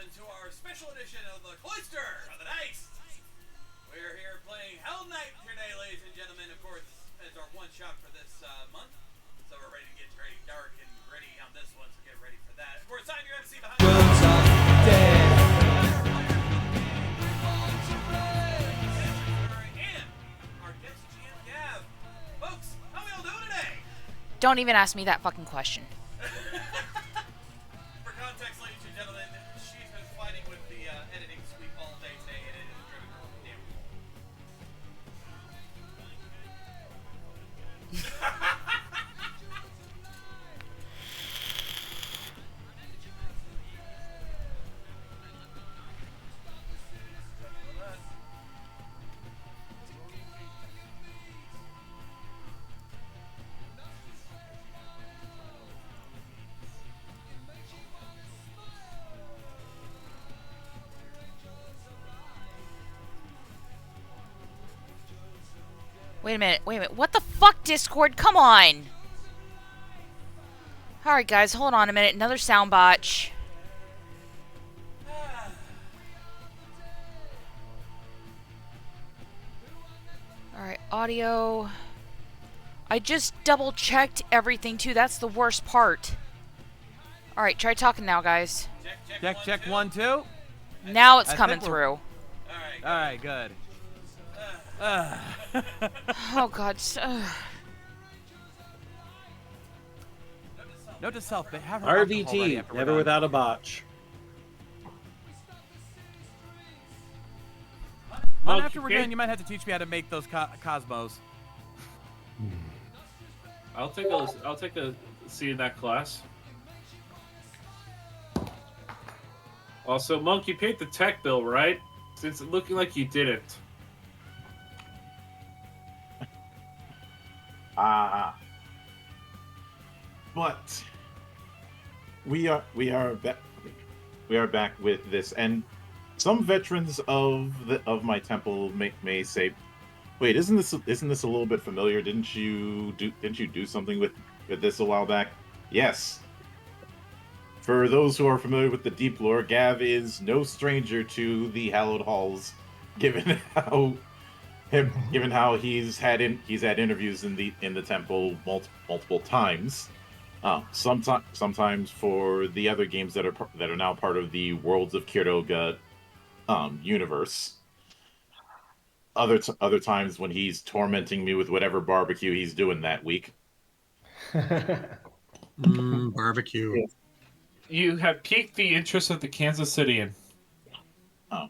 gentlemen, to our special edition of the Cloister of the Night. We're here playing Hell Knight today, ladies and gentlemen. Of course, it's our one shot for this month. So we're ready to get very dark and gritty on this one, so get ready for that. Of course, I'm your MC behind the and our guest GM Gav. Folks, how we all doing today? Don't even ask me that fucking question. For context, ladies and gentlemen, she's been fighting with the editing suite all day today, and it is driven her damn Wait a minute. What the fuck, Discord? Come on! Alright, guys, hold on a minute. Another sound botch. Alright, audio. I just double-checked everything, too. That's the worst part. Alright, try talking now, guys. Check, 1, 2. Now it's coming through. Alright, good. Oh, God. Note to self, they have her alcohol ready RVT, after we're never done. without a botch. After we're done, you might have to teach me how to make those cosmos. I'll take a seat in that class. Also, Monk, you paid the tech bill, right? Since it's looking like you didn't. But we are back with this, and some veterans of my temple may say, "Wait, isn't this a little bit familiar? Didn't you do something with this a while back?" Yes. For those who are familiar with the deep lore, Gav is no stranger to the hallowed halls, given how he's had interviews in the temple multiple times. Sometimes for the other games that are now part of the Worlds of Kiroga universe. Other times when he's tormenting me with whatever barbecue he's doing that week. Barbecue. Yeah. You have piqued the interest of the Kansas Cityan. Oh,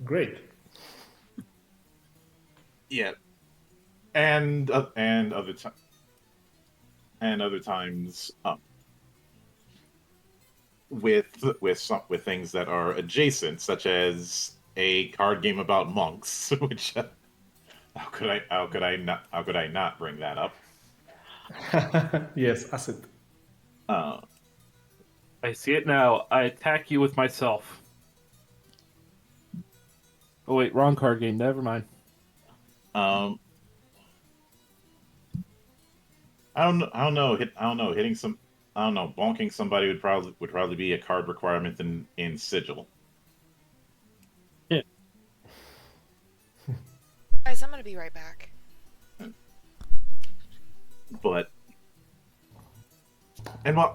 Great. yeah, and other times with things that are adjacent, such as a card game about monks. Which how could I not bring that up? Yes, asset. I see it now. I attack you with myself. Oh wait, wrong card game. Never mind. I don't know. Bonking somebody would probably be a card requirement in Sigil. Guys, I'm gonna be right back. But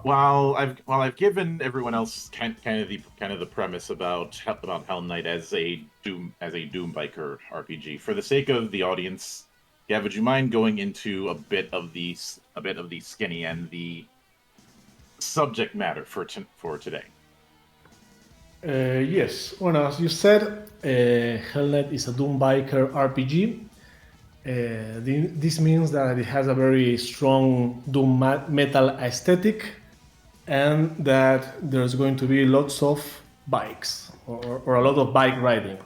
while I've given everyone else kind of the premise about Hell Knight as a Doom biker RPG, for the sake of the audience, yeah, would you mind going into a bit of the skinny and the subject matter for today? Yes. Well, as you said, Hell Knight is a Doom Biker RPG. This means that it has a very strong Doom metal aesthetic, and that there's going to be lots of bikes or a lot of bike riding.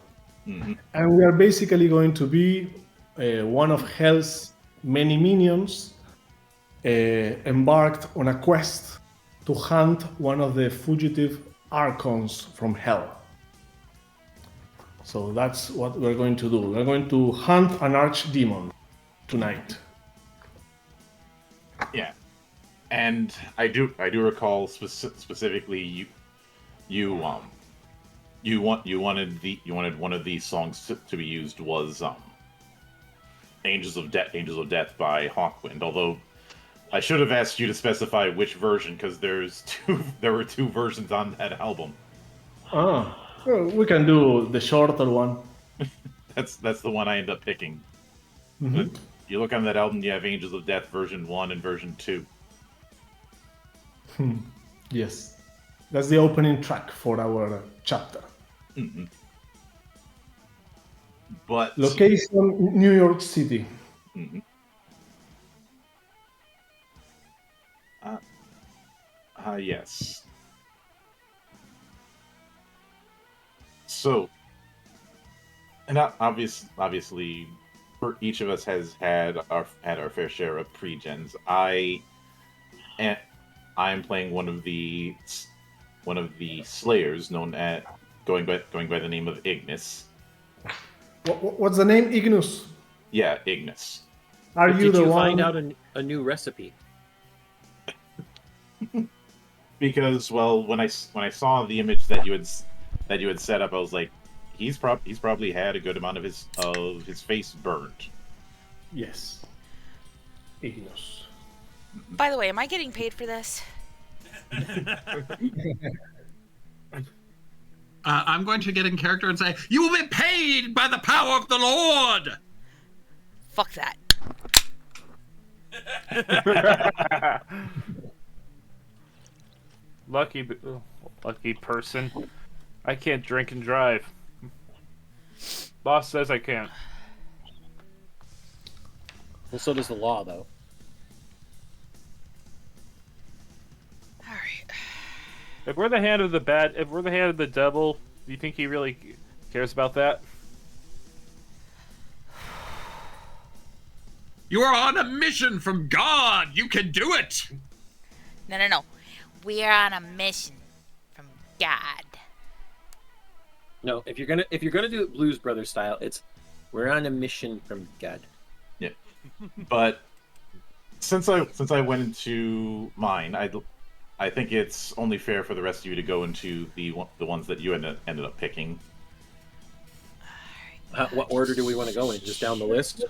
Mm-hmm. And we are basically going to be one of Hell's many minions embarked on a quest to hunt one of the fugitive archons from Hell. So that's what we're going to do. We're going to hunt an archdemon tonight. Yeah, and I do recall specifically you you wanted one of these songs to be used was Angels of Death by Hawkwind. Although I should have asked you to specify which version, because there were two versions on that album. Well, we can do the shorter one. That's the one I end up picking. Mhm. But you look on that album, you have Angels of Death version 1 and version 2. Yes, that's the opening track for our chapter. Mm-hmm. But Location: New York City. Mhm. Yes. So, and obviously, for each of us has had our fair share of pre-gens. I'm playing one of the Slayers, known at going by the name of Ignis. What's the name? Ignus. Yeah, Ignis. Are But you did the you one? find out a new recipe? Because, well, when I saw the image that you had set up, I was like, he's probably had a good amount of his face burned. Yes. Ignus. By the way, am I getting paid for this? I'm going to get in character and say, "You will be paid by the power of the Lord." Fuck that. Lucky person. I can't drink and drive. Boss says I can't. Well, so does the law, though. All right. If we're the hand of the devil, do you think he really cares about that? You are on a mission from God. You can do it. No. We're on a mission from God. No, if you're gonna do it Blues Brothers style, it's we're on a mission from God. Yeah, but since I went into mine, I think it's only fair for the rest of you to go into the ones that you ended up picking. What order do we want to go in? Just down the list?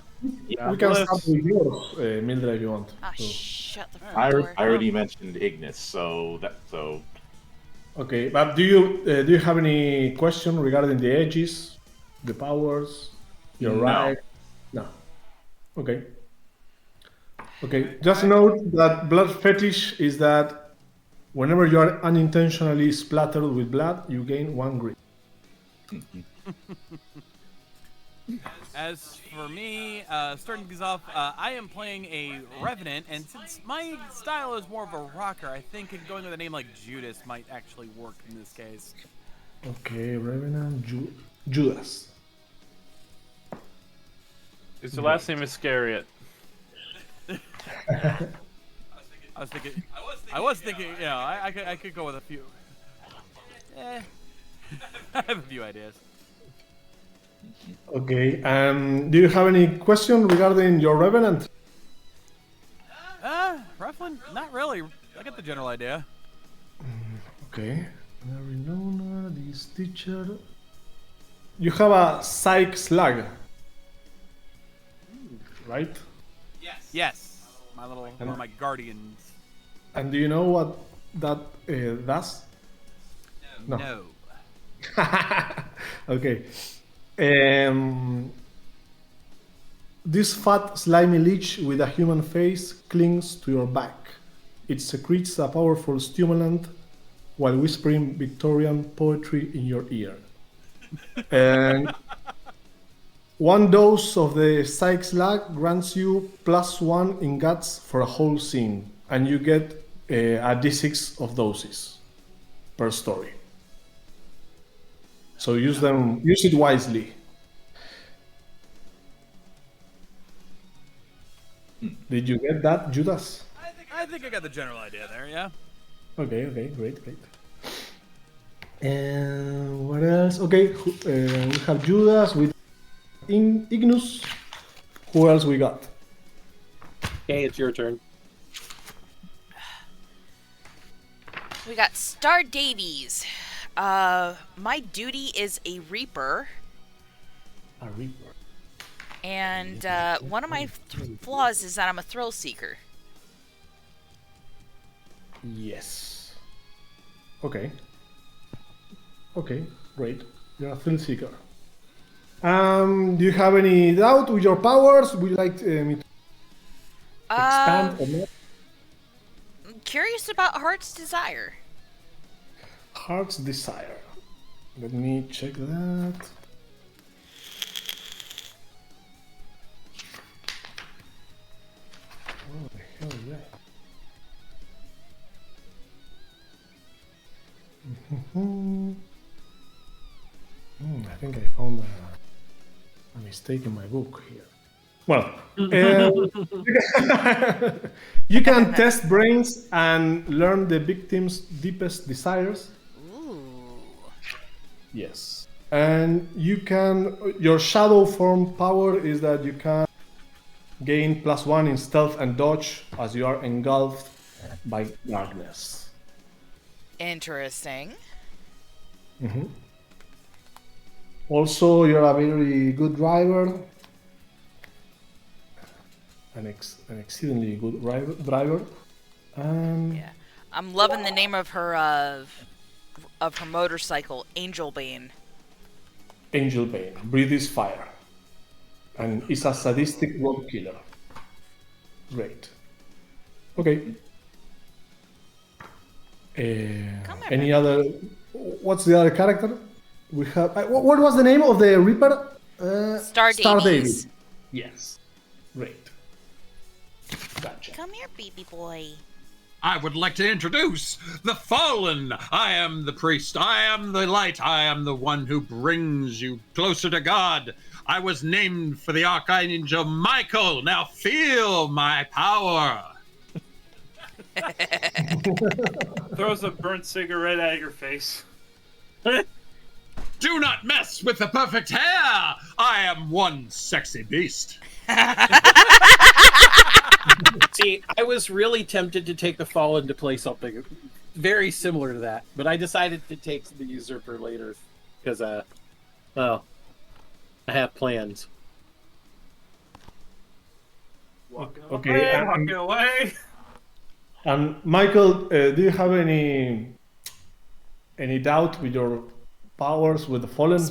Yeah, We can start with yours, Mildred, if you want. Oh, So- shut the front I door. already mentioned Ignis, so. Okay, but do you have any question regarding the edges, the powers, your No. right? No. Okay. Okay. Just note that blood fetish is that whenever you are unintentionally splattered with blood, you gain 1 grit. As for me, starting things off, I am playing a Revenant, and since my style is more of a rocker, I think going with a name like Judas might actually work in this case. Okay, Revenant, Judas. His last name is Iscariot. I was thinking, you know, I could go with a few. I have a few ideas. Okay, do you have any question regarding your Revenant? Rufflin? Not really. I get the general idea. Okay. Arizona, this teacher. You have a psych slug, right? Yes. One of my guardians. And do you know what that does? No. Okay. This fat, slimy leech with a human face clings to your back. It secretes a powerful stimulant while whispering Victorian poetry in your ear. And 1 dose of the psych slug grants you +1 in guts for a whole scene, and you get a d6 of doses per story. So use it wisely. Did you get that, Judas? I think I got the general idea there, yeah? Okay, great. And what else? Okay, we have Judas with Ignus. Who else we got? Okay, it's your turn. We got Star Davies. My duty is a reaper, A reaper. and one of my flaws is that I'm a thrill seeker. Yes. Okay. Okay, great. You're a thrill seeker. Do you have any doubt with your powers? Would you like me to expand or not? I'm curious about Heart's Desire. Heart's Desire. Let me check that. Oh, the hell is that? I think I found a mistake in my book here. Well, you can test brains and learn the victim's deepest desires. Ooh. Yes. And you can, your shadow form power is that you can gain +1 in stealth and dodge as you are engulfed by darkness. Interesting. Mm-hmm. Also, you're a very good driver. An exceedingly good driver. Yeah. I'm loving the name of her motorcycle, Angel Bane. Angel Bane breathes fire and is a sadistic road killer. Great. Okay. Any other? What's the other character? We have. What was the name of the Reaper? Star Davies. Yes. Great. Gotcha. Come here, baby boy. I would like to introduce the Fallen. I am the priest. I am the light. I am the one who brings you closer to God. I was named for the Archangel Michael. Now feel my power. Throws a burnt cigarette at your face. Do not mess with the perfect hair. I am one sexy beast. See, I was really tempted to take the Fallen to play something very similar to that, but I decided to take the Usurper later because, well, I have plans. Walking Okay, away, walking away. And Michael, do you have any doubt with your powers with the Fallen?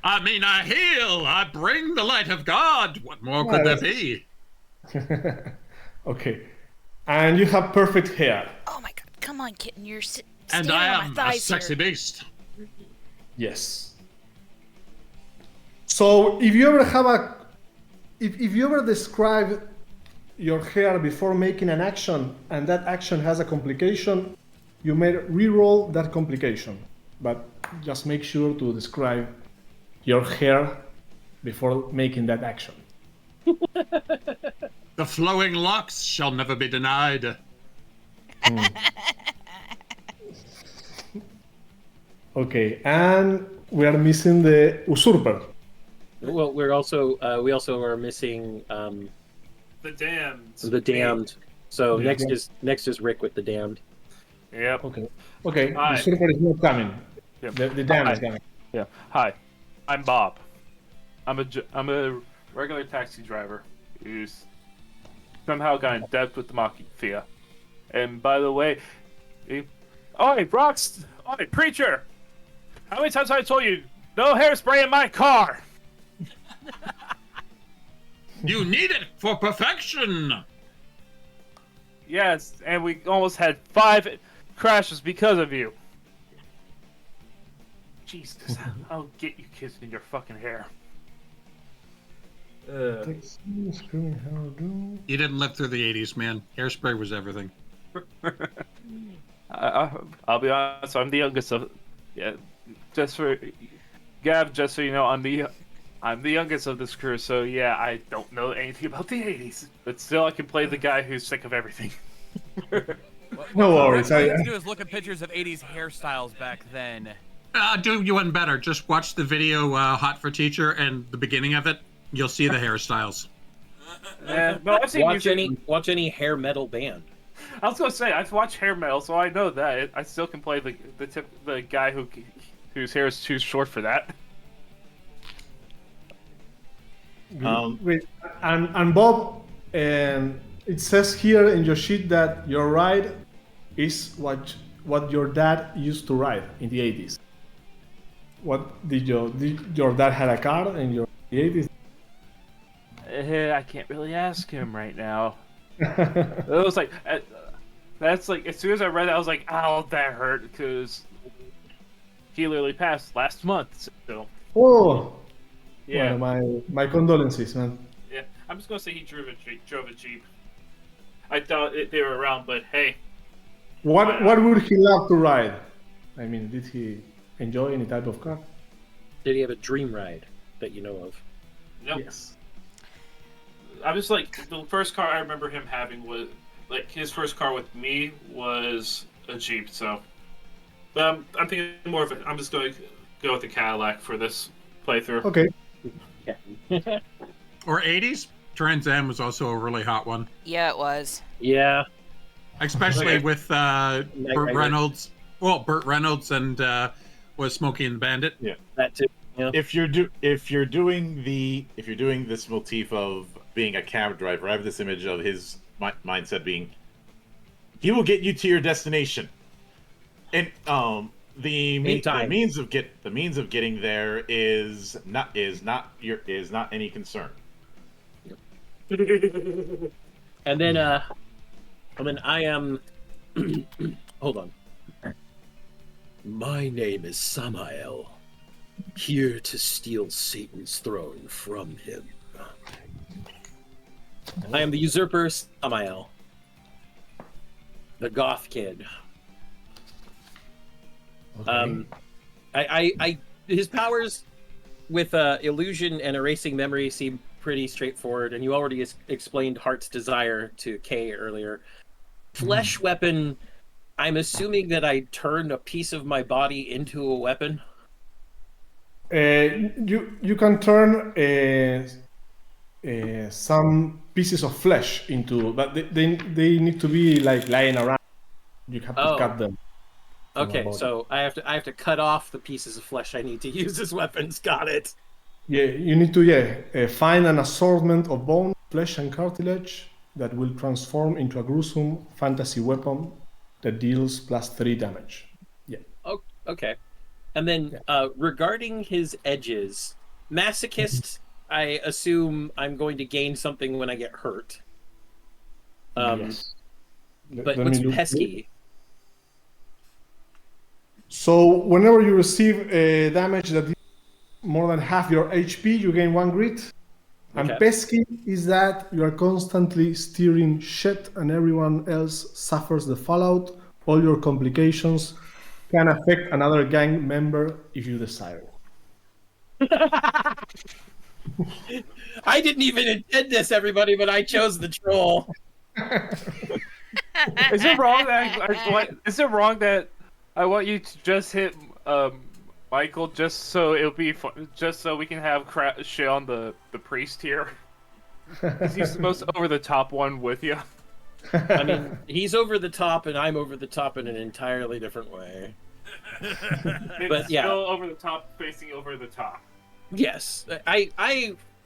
I mean, I heal. I bring the light of God. What more could there be? Okay, and you have perfect hair. Oh my god, come on, kitten, you're And standing I on my am a thighs sexy here. beast. Yes. So if you ever have if you ever describe your hair before making an action and that action has a complication, you may re-roll that complication. But just make sure to describe your hair before making that action. The flowing locks shall never be denied. Okay, and we are missing the Usurper. Well, we also are missing The damned. the Damned. So Yeah. next is Rick with the Damned. Yep. Okay, Hi. Usurper is not coming. Yep. The dam is Hi. coming. Yeah. Hi, I'm Bob. I'm a regular taxi driver who's somehow got in debt with the mafia. And by the way, oi, Rocks, oi, preacher! How many times have I told you no hairspray in my car? You need it for perfection. Yes, and we almost had 5 crashes because of you. Jesus, I'll get you kids in your fucking hair. Screaming how do. You didn't live through the 80s, man. Hairspray was everything. I'll be honest, I'm the youngest of. Yeah, just for Gav, just so you know, I'm the youngest of this crew. So yeah, I don't know anything about the '80s, but still, I can play the guy who's sick of everything. No worries. What I need to do is look at pictures of 80s hairstyles back then. Do you one better. Just watch the video Hot for Teacher and the beginning of it. You'll see the hairstyles. No, I've seen Watch music. any hair metal band. I was gonna say I've watched hair metal, so I know that I still can play the guy whose hair is too short for that. Wait, and Bob, it says here in your sheet that your ride is what your dad used to ride in the 80s. What did your dad had a car in the 80s? I can't really ask him right now. It was like that's like as soon as I read it, I was like, "Ow, that hurt," because he literally passed last month. So Oh, yeah, well, my condolences, man. yeah. I'm just gonna say he drove a Jeep. I thought they were around, but hey, What would he love to ride? I mean, did he enjoy any type of car? Did he have a dream ride that you know of? nope. Yes. I was like, the first car I remember him having was like his first car with me was a Jeep. So, I'm thinking more of it. I'm just going to go with the Cadillac for this playthrough. Okay. Yeah. Or 80s. Trans Am was also a really hot one, Yeah, it was. Yeah. especially Okay. with Night Burt Rider. Reynolds. Well, Burt Reynolds and was Smokey and the Bandit. That too. Yeah. If you're doing this motif of being a cab driver, I have this image of his mindset being, he will get you to your destination, and the Anytime. means of getting there is not any concern. And then I am hold on. My name is Samael, here to steal Satan's throne from him. I am the usurper Samael, the goth kid. Okay. I his powers with illusion and erasing memory seem pretty straightforward, and you already explained Heart's Desire to Kay earlier. Flesh weapon, I'm assuming that I turn a piece of my body into a weapon. You can turn some pieces of flesh into, but they need to be like lying around. You have to Oh. cut them. from Okay, the body. so I have to cut off the pieces of flesh I need to use as weapons. Got it. Yeah, you need to find an assortment of bone, flesh, and cartilage that will transform into a gruesome fantasy weapon that deals +3 damage. Yeah. Oh, okay. And then regarding his edges, masochist, I assume I'm going to gain something when I get hurt. Yes. But Let what's me look. pesky? So whenever you receive damage that is more than half your HP, you gain 1 grit. And Okay. pesky is that you are constantly steering shit and everyone else suffers the fallout. All your complications can affect another gang member if you desire. I didn't even intend this, everybody, but I chose the troll. Is it wrong is it wrong that I want you to just hit Michael just so it'll be fun, just so we can have shit on the priest here? 'Cause he's the most over the top one with you. I mean, he's over the top, and I'm over the top in an entirely different way. It's yeah. still over the top, facing over the top. Yes,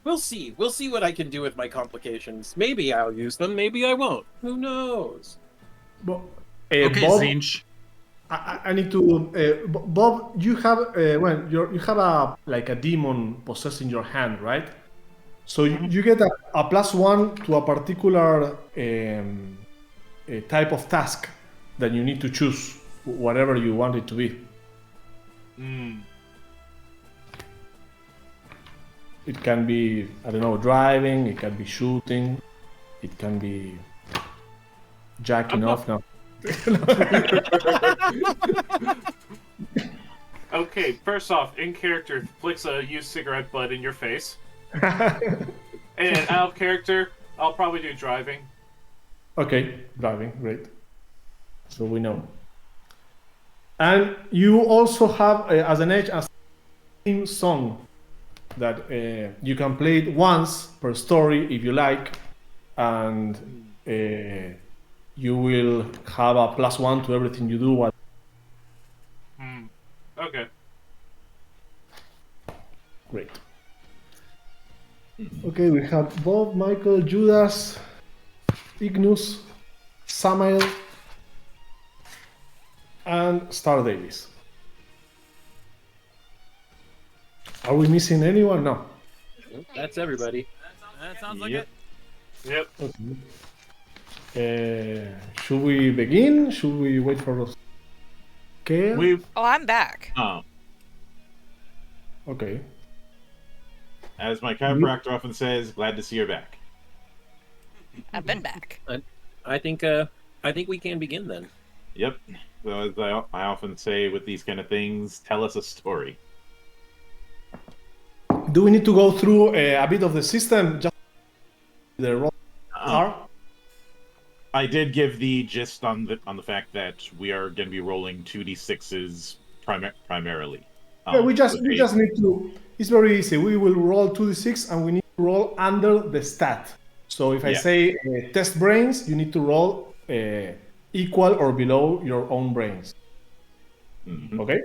we'll see. We'll see what I can do with my complications. Maybe I'll use them. Maybe I won't. Who knows? But, Okay, Bob, Zinch. I need to. Bob, you have you have a demon possessing your hand, right? So you get a +1 to a particular type of task that you need to choose, whatever you want it to be. It can be, I don't know, driving. It can be shooting. It can be jacking off. No. Okay, first off, in character, flicks a used cigarette butt in your face. And out of character, I'll probably do driving. Okay, driving, great. So we know. And you also have, as an edge, a theme song that you can play it once per story if you like, and you will have a +1 to everything you do. Okay. Great. Okay, we have Bob, Michael, Judas, Ignus, Samael, and Star Davis. Are we missing anyone? No. That's everybody. That sounds like Yep. it. Yep. Should we begin? Should we wait for us? Okay. We've Oh, I'm back. Okay. as my chiropractor often says, glad to see you're back. I've been back. I think we can begin then. Yep. So as I often say with these kind of things, tell us a story. Do we need to go through a bit of the system? Just the roll are? I did give the gist on the fact that we are going to be rolling 2d6s primarily. Yeah, we just need to. It's very easy. We will roll 2d6 and we need to roll under the stat. So if I say test brains, you need to roll equal or below your own brains. Mm-hmm. Okay.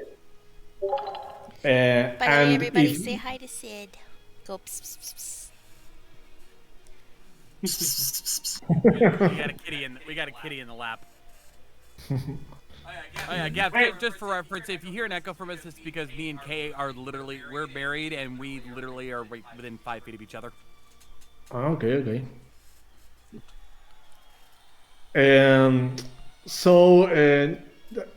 By the way, everybody say hi to Sid. Go pss, pss, pss, We got a kitty in the lap. Oh Oh yeah, Gav, just for reference, if you hear an echo from us, it's because me and Kay are we're married and we literally are right within 5 feet of each other. Okay. So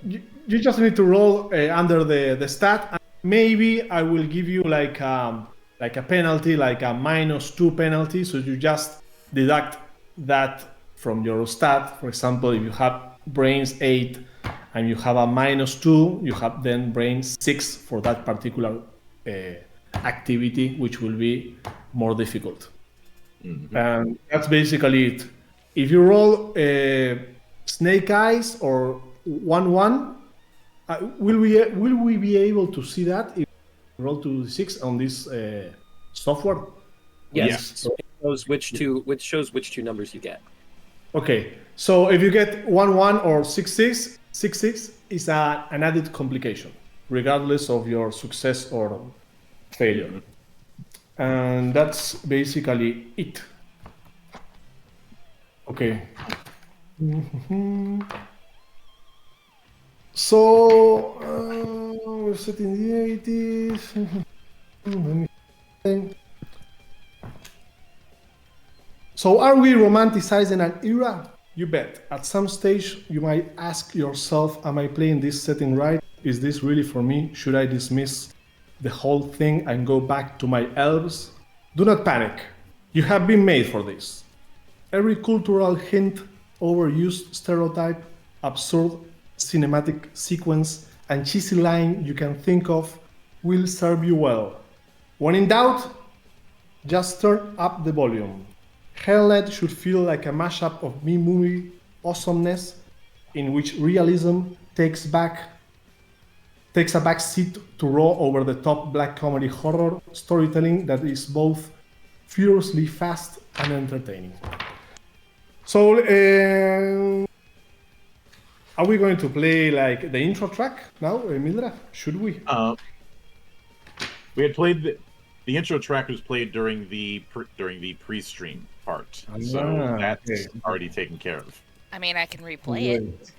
you just need to roll under the stat. And maybe I will give you like a penalty, like a -2 penalty. So you just deduct that from your stat. For example, if you have brains 8 and you have a -2, you have then brains 6 for that particular activity, which will be more difficult. Mm-hmm. And that's basically it. If you roll snake eyes or 1-1, will we be able to see that if you roll 2d6 on this software? Yes. So it shows which two numbers you get. Okay. So if you get 1-1 or 6-6, 6-6 is an added complication, regardless of your success or failure. And that's basically it. Okay. So we're setting the 80s. Let me think. So are we romanticizing an era? You bet. At some stage, you might ask yourself, am I playing this setting right? Is this really for me? Should I dismiss the whole thing and go back to my elves? Do not panic. You have been made for this. Every cultural hint, overused stereotype, absurd cinematic sequence, and cheesy line you can think of will serve you well. When in doubt, just turn up the volume. Hellnet should feel like a mashup of B-movie awesomeness in which realism takes a back seat to raw over-the-top black comedy horror storytelling that is both furiously fast and entertaining. So, are we going to play like the intro track now, Mildra? Should we? We had played the intro track was played during the pre-stream part, so that's already taken care of. I mean, I can replay it.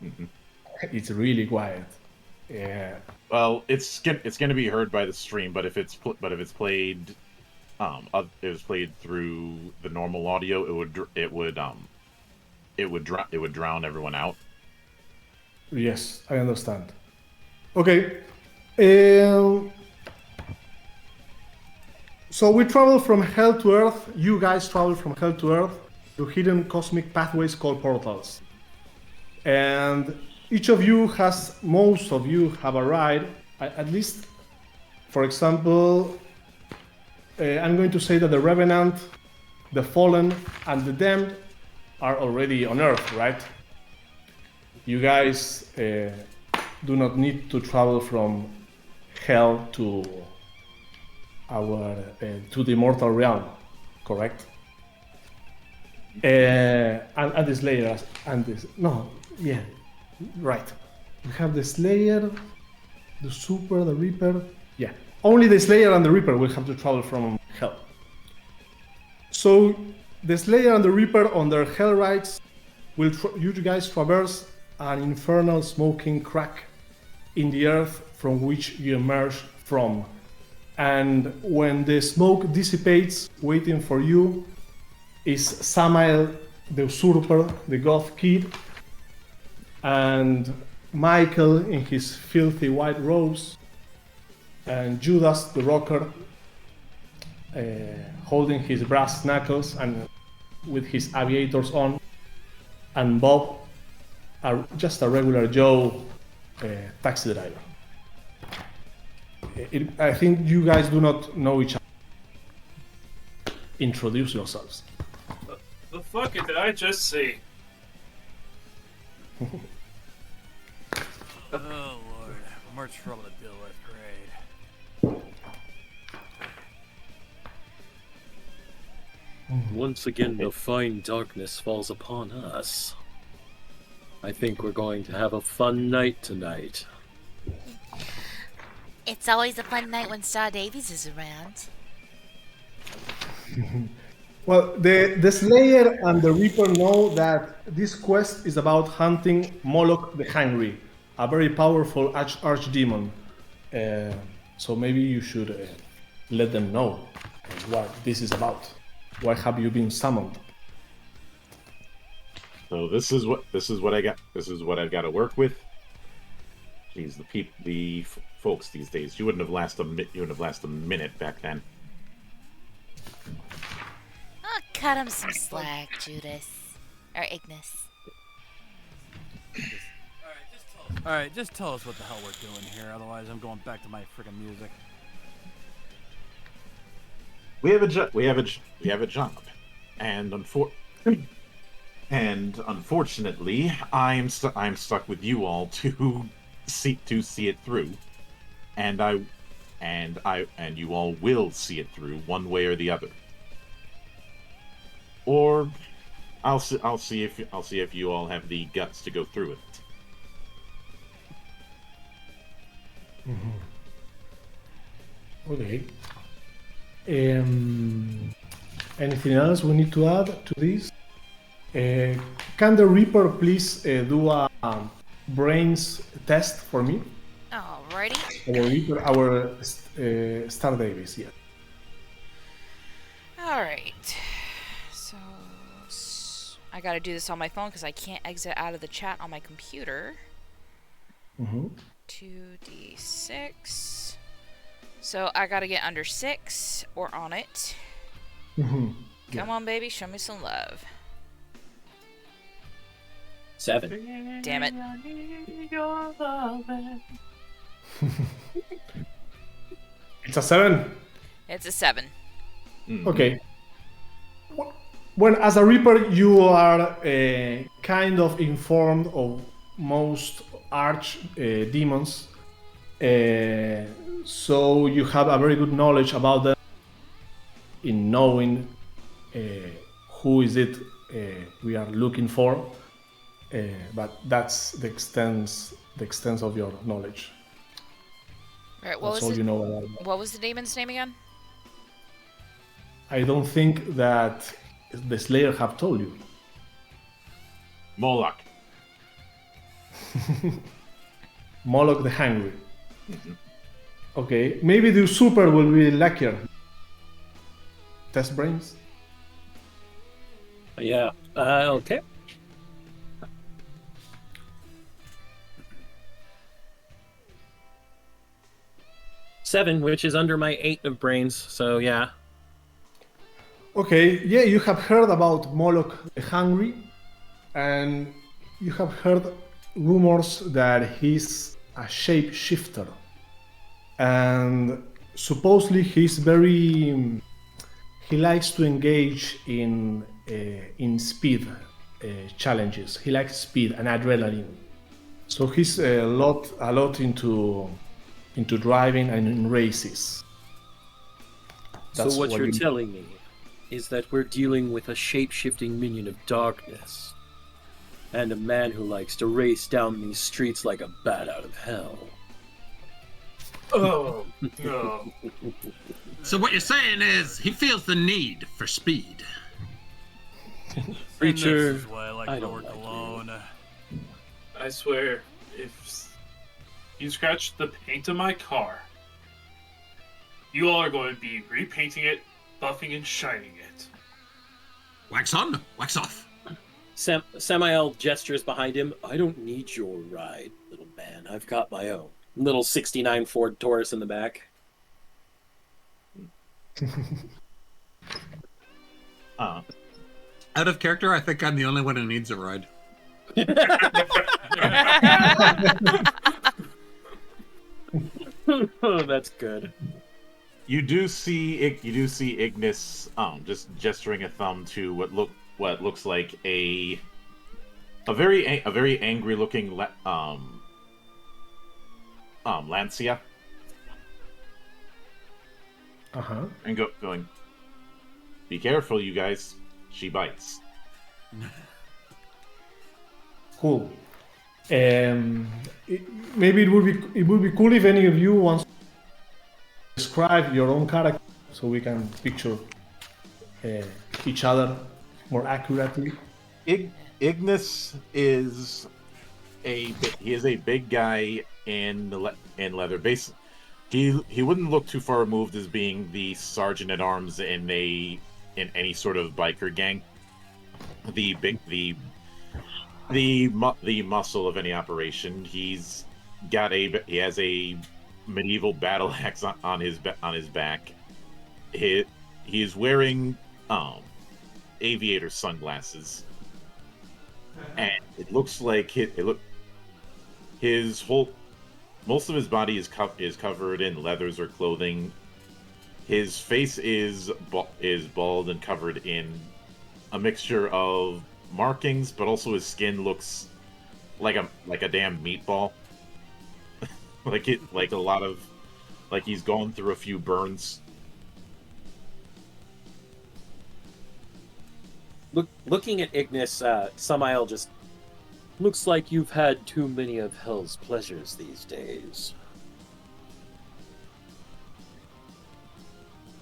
Mm-hmm. It's really quiet. Yeah. Well, it's going to be heard by the stream, but if it's played, it was played through the normal audio, it would drown everyone out. Yes, I understand. Okay. So we travel from hell to earth. You guys travel from hell to earth through hidden cosmic pathways called portals. And most of you have arrived, at least, for example, I'm going to say that the Revenant, the Fallen, and the Damned are already on Earth, right? You guys do not need to travel from hell to the mortal realm, correct? And the Slayer and this. No, yeah, right. We have the Slayer, the Super, the Reaper. Yeah, only the Slayer and the Reaper will have to travel from Hell. So the Slayer and the Reaper on their Hell rides will you guys traverse an infernal smoking crack in the earth from which you emerge from. And when the smoke dissipates, waiting for you is Samael the Usurper, the Goth Kid, and Michael in his filthy white robes, and Judas the Rocker holding his brass knuckles and with his aviators on, and Bob, just a regular Joe taxi driver. I think you guys do not know each other. Introduce yourselves. The fuck did I just see? Oh lord, more trouble to deal with. Great. Once again, the fine darkness falls upon us. I think we're going to have a fun night tonight. It's always a fun night when Star Davies is around. Well, the Slayer and the Reaper know that this quest is about hunting Moloch the Hungry, a very powerful archdemon. So maybe you should let them know what this is about. Why have you been summoned? So this is what I got. This is what I've got to work with. Jeez, the folks these days. You wouldn't have lasted a minute back then. Oh, cut him some slack, Judas. Or Ignis. Alright, just tell us what the hell we're doing here, otherwise I'm going back to my freaking music. We have a job, and unfortunately, I'm stuck with you all to see it through, and you all will see it through one way or the other, or I'll see if you all have the guts to go through it. Okay. Anything else we need to add to this? Can the Reaper please do a brains test for me? Alrighty. Our Reaper, our Star Davis, yeah. Alright. So, I gotta do this on my phone because I can't exit out of the chat on my computer. 2d6. So, I gotta get under 6 or on it. Come on, baby, show me some love. 7. Damn it. It's a 7. It's a 7. Okay. When as a Reaper, you are kind of informed of most arch demons, so you have a very good knowledge about them in knowing who is it we are looking for, but that's the extent of your knowledge. Alright, That's all you know about them. what was the demon's name again? I don't think that the Slayer have told you. Moloch. Moloch the Hungry. Okay, maybe the Super will be luckier. Test brains. Yeah. Okay. Seven, which is under my 8 of brains. So yeah. Okay, yeah, you have heard about Moloch the Hungry, and you have heard rumors that he's a shapeshifter, and supposedly he's very. He likes to engage in speed challenges. He likes speed and adrenaline, so he's a lot into driving and in races. So what you're telling me is that we're dealing with a shape-shifting minion of darkness. And a man who likes to race down these streets like a bat out of hell. Oh, no. So what you're saying is he feels the need for speed. Preacher, This is why I like I to don't work like you. alone. I swear, if you scratch the paint of my car, you all are going to be repainting it, buffing and shining it. Wax on, wax off. Samael gestures behind him. I don't need your ride, little man. I've got my own. Little 69 Ford Taurus in the back. Uh, Out of character, I think I'm the only one who needs a ride. Oh, that's good. you do see Ignis just gesturing a thumb to what looks like a very angry looking Lancia, and going, be careful, you guys. She bites. Cool. Maybe it would be cool if any of you wants to describe your own character so we can picture each other more accurately. Ignis is a big guy in leather. He wouldn't look too far removed as being the sergeant at arms in any sort of biker gang. The muscle of any operation. He has a medieval battle axe on his back. He's wearing aviator sunglasses, and it looks like most of his body is covered in leathers or clothing. His face is bald and covered in a mixture of markings, but also his skin looks like a damn meatball. like he's gone through a few burns. Looking at Ignis, Samael just looks like you've had too many of hell's pleasures these days.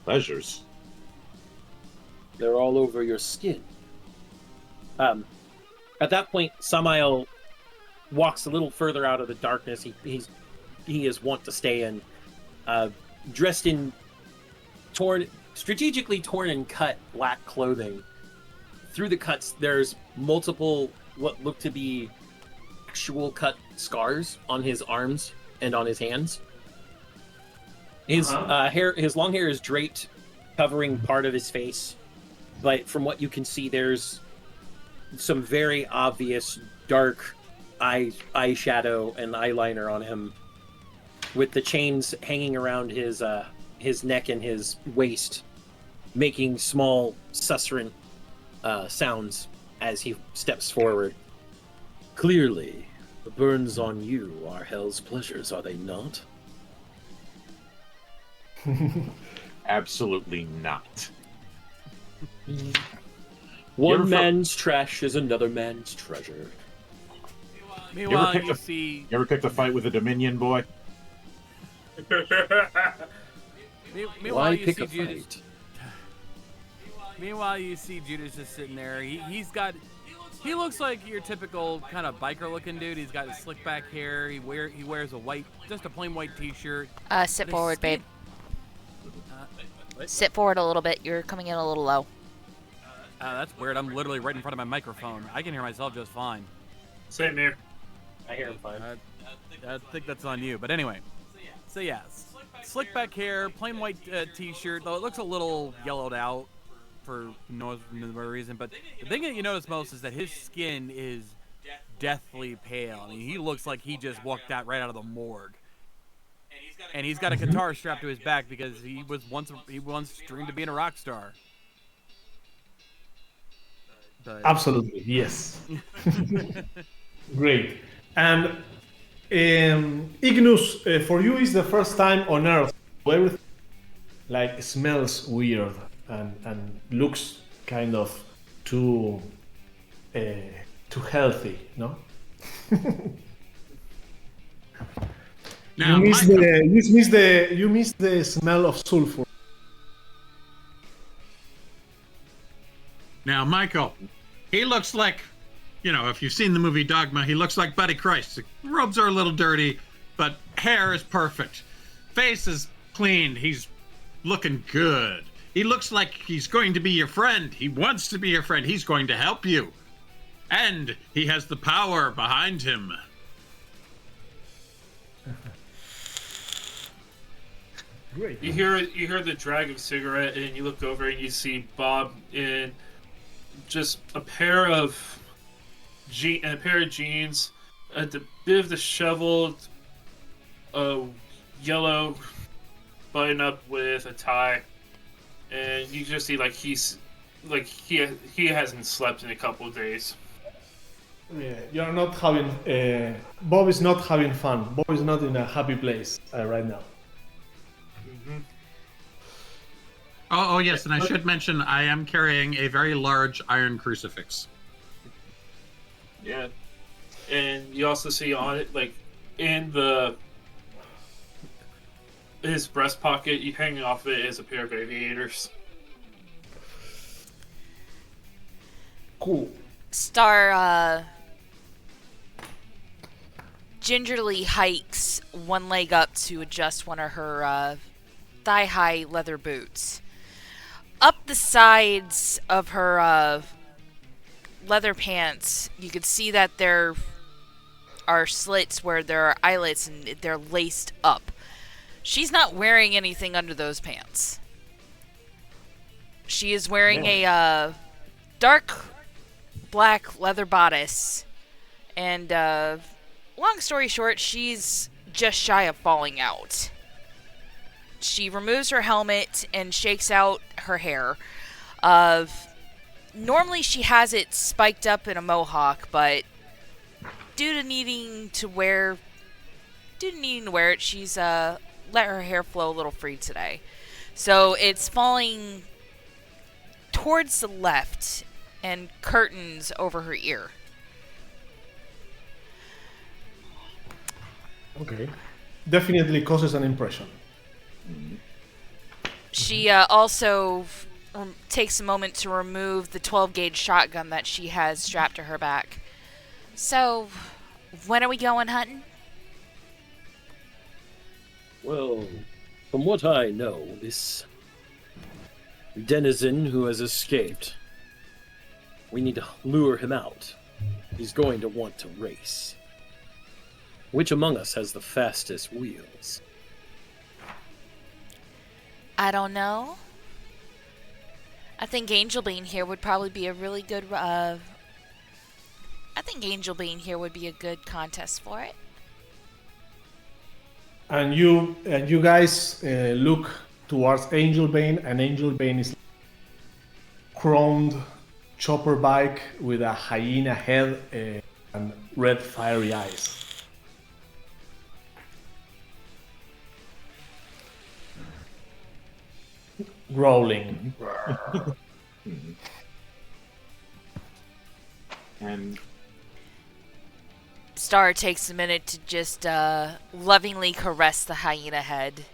Pleasures. They're all over your skin. At that point, Samael walks a little further out of the darkness he is wont to stay in, dressed in strategically torn and cut black clothing. Through the cuts, there's multiple what look to be actual cut scars on his arms and on his hands. His long hair is draped, covering part of his face, but from what you can see, there's some very obvious dark eyeshadow and eyeliner on him, with the chains hanging around his neck and his waist, making small susurrant sounds as he steps forward. Clearly, the burns on you are hell's pleasures, are they not? Absolutely not. One man's trash is another man's treasure. Meanwhile, You ever picked a fight with a Dominion boy? Meanwhile, Why you pick see a Judas. fight? Meanwhile, you see Judas just sitting there. He looks like your typical kind of biker-looking dude. He's got his slick back hair. He wears just a plain white T-shirt. Sit forward, babe. What? Sit forward a little bit. You're coming in a little low. That's weird. I'm literally right in front of my microphone. I can hear myself just fine. Same here. I hear him fine. I think that's on you. But anyway, so yeah, slick back hair, plain white T-shirt. Though it looks a little yellowed out for no reason. But the thing that you notice most is that his skin is deathly pale. I mean, he looks like he just walked out right out of the morgue. And he's got a guitar strapped to his back because he once dreamed of being a rock star. But Absolutely, yes. Great. And Ignus, for you is the first time on Earth. So everything smells weird. and looks kind of too healthy, no? Now, you miss Michael, you miss the smell of sulfur. Now, Michael, he looks like, if you've seen the movie Dogma, he looks like Buddy Christ. The robes are a little dirty, but hair is perfect. Face is clean. He's looking good. He looks like he's going to be your friend. He wants to be your friend. He's going to help you. And he has the power behind him. Great. You hear the drag of cigarette, and you look over and you see Bob in just a pair of jeans, a bit of disheveled, yellow button up with a tie, and you just see he hasn't slept in a couple of days. Yeah, you're not having. Bob is not having fun. Bob is not in a happy place right now. Mm-hmm. Oh, yes, and I should mention I am carrying a very large iron crucifix. Yeah, and you also see on it, in his breast pocket, hanging off it is a pair of aviators. Cool. Star gingerly hikes one leg up to adjust one of her thigh-high leather boots. Up the sides of her leather pants, you can see that there are slits where there are eyelets and they're laced up. She's not wearing anything under those pants. She is wearing a dark black leather bodice, and long story short, she's just shy of falling out. She removes her helmet and shakes out her hair. Normally she has it spiked up in a mohawk, but due to needing to wear it, she's let her hair flow a little free today. So it's falling towards the left and curtains over her ear. Okay. Definitely causes an impression. She also takes a moment to remove the 12-gauge shotgun that she has strapped to her back. So, when are we going hunting? Well, from what I know, this denizen who has escaped, we need to lure him out. He's going to want to race. Which among us has the fastest wheels? I don't know. I think Angel Bean here would probably be a really good. I think Angel Bean here would be a good contest for it. And you guys look towards Angel Bane, and Angel Bane is chromed chopper bike with a hyena head and red fiery eyes. Growling. And Star takes a minute to just lovingly caress the hyena head.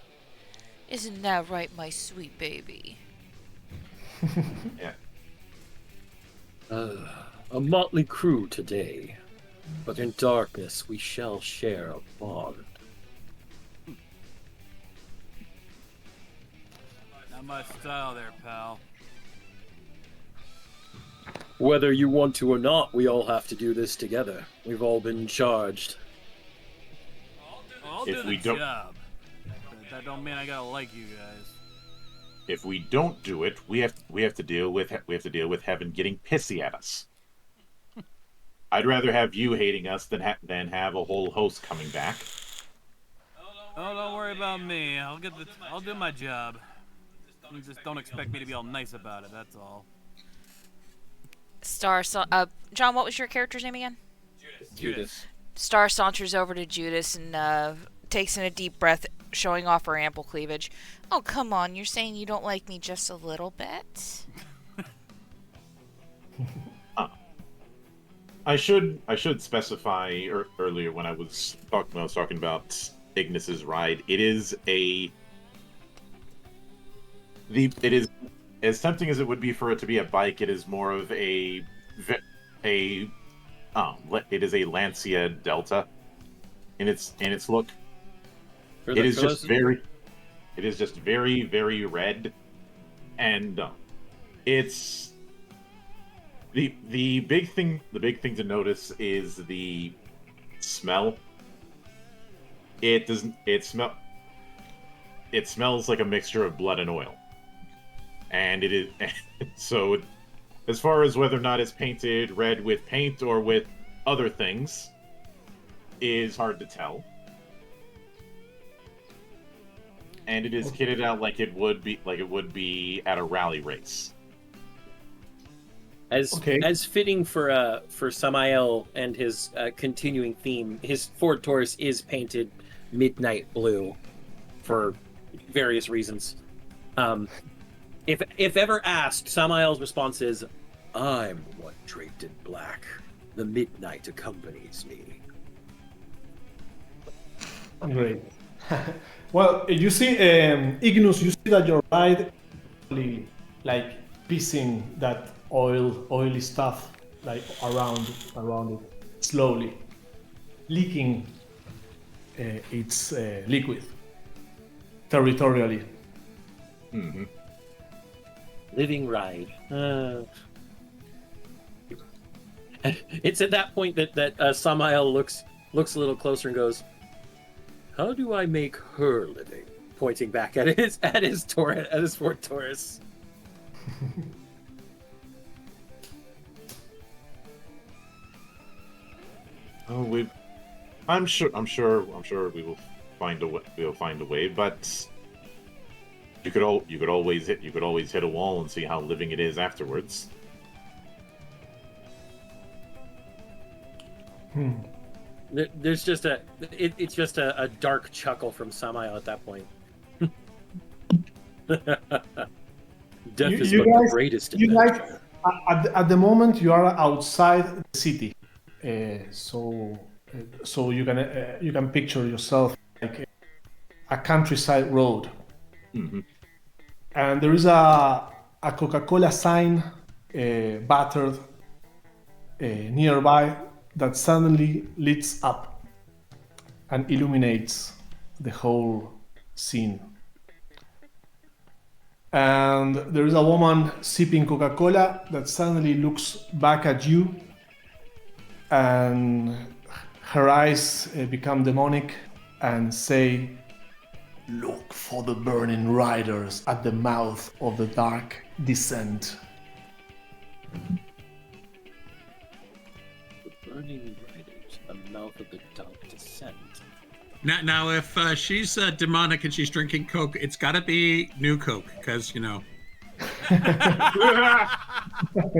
Isn't that right, my sweet baby? yeah, A motley crew today, but in darkness we shall share a bond. Not much style there, pal. Whether you want to or not, we all have to do this together. We've all been charged. I'll If do we the don't- job. But that don't mean I gotta like you guys. if we don't do it, we have to deal with heaven getting pissy at us. I'd rather have you hating us than have a whole host coming back. Oh, don't worry about me. I'll do my job. You just don't expect me to be all nice about it. That's all. John, what was your character's name again? Judas. Star saunters over to Judas and takes in a deep breath, showing off her ample cleavage. Oh, come on. You're saying you don't like me just a little bit? I should specify earlier when I was talking about Ignis's ride. It is as tempting as it would be for it to be a bike. It is more of it is a Lancia Delta in its look. It is just very, very red, and it's the big thing. The big thing to notice is the smell. It doesn't. It smells like a mixture of blood and oil, and it is so. As far as whether or not it's painted red with paint or with other things, is hard to tell. And it is kitted out like it would be at a rally race. As fitting for Samael and his continuing theme, his Ford Taurus is painted midnight blue for various reasons. If ever asked, Samael's response is, "I'm one draped in black. The midnight accompanies me." Great. Well, you see, Ignus, you see that your ride is like piecing that oily stuff like around it, slowly leaking its liquid territorially. Mm-hmm. Living ride. It's at that point that Samael looks a little closer and goes, "How do I make her living?" Pointing back at his Ford Taurus. Oh, I'm sure we will find a way. We'll find a way, but you could always hit a wall and see how living it is afterwards. There's just it's just a dark chuckle from Samael at that point. Death is but the greatest. You guys, at the moment you are outside the city, so you can picture yourself like a countryside road, Mm-hmm. and there is a Coca-Cola sign battered nearby that suddenly lights up and illuminates the whole scene. And there is a woman sipping Coca-Cola that suddenly looks back at you, and her eyes become demonic and say, "Look for the burning riders at the mouth of the dark descent." The burning riders, the mouth of the dark descent. Now, if she's demonic and she's drinking Coke, it's got to be new Coke, because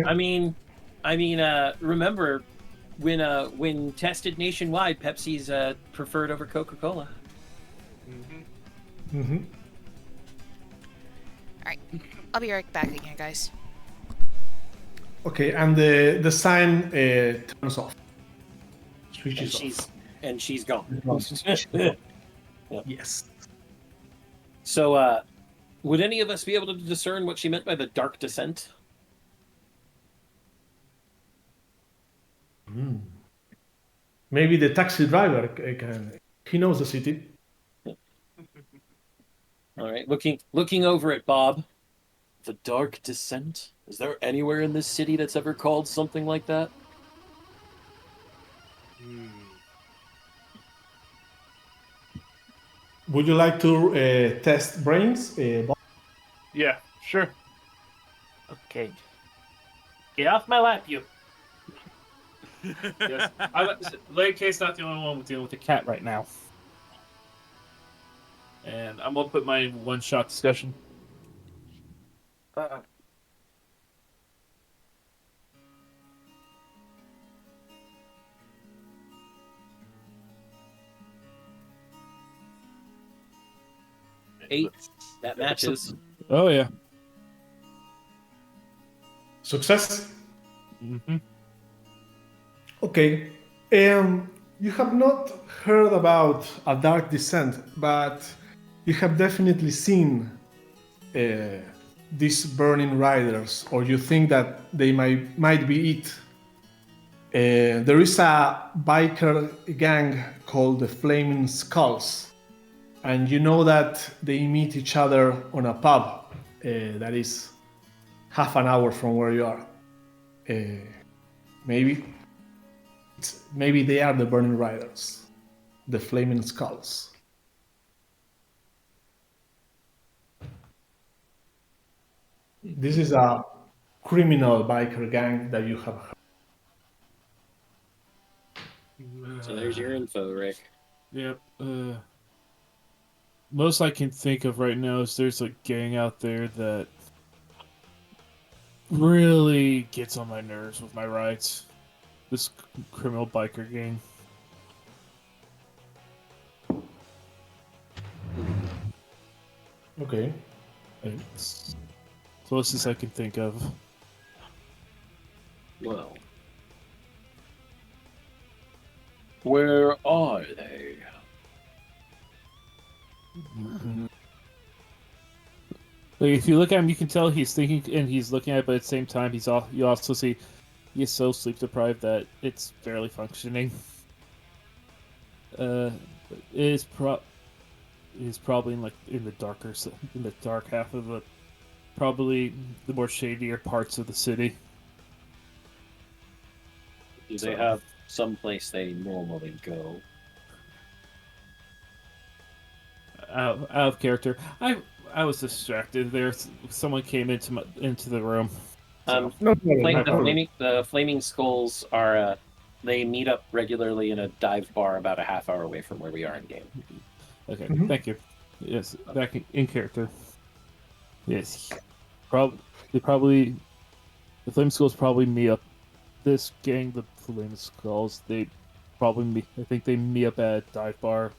I mean, remember when tested nationwide, Pepsi's preferred over Coca-Cola. Mm-hmm. Alright. I'll be right back again, guys. Okay, and the sign turns off. Switches off. And she's gone. Yes. So, would any of us be able to discern what she meant by the dark descent? Maybe the taxi driver can. He knows the city. All right, looking over at Bob. The dark descent? Is there anywhere in this city that's ever called something like that? Would you like to test brains, Bob? Yeah, sure. Okay. Get off my lap, you. Yes. Lady K's not the only one dealing with the cat right now. And I'm gonna put my one-shot discussion. 8. That matches. Oh yeah. Success. Mm-hmm. Okay. You have not heard about a dark descent, but you have definitely seen these burning riders, or you think that they might be it. There is a biker gang called the Flaming Skulls, and you know that they meet each other on a pub that is half an hour from where you are. Maybe they are the Burning Riders, the Flaming Skulls. This is a criminal biker gang that you have heard. So there's your info, Rick. Yep. Most I can think of right now is there's a gang out there that really gets on my nerves with my rides. This criminal biker gang. Okay. It's closest I can think of. Well, where are they? Like, if you look at him, you can tell he's thinking and he's looking at it, but at the same time, you also see he is so sleep deprived that it's barely functioning. It is probably in the dark half of probably the more shadier parts of the city. Do they have some place they normally go? Out of character. I was distracted. Someone came into the room. The Flaming Skulls are they meet up regularly in a dive bar about a half hour away from where we are in game. Okay, Thank you. Yes, back in character. Yes, the Flame Skulls probably meet up. This gang, the Flame Skulls, I think they meet up at a dive bar,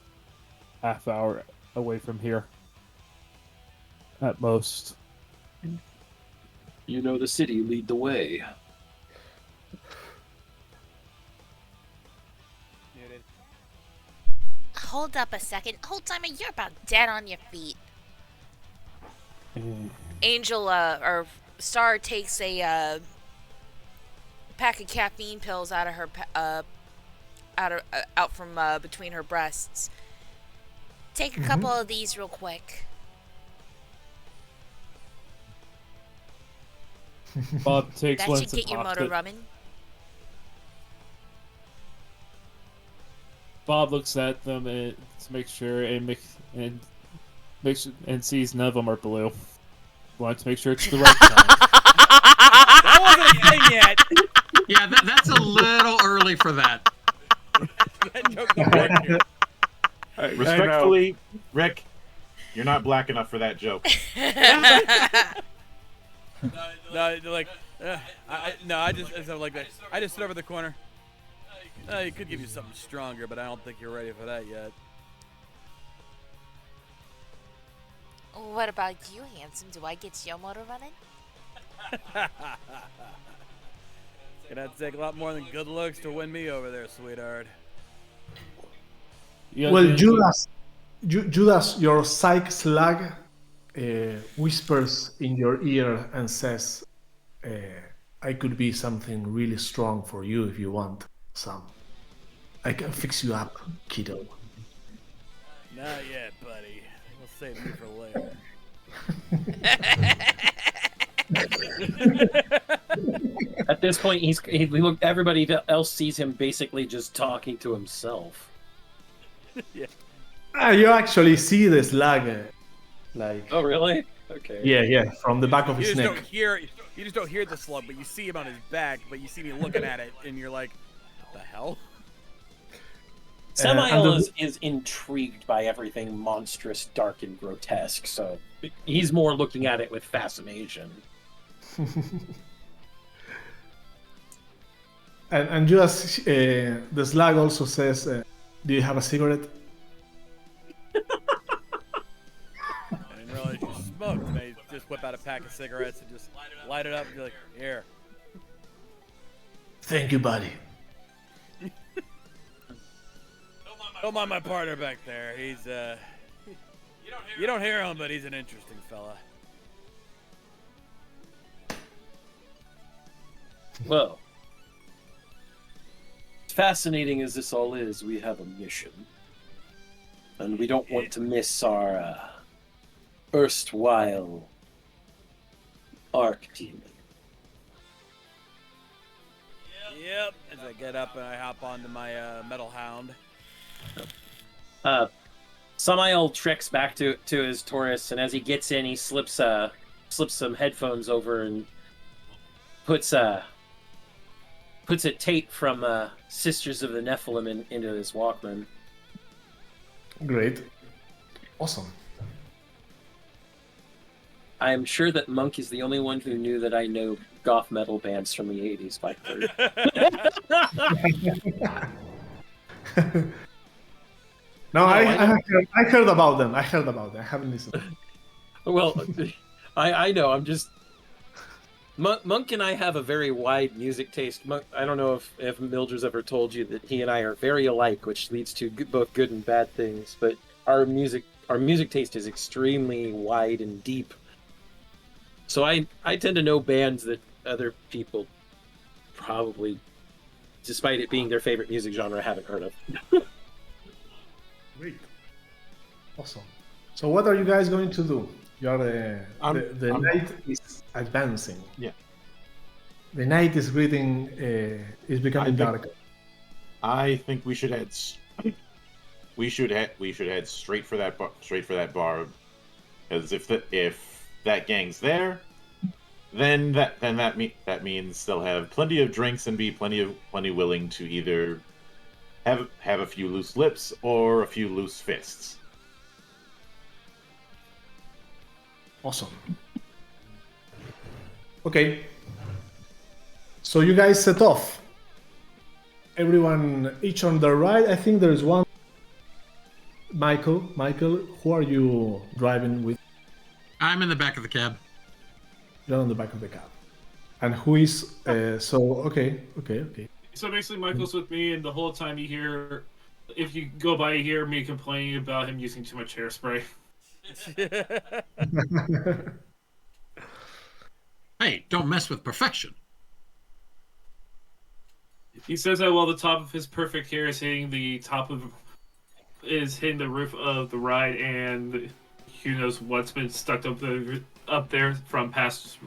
half hour away from here. At most. You know the city, lead the way. Hold up a second. Hold time, you're about dead on your feet. Angel, or Star takes a pack of caffeine pills out of her, out from between her breasts. Take a couple of these real quick. Bob takes That one should get your motor running. Bob looks at them to make sure and sees none of them are blue. Wants to make sure it's the right kind. That wasn't a thing yet. Yeah, that's a little early for that. That joke don't work here. Respectfully, Rick, you're not black enough for that joke. I just stood over the corner. He could give you something stronger, but I don't think you're ready for that yet. What about you, handsome? Do I get your motor running? Gonna have to take a lot more than good looks to win me over there, sweetheart. Well, Judas, your psych slug whispers in your ear and says, I could be something really strong for you if you want some. I can fix you up, kiddo. Not yet, buddy. We'll save you for later. At this point, everybody else sees him basically just talking to himself. Yeah. You actually see the slug, Oh, really? Okay. Yeah, from the back of his neck. You just don't hear the slug, but you see him on his back, but you see me looking at it, and you're like, what the hell? Samael is intrigued by everything monstrous, dark, and grotesque, so he's more looking at it with fascination. and Judas, the slug also says, do you have a cigarette? just whip out a pack of cigarettes and just light it up and be like, here. Thank you, buddy. Don't mind my partner back there. He's you don't hear him, but he's an interesting fella. Well, as fascinating as this all is, we have a mission. And we don't want to miss our erstwhile arc team. Yep. As I get up and I hop onto my metal hound. Samael treks back to his Taurus, and as he gets in, he slips some headphones over and puts a tape from Sisters of the Nephilim into his Walkman. Great. Awesome. I am sure that Monk is the only one who knew that I know goth metal bands from the 80s by heart. No, I heard about them. I haven't listened. Well, I know. I'm just... Monk and I have a very wide music taste. Monk, I don't know if Mildred's ever told you that he and I are very alike, which leads to both good and bad things. But our music taste is extremely wide and deep. So I tend to know bands that other people probably, despite it being their favorite music genre, haven't heard of. Great. Awesome. So what are you guys going to do? The night is advancing. Yeah. The night is getting is becoming darker. I think we should head. We should head straight for that bar, because if that gang's there, then that means they'll have plenty of drinks and be plenty willing to either have a few loose lips or a few loose fists. Awesome. Okay. So you guys set off. Everyone, each on their right. I think there is one. Michael, who are you driving with? I'm in the back of the cab. You're on the back of the cab. And who is? Okay. So basically, Michael's with me, and the whole time if you go by, you hear me complaining about him using too much hairspray. Hey, don't mess with perfection. He says that while the top of his perfect hair is hitting the roof of the ride, and who knows what's been stuck up there from past.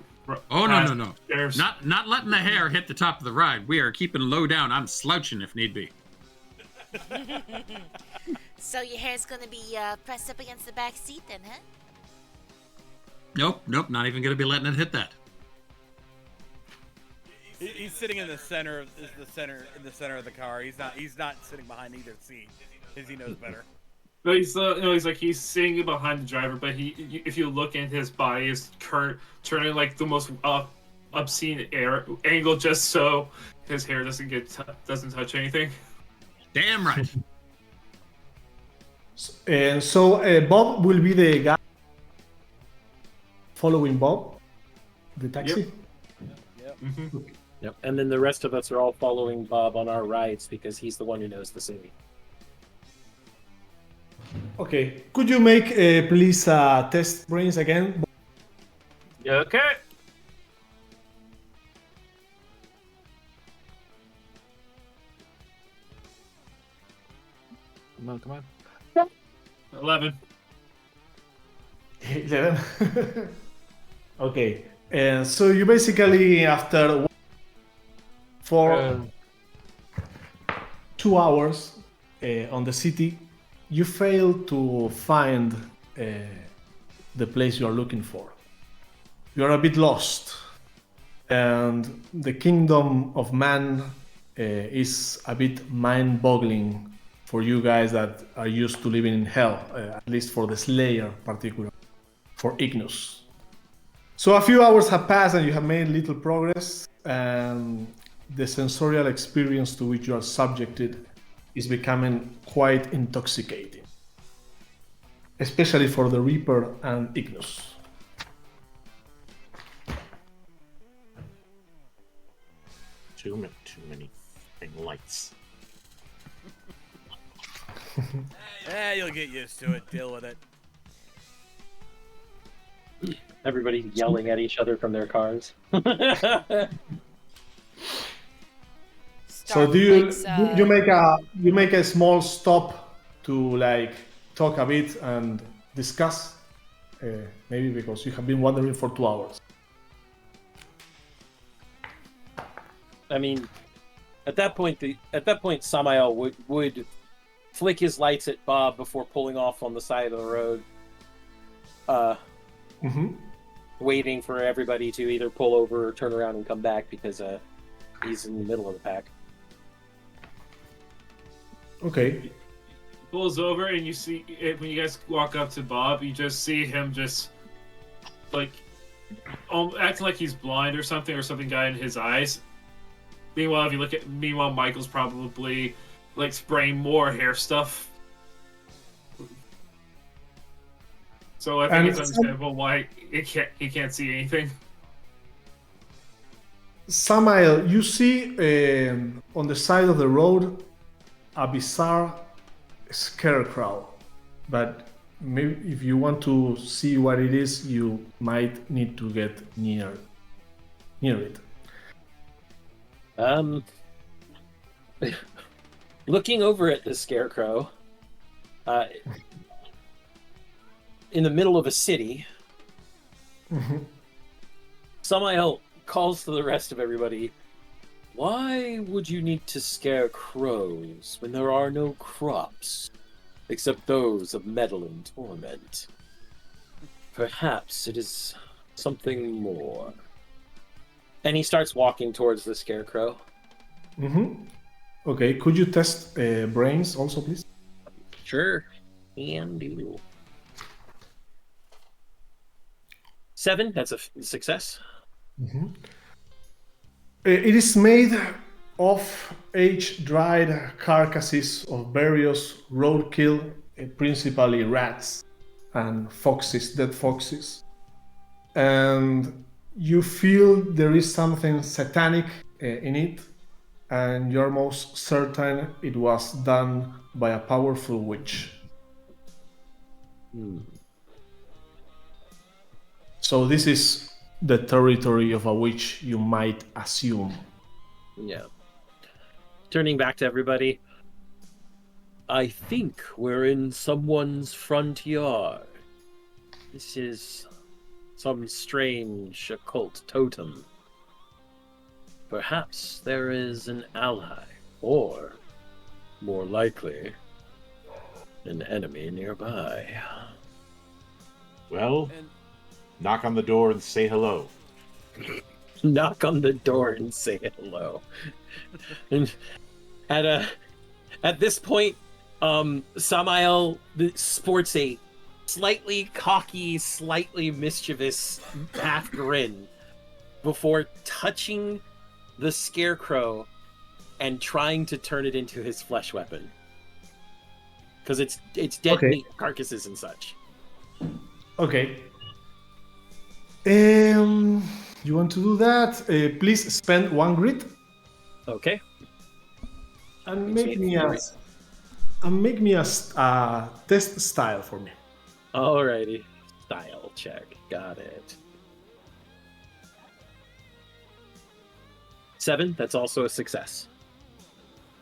Oh no! Stairs. Not letting the hair hit the top of the ride. We are keeping low down. I'm slouching if need be. So your hair's gonna be pressed up against the back seat then, huh? Nope. Not even gonna be letting it hit that. He's sitting in the center of the car. He's not sitting behind either seat, because he knows better. But he's sitting behind the driver. But if you look into his body, is turning like the most obscene angle, just so his hair doesn't touch anything. Damn right. So Bob will be the guy following Bob, the taxi. Yep. Mm-hmm. Yep. And then the rest of us are all following Bob on our rides because he's the one who knows the city. Okay. Could you make please test brains again? Okay. Come on. 11. 11. Okay. So you basically, after 2 hours on the city, you fail to find the place you are looking for. You are a bit lost, and the kingdom of man is a bit mind-boggling for you guys that are used to living in hell, at least for the Slayer particularly, for Ignus. So a few hours have passed and you have made little progress, and the sensorial experience to which you are subjected is becoming quite intoxicating, especially for the Reaper and Ignus. Too many f***ing lights. You'll get used to it. Deal with it. Everybody yelling at each other from their cars. So you make a small stop to like talk a bit and discuss, maybe because you have been wandering for 2 hours. I mean, at that point, Samael would flick his lights at Bob before pulling off on the side of the road, waiting for everybody to either pull over or turn around and come back because he's in the middle of the pack. Okay. Pulls over, and you see it, when you guys walk up to Bob, you just see him just like acting like he's blind or something got in his eyes. Meanwhile, if you look at Michael's probably like spraying more hair stuff. So I think it's understandable why he can't see anything. Samael, you see on the side of the road a bizarre scarecrow, but maybe if you want to see what it is, you might need to get near it. Looking over at the scarecrow, in the middle of a city, Samael calls to the rest of everybody, "Why would you need to scare crows when there are no crops, except those of metal and torment? Perhaps it is something more." And he starts walking towards the scarecrow. Okay, could you test brains also, please? Sure, can do. 7, that's a success. It is made of age-dried carcasses of various roadkill, principally rats and foxes, dead foxes. And you feel there is something satanic in it, and you're most certain it was done by a powerful witch. So this is the territory of a witch, you might assume. Yeah. Turning back to everybody, I think we're in someone's front yard. This is some strange occult totem. Perhaps there is an ally, or, more likely, an enemy nearby. Well, knock on the door and say hello. Knock on the door and say hello. And at this point, Samael sports a slightly cocky, slightly mischievous half grin before touching the scarecrow and trying to turn it into his flesh weapon. Because it's dead meat carcasses and such. Okay. You want to do that? Please spend 1 grit. Okay. And make me a test style for me. Alrighty. Style check. Got it. 7, that's also a success.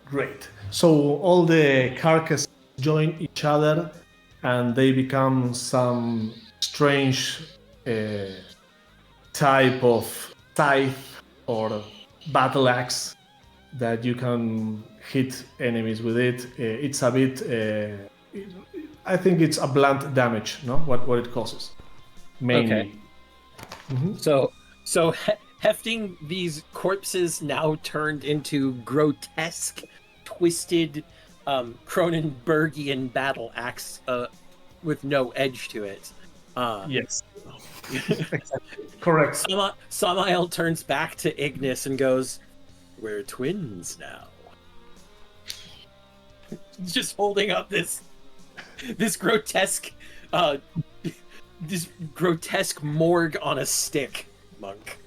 Great. So all the carcasses join each other and they become some strange type of scythe or battle axe that you can hit enemies with it. It's a bit, I think it's a blunt damage, no? What it causes, mainly. Okay. So hefting these corpses now turned into grotesque, twisted, Cronenbergian battle axe with no edge to it. Yes. Correct. Samael turns back to Ignis and goes, "We're twins now." Just holding up this grotesque morgue on a stick, Monk.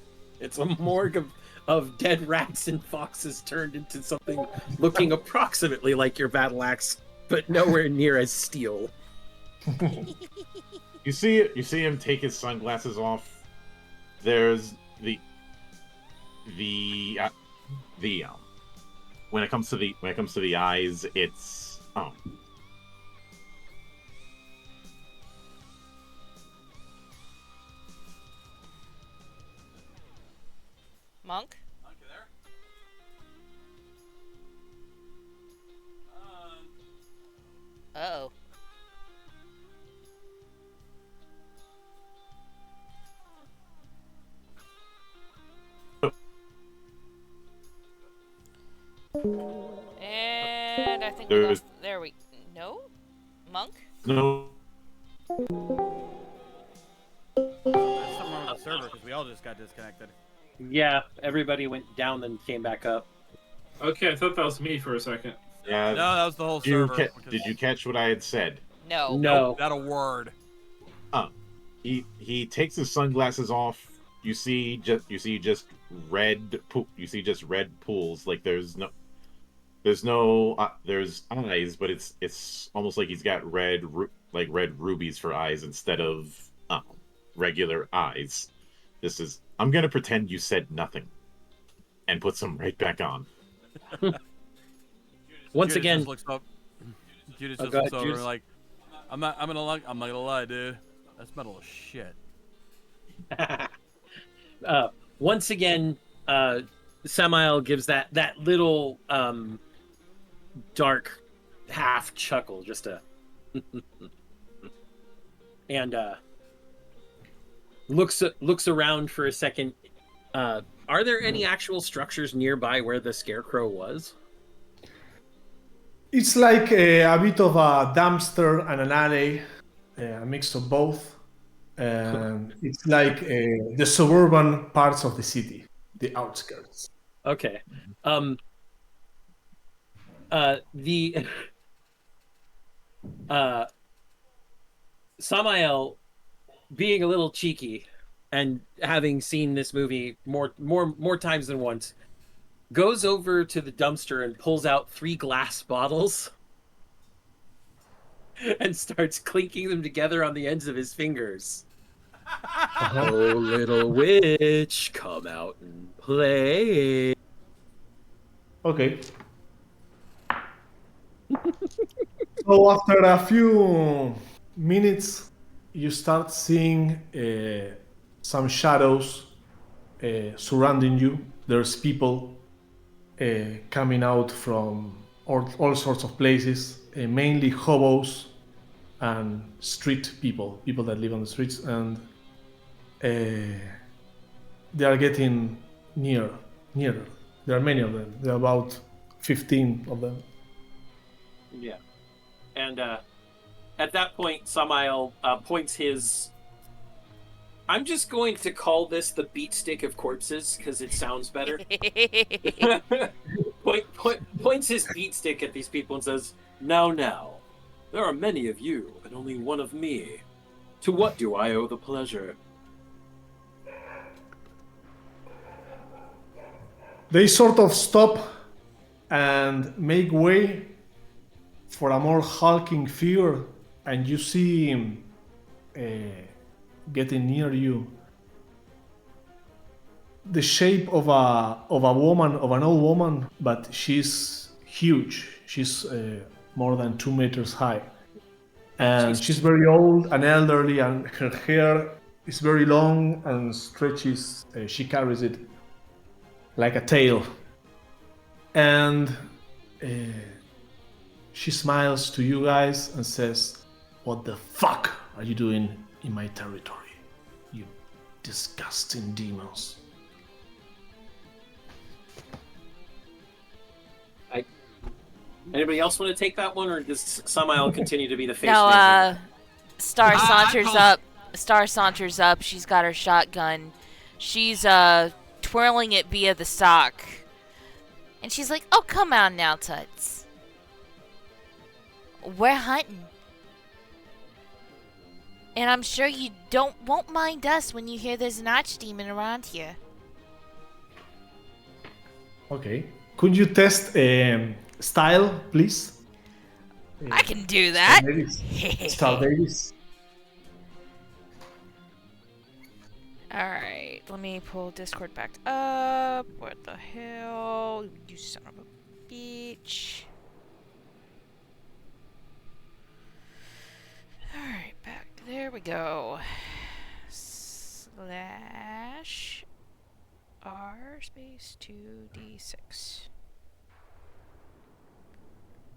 It's a morgue of dead rats and foxes turned into something looking approximately like your battle axe, but nowhere near as steel. You see him take his sunglasses off. There's the when it comes to the eyes, it's Monk? Monk, you there? Uh-oh. And I think we lost. There we. No? Monk? no. There's something wrong with the server because we all just got disconnected. Yeah, everybody went down then came back up. Okay, I thought that was me for a second. Yeah. No, that was the whole server. Did you catch what I had said? No. No. Not a word. He takes his sunglasses off. You see just red pools. Like there's eyes, but it's almost like he's got red rubies for eyes instead of regular eyes. I'm gonna pretend you said nothing and put some right back on. Once Judas again, just looks up. Judas Oh, just go looks ahead, over Judas. like, I'm not gonna lie, dude. That's metal as shit. once again, Samael gives that little dark half chuckle, just a and looks around for a second. Are there any actual structures nearby where the scarecrow was? It's like a bit of a dumpster and an alley, a mix of both. And it's like the suburban parts of the city, the outskirts. Okay. The Samael, being a little cheeky and having seen this movie more times than once, goes over to the dumpster and pulls out 3 glass bottles and starts clinking them together on the ends of his fingers. Oh, little witch, come out and play. Okay. So after a few minutes, you start seeing some shadows surrounding you. There's people coming out from all sorts of places, mainly hobos and street people that live on the streets, and they are getting nearer. There are many of them. There are about 15 of them. Yeah. And at that point, Samael points his... I'm just going to call this the beat stick of corpses, because it sounds better. Points his beat stick at these people and says, Now, there are many of you, and only one of me. To what do I owe the pleasure? They sort of stop and make way for a more hulking figure, and you see him getting near you. The shape of a woman, of an old woman, but she's huge. She's more than 2 meters high, and she's very old and elderly, and her hair is very long and stretches. She carries it like a tail, and she smiles to you guys and says, "What the fuck are you doing in my territory, you disgusting demons?" Anybody else want to take that one, or does Samael continue to be the face? No, Star saunters call- up. Star saunters up. She's got her shotgun. She's twirling it via the sock. And she's like, "Oh, come on now, Tuts. We're hunting. And I'm sure you won't mind us when you hear there's an archdemon around here." Okay. Could you test style, please? I can do that. Star Davis. Alright, let me pull Discord back up. What the hell? You son of a bitch. Alright, back. There we go. Slash R space 2d6.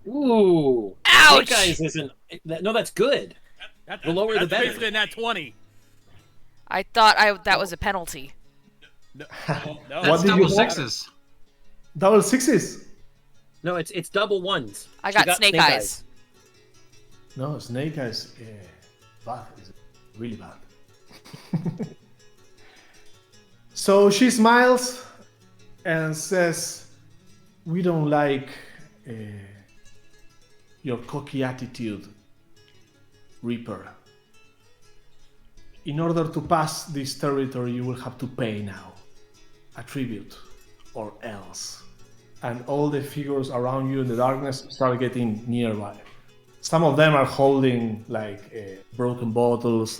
Ooh. Ouch! Snake Eyes isn't. No, that's good. The lower the better. Basically, not 20. I thought that was a penalty. No, What did you have? sixes. Double sixes? No, it's double ones. I She got Snake Eyes. No, Snake Eyes. Bad. It's really bad. So she smiles and says, "We don't like your cocky attitude, Reaper. In order to pass this territory, you will have to pay now. A tribute, or else." And all the figures around you in the darkness start getting nearby. Some of them are holding broken bottles,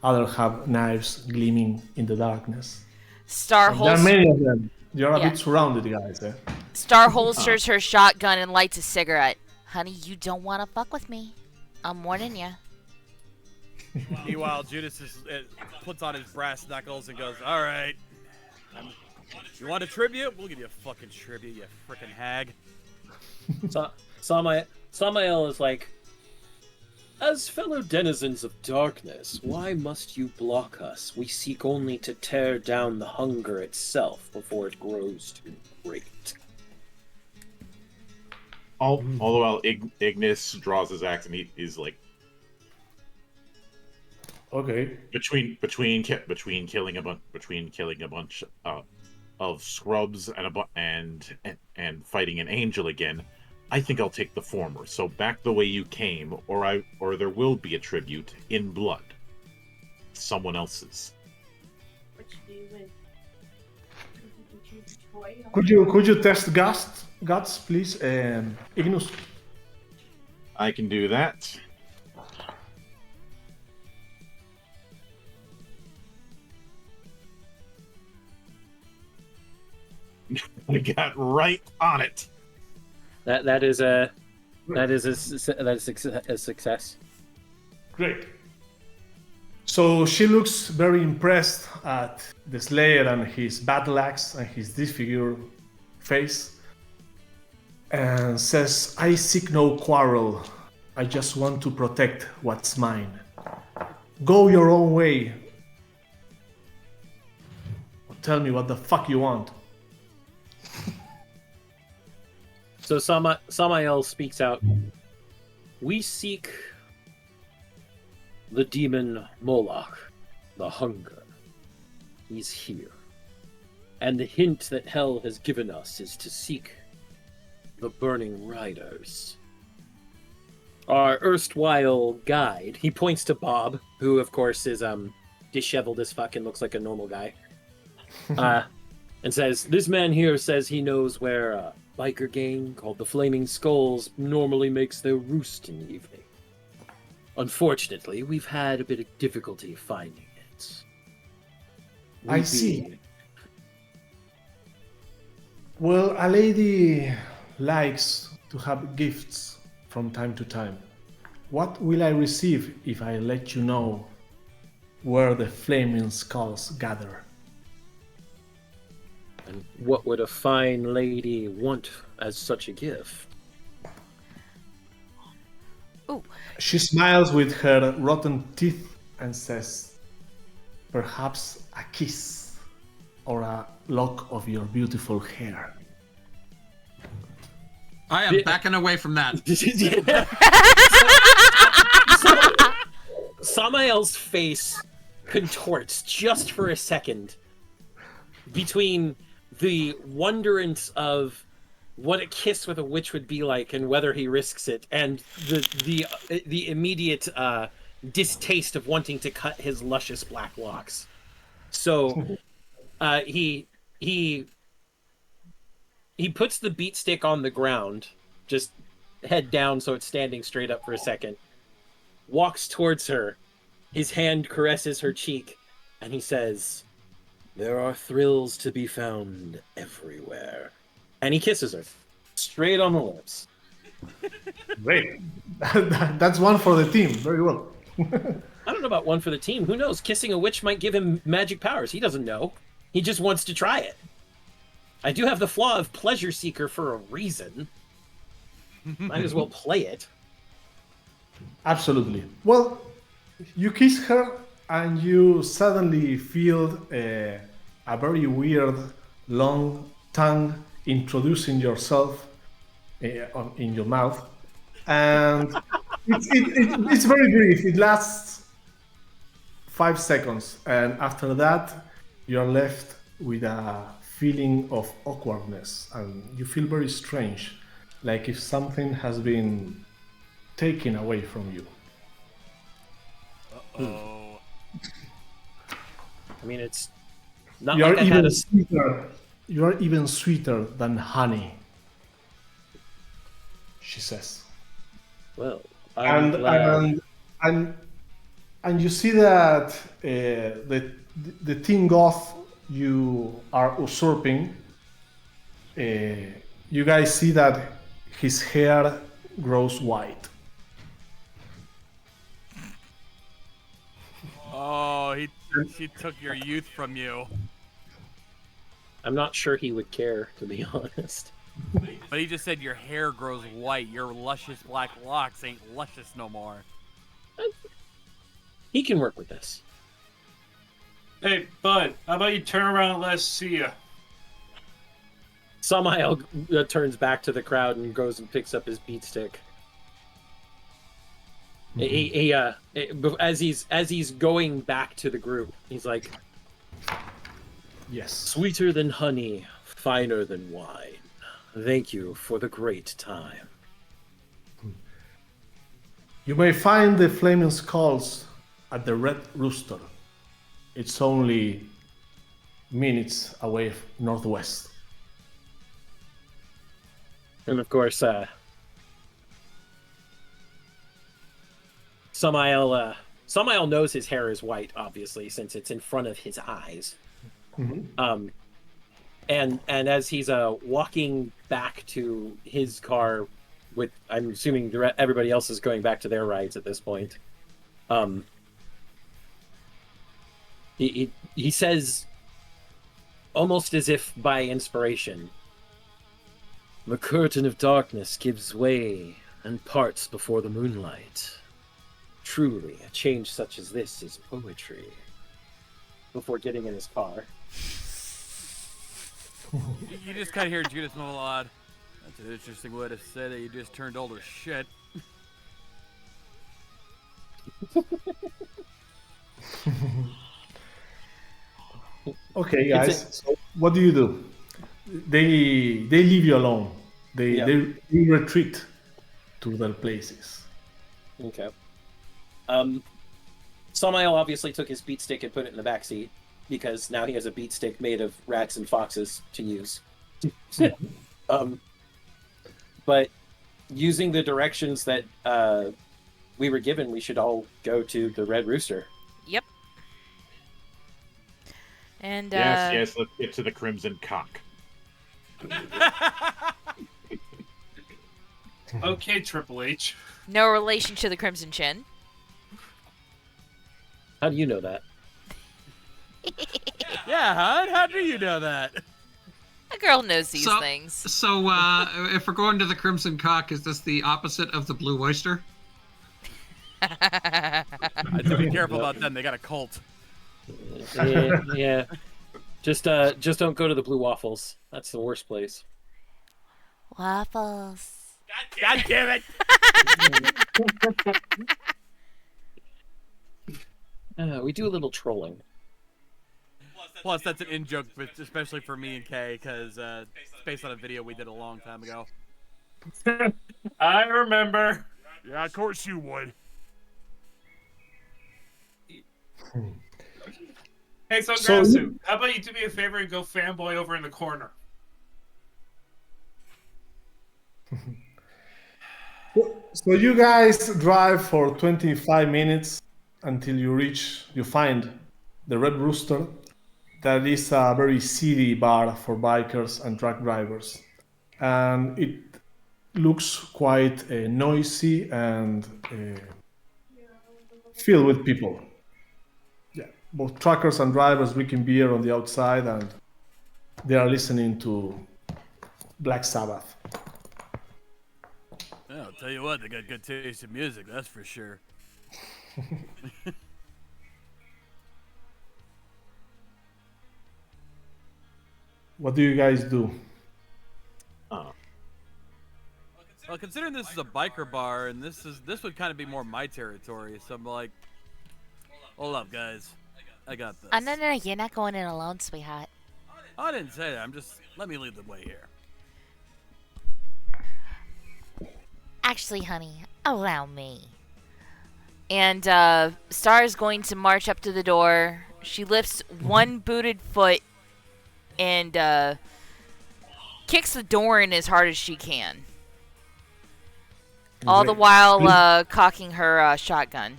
others have knives gleaming in the darkness. Star There are holsters. many of them. You're a Yeah. bit surrounded, guys. Eh? Star holsters her shotgun and lights a cigarette. Honey, you don't want to fuck with me. I'm warning you. Meanwhile, Judas puts on his brass knuckles and goes, "All right. You want a tribute? We'll give you a fucking tribute, you frickin' hag." Samael is like, as fellow denizens of darkness, why must you block us? We seek only to tear down the hunger itself before it grows too great. All the while, Ignis draws his axe and he's like, Okay. between killing a bunch of scrubs and fighting an angel again, I think I'll take the former. So back the way you came, or there will be a tribute in blood. Someone else's. Could you test guts, please, Ignus? I can do that. I got right on it. That is a success. Great. So she looks very impressed at the Slayer and his battle axe and his disfigured face, and says, "I seek no quarrel. I just want to protect what's mine. Go your own way. Or tell me what the fuck you want." So Samael speaks out. We seek the demon Moloch, the hunger. He's here. And the hint that hell has given us is to seek the burning riders. Our erstwhile guide, he points to Bob, who of course is disheveled as fuck and looks like a normal guy. And says, this man here says he knows where a biker gang called the Flaming Skulls normally makes their roost in the evening. Unfortunately, we've had a bit of difficulty finding it. I see. Well, a lady likes to have gifts from time to time. What will I receive if I let you know where the Flaming Skulls gather? And what would a fine lady want as such a gift? Ooh. She smiles with her rotten teeth and says, "Perhaps a kiss or a lock of your beautiful hair." I am backing away from that. Samael's face contorts just for a second between the wonderance of what a kiss with a witch would be like and whether he risks it, and the immediate distaste of wanting to cut his luscious black locks. So he he puts the beat stick on the ground, just head down so it's standing straight up for a second, walks towards her, his hand caresses her cheek, and he says, "There are thrills to be found everywhere." And he kisses her, straight on the lips. Great. That's one for the team. Very well. I don't know about one for the team. Who knows? Kissing a witch might give him magic powers. He doesn't know. He just wants to try it. I do have the flaw of pleasure seeker for a reason. Might as well play it. Absolutely. Well, you kiss her and you suddenly feel a very weird long tongue introducing yourself in your mouth. And it's very brief. It lasts 5 seconds. And after that, you're left with a feeling of awkwardness. And you feel very strange, like if something has been taken away from you. Oh. I mean, it's not You're like I had even a... sweeter. You're even sweeter than honey, she says. Well, I'm And glad. and you see that the Teen Goth you are usurping, you guys see that his hair grows white. Oh, she took your youth from you. I'm not sure he would care, to be honest. But he just said your hair grows white. Your luscious black locks ain't luscious no more. He can work with this. Hey, bud, how about you turn around and let us see you? Samael turns back to the crowd and goes and picks up his beat stick. As he's going back to the group, he's like, Yes. "Sweeter than honey, finer than wine. Thank you for the great time." You may find the Flaming Skulls at the Red Rooster. It's only minutes away northwest. And of course, Samael knows his hair is white, obviously, since it's in front of his eyes. Mm-hmm. And as he's walking back to his car, with I'm assuming everybody else is going back to their rides at this point. He says, almost as if by inspiration, "The curtain of darkness gives way and parts before the moonlight. Truly, a change such as this is poetry." Before getting in his car. You just kind of hear Judas Malad. That's an interesting way to say that you just turned old as shit. Okay, guys. So what do you do? They leave you alone. They retreat to their places. Okay. Samael obviously took his beat stick and put it in the back seat because now he has a beat stick made of rats and foxes to use. But using the directions that we were given, we should all go to the Red Rooster. Yep. And Yes, let's get to the Crimson Cock. Okay, Triple H. no relation to the Crimson Chin. How do you know that? Yeah, hon? How do you know that? A girl knows these things. So, if we're going to the Crimson Cock, is this the opposite of the Blue Oyster? I have to be careful about them. They got a cult. Yeah. Just don't go to the Blue Waffles. That's the worst place. Waffles. God damn it! We do a little trolling. Plus, that's an in-joke, especially for me and Kay, because it's based on a video we did a long time ago. I remember. Yeah, of course you would. Hey, so So Grasu, how about you do me a favor and go fanboy over in the corner? So you guys drive for 25 minutes until you find the Red Rooster. That is a very seedy bar for bikers and truck drivers. And it looks quite noisy and filled with people. Yeah, both truckers and drivers drinking beer on the outside, and they are listening to Black Sabbath. Yeah, I'll tell you what, they got good taste in music, that's for sure. What do you guys do? Well, considering this is a biker bar, and this would kind of be more my territory, so I'm like, hold up, guys, I got this. Oh, no, you're not going in alone, sweetheart. I didn't say that. Let me lead the way here. Actually, honey, allow me. And Star is going to march up to the door. She lifts one booted foot and kicks the door in as hard as she can. All the while cocking her shotgun.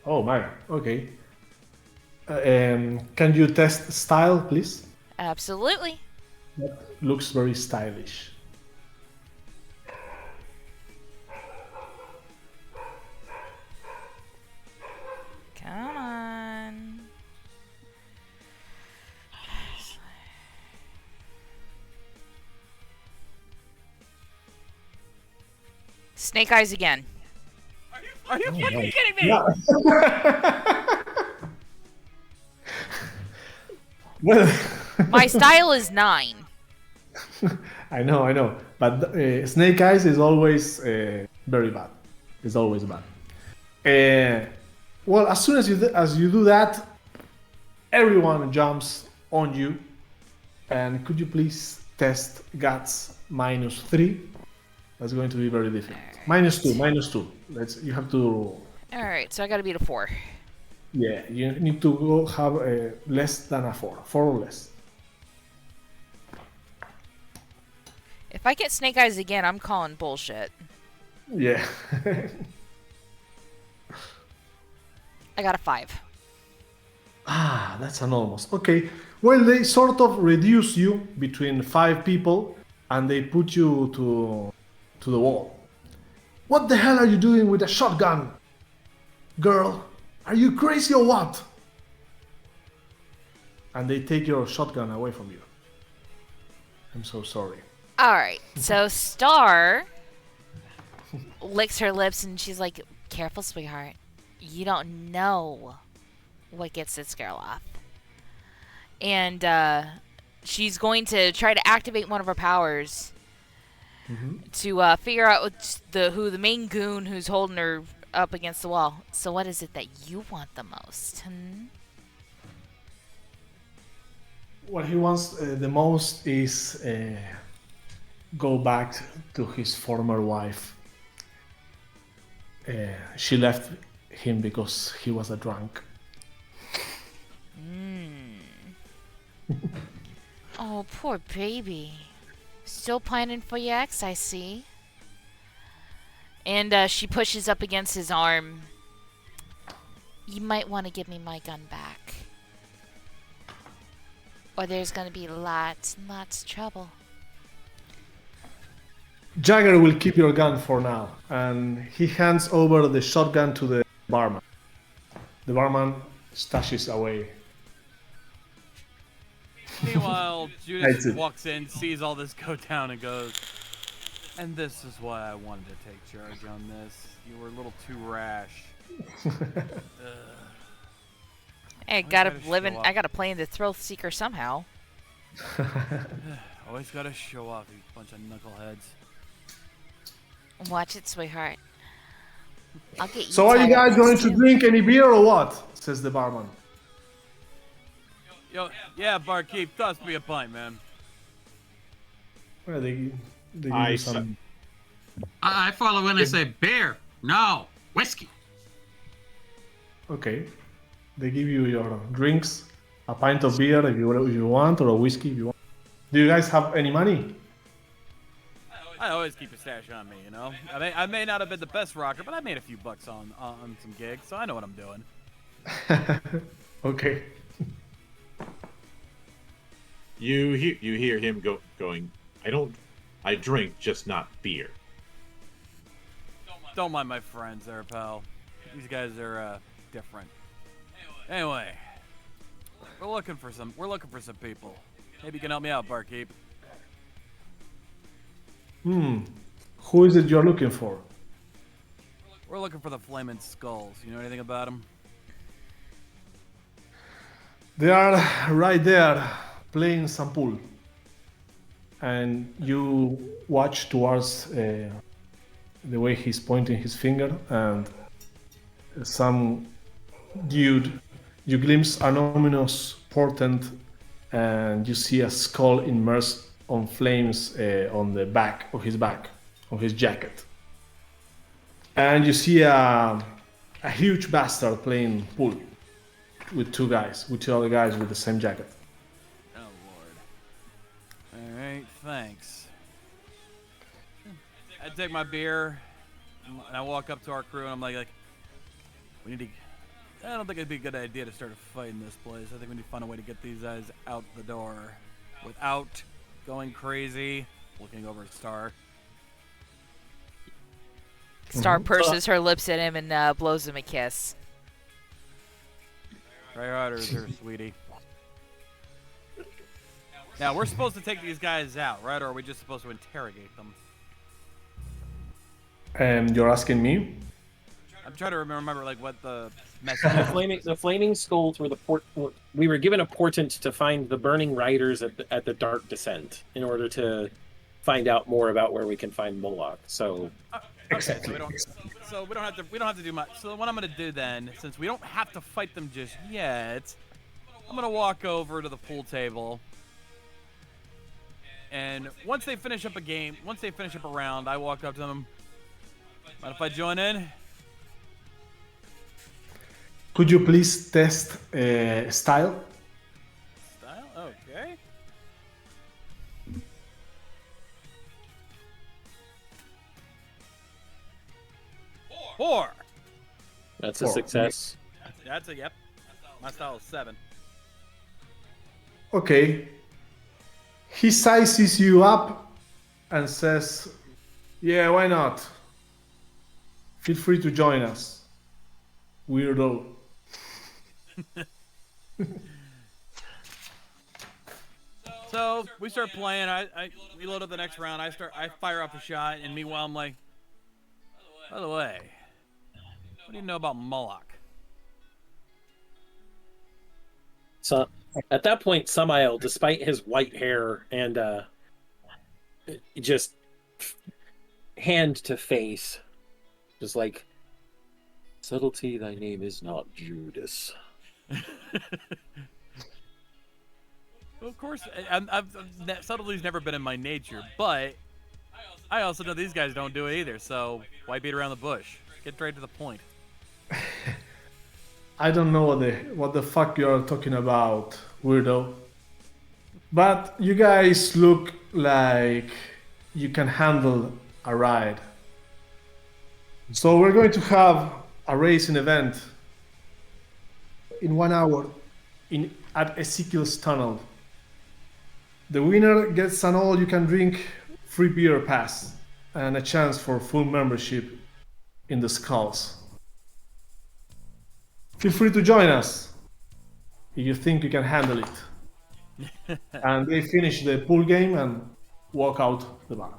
Oh my, okay. Can you test style, please? Absolutely. That looks very stylish. Come on. Snake eyes again. Are you fucking kidding me? Yeah. Well, My style is 9. I know, but Snake Eyes is always very bad. It's always bad. Well, as soon as you do that, everyone jumps on you. And could you please test guts -3? That's going to be very difficult. -2. You have to. All right, so I got to beat a 4. Yeah, you need to go have less than a 4 or less. If I get snake eyes again, I'm calling bullshit. Yeah. I got a 5. That's an almost. Okay. Well, they sort of reduce you between 5 people, and they put you to the wall. What the hell are you doing with a shotgun? Girl, are you crazy or what? And they take your shotgun away from you. I'm so sorry. All right, so Star licks her lips and she's like, careful, sweetheart. You don't know what gets this girl off. And she's going to try to activate one of her powers to figure out who the main goon who's holding her up against the wall. So what is it that you want the most? What he wants the most is go back to his former wife. She left him because he was a drunk. Oh, poor baby. Still pining for your ex, I see. And she pushes up against his arm. You might want to give me my gun back. Or there's going to be lots and lots of trouble. Jagger will keep your gun for now, and he hands over the shotgun to the barman. The barman stashes away. Meanwhile, Judas walks in, sees all this go down, and goes, and this is why I wanted to take charge on this. You were a little too rash. Hey, I gotta play in the thrill seeker somehow. Always gotta show off, you bunch of knuckleheads. Watch it, sweetheart. I'll get you. So are you guys going to drink any beer or what? Says the barman. Yo, yeah, barkeep, toss me a pint, man. Well, they give you some. I follow when I say beer. No, whiskey. Okay. They give you your drinks, a pint of beer if you want, or a whiskey if you want. Do you guys have any money? I always keep a stash on me, you know. I may not have been the best rocker, but I made a few bucks on some gigs, so I know what I'm doing. Okay. You hear him going. I drink, just not beer. Don't mind my friends there, pal. These guys are different. Anyway, we're looking for some people. Maybe you can help me out, barkeep. Who is it you're looking for? We're looking for the Flaming Skulls. You know anything about them? They are right there playing some pool. And you watch towards the way he's pointing his finger, and some dude, you glimpse an ominous portent, and you see a skull immersed on flames on the back, of his jacket. And you see a huge bastard playing pool with two other guys with the same jacket. Oh lord. Alright, thanks. I take my beer and I walk up to our crew and I'm like, we need to. I don't think it'd be a good idea to start a fight in this place. I think we need to find a way to get these guys out the door without going crazy. Looking over at Star. Star purses her lips at him and blows him a kiss. Try harder there, sweetie. Now, we're supposed to take these guys out, right? Or are we just supposed to interrogate them? You're asking me? I'm trying to remember, like, what the message The flaming skulls were we were given a portent to find the burning riders at the dark descent in order to find out more about where we can find Moloch. So okay, so we don't have to do much. So what I'm gonna do then, since we don't have to fight them just yet, I'm gonna walk over to the pool table, and once they finish up a round, I walk up to them. Mind if I join in? Could you please test style? Style? Okay. Four. that's a success. That's a yep. My style is 7. Okay. He sizes you up and says, "Yeah, why not? Feel free to join us, weirdo." So we start playing. We load up the next round. I fire off a shot, and meanwhile I'm like, by the way, what do you know about Moloch? So at that point, Samael, despite his white hair and just hand to face, just like, subtlety, thy name is not Judas. Well, of course, subtlety's never been in my nature, but I also know these guys don't do it either, so why beat around the bush? Get straight to the point. I don't know what the fuck you're talking about, weirdo. But you guys look like you can handle a ride. So we're going to have a racing event in 1 hour at Ezekiel's Tunnel. The winner gets an all-you-can-drink free beer pass and a chance for full membership in the Skulls. Feel free to join us if you think you can handle it. And they finish the pool game and walk out the bar.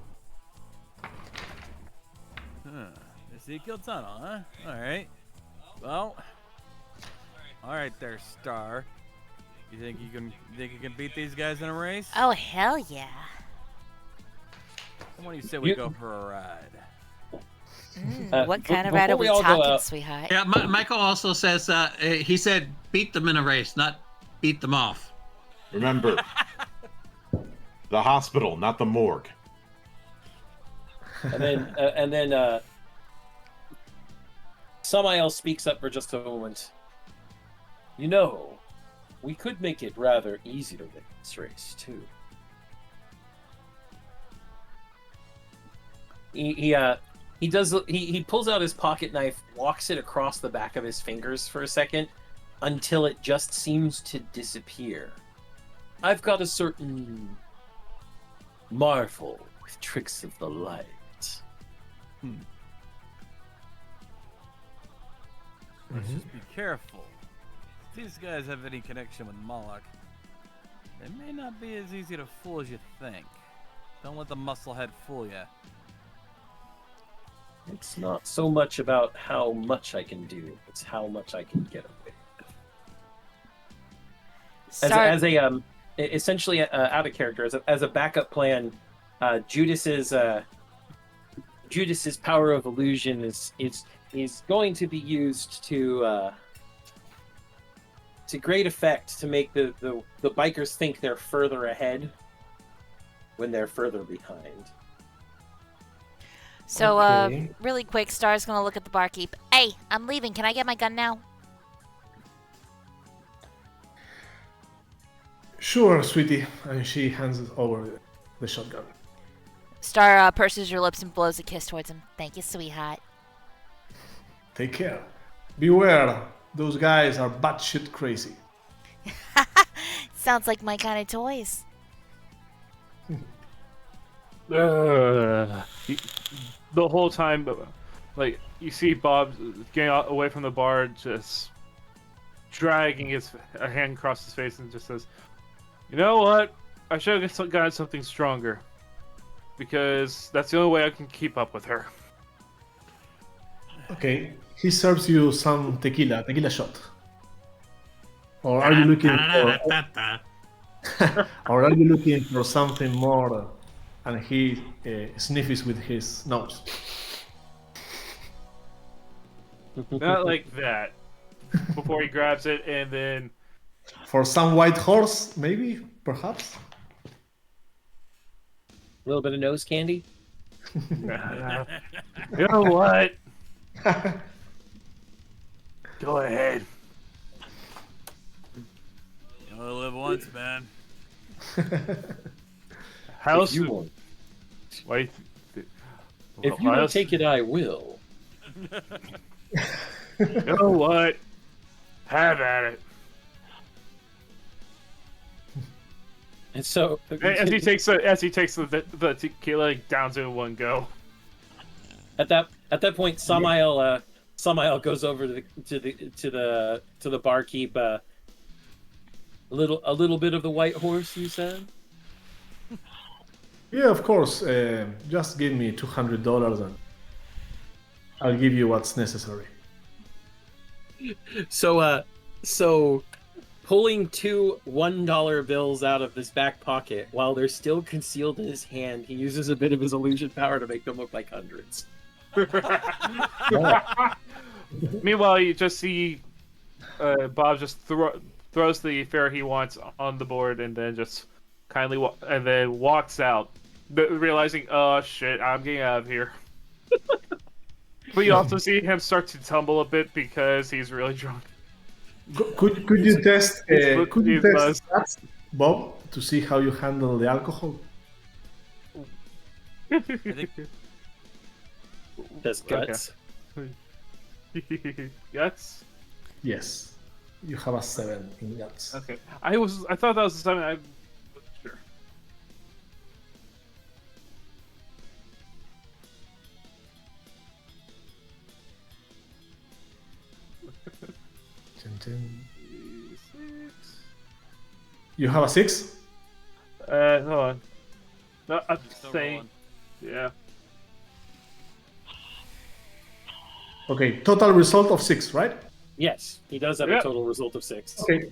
Ezekiel Tunnel, huh? Alright. Well, alright there, Star. You think you can beat these guys in a race? Oh, hell yeah. Why don't you say we go for a ride? What kind of ride are we talking, sweetheart? Yeah, Michael also says he said beat them in a race, not beat them off. Remember, the hospital, not the morgue. And then Samael speaks up for just a moment. You know, we could make it rather easy to win this race, too. He pulls out his pocket knife, walks it across the back of his fingers for a second, until it just seems to disappear. I've got a certain marvel with tricks of the light. Let's just be careful. If these guys have any connection with Moloch, they may not be as easy to fool as you think. Don't let the musclehead fool you. It's not so much about how much I can do; it's how much I can get away. Essentially out of character, as a backup plan, Judas's power of illusion is going to be used to great effect to make the bikers think they're further ahead when they're further behind. So, Okay. really quick, Star's gonna look at the barkeep. Hey, I'm leaving. Can I get my gun now? Sure, sweetie. And she hands over the shotgun. Star purses her lips and blows a kiss towards him. Thank you, sweetheart. Take care. Beware. Those guys are batshit crazy. Sounds like my kind of toys. The whole time, like, you see Bob getting away from the bar, just dragging a hand across his face and just says, "You know what? I should have gotten something stronger. Because that's the only way I can keep up with her." Okay. He serves you some tequila shot. Or are you looking for... or are you looking for something more? And he sniffs with his nose. Not like that. Before he grabs it and then... For some white horse, maybe? Perhaps? A little bit of nose candy. You know what? Go ahead. You only live once, man. If you want. Wait. If you don't take it, I will. You know what? Have at it. And so, As he takes the tequila, he downs it in one go. at that point, Samael goes over to the barkeep. A little bit of the white horse, you said. Yeah, of course. Just give me $200 and I'll give you what's necessary. So pulling two $1 bills out of his back pocket while they're still concealed in his hand, he uses a bit of his illusion power to make them look like hundreds. Meanwhile, you just see Bob just throws the fare he wants on the board and then just kindly walks out, realizing, oh shit, I'm getting out of here. But you also see him start to tumble a bit because he's really drunk. Could you test buzz. that, Bob, to see how you handle the alcohol? I think Just guts. Guts? Yes. You have a 7 in guts. Okay. I thought that was a 7. I'm sure. You have a 6? Hold on. No, I'm still saying. rolling. Yeah. Okay, total result of 6, right? Yes, he does have a total result of 6. Okay.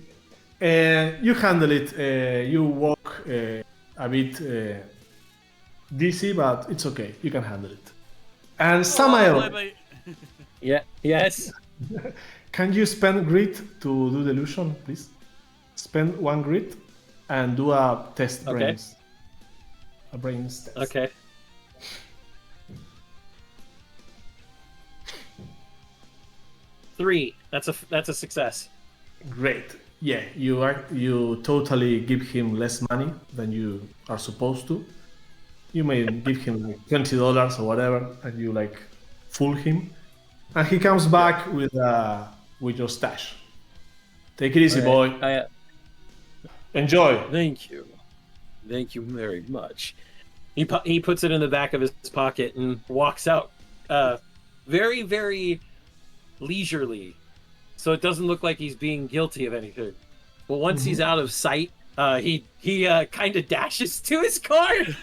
You handle it. You walk a bit dizzy, but it's okay. You can handle it. And Samael, Yeah. Yes. can you spend grit to do the illusion, please? Spend 1 grit and do a test Okay. brains. A brains test. Okay. Three. That's a success. Great. Yeah, you totally give him less money than you are supposed to, You may give him like $20 or whatever, and you like fool him, and he comes back with your stash. Take it easy, boy. Enjoy. Thank you very much. He puts it in the back of his pocket and walks out, very, very leisurely, so it doesn't look like he's being guilty of anything. But once he's out of sight, he kind of dashes to his car. He's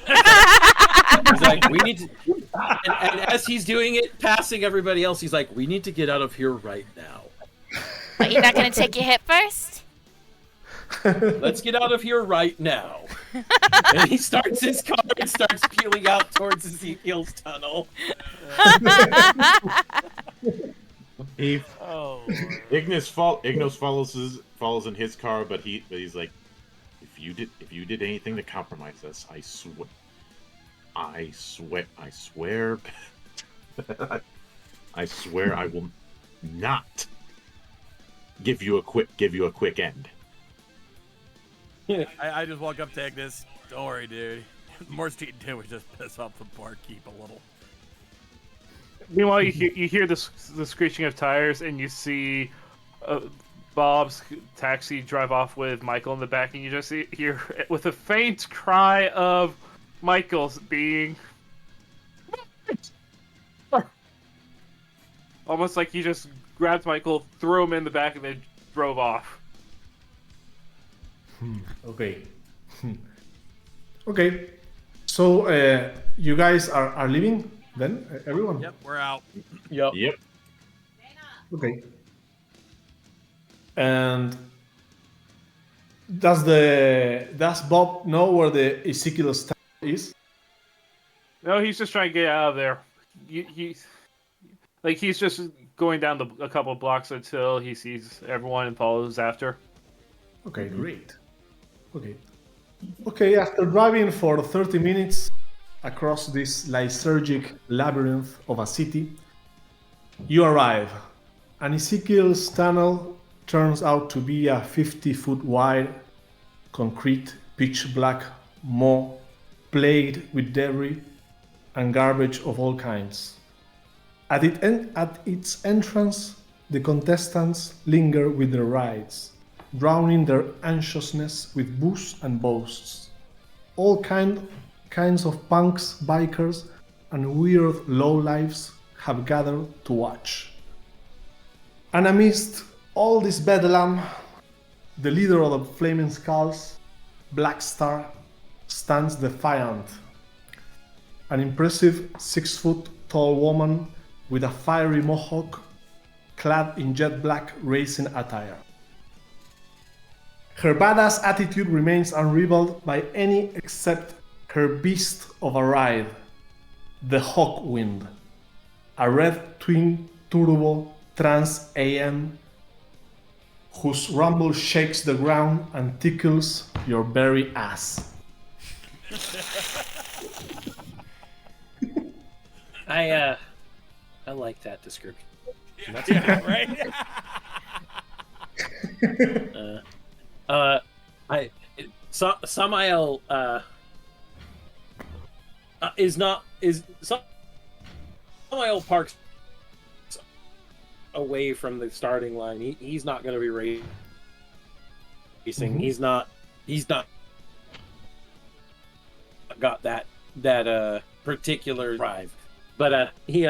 like, "We need to," and as he's doing it, passing everybody else, he's like, "We need to get out of here right now." But you're not going to take your hit first? Let's get out of here right now. And he starts his car and starts peeling out towards Ezekiel's tunnel. Ignis follows in his car, but he's like, if you did anything to compromise us, I swear I will not give you a quick end. I just walk up to Ignis. Don't worry, dude. Morse Teton 2 would just piss off the barkeep a little. Meanwhile, you hear the screeching of tires, and you see Bob's taxi drive off with Michael in the back, and you just hear with a faint cry of Michael's being almost like he just grabbed Michael, threw him in the back, and then drove off. Okay. Okay. So you guys are leaving then, everyone? Yep, we're out. Yep. Okay. And does Bob know where the Ezekiel stand is? No, he's just trying to get out of there. He's just going down a couple of blocks until he sees everyone and follows after. Okay, great. Okay, after driving for 30 minutes across this lysergic labyrinth of a city, you arrive. And Ezekiel's tunnel turns out to be a 50-foot wide, concrete, pitch-black maw plagued with debris and garbage of all kinds. At its entrance, the contestants linger with their rides, drowning their anxiousness with booze and boasts. All kinds of punks, bikers, and weird lowlifes have gathered to watch. And amidst all this bedlam, the leader of the Flaming Skulls, Black Star, stands defiant. An impressive 6-foot-tall woman with a fiery mohawk, clad in jet black racing attire. Her badass attitude remains unrivaled by any except her beast of a ride, the Hawkwind, a red twin-turbo Trans AM whose rumble shakes the ground and tickles your very ass. I like that description. That's right? Samael Samael parks away from the starting line. He's not going to be racing. Mm-hmm. He's not got that particular drive. But he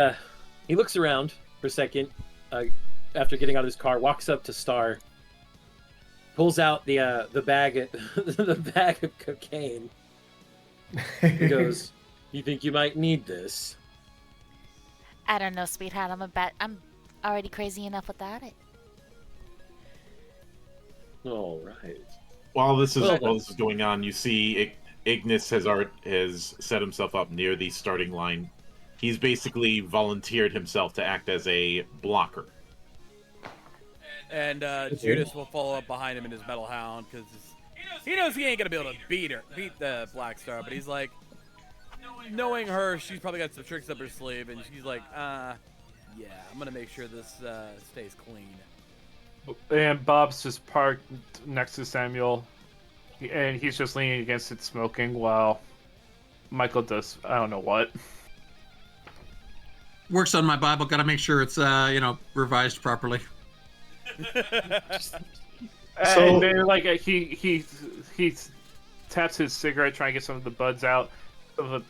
looks around for a second after getting out of his car, walks up to Star, pulls out the bag the bag of cocaine. He goes, "You think you might need this?" I don't know, sweetheart. I'm already crazy enough without it. All right. While this is going on, you see Ignis has set himself up near the starting line. He's basically volunteered himself to act as a blocker. And Judas will follow up behind him in his Metal Hound because he knows he ain't gonna be able to beat the Black Star, but he's like, knowing her, she's probably got some tricks up her sleeve, and she's like, yeah, I'm gonna make sure this stays clean. And Bob's just parked next to Samuel, and he's just leaning against it, smoking, while Michael does I don't know what. Works on my Bible. Got to make sure it's revised properly. And then like he taps his cigarette, trying to get some of the buds out,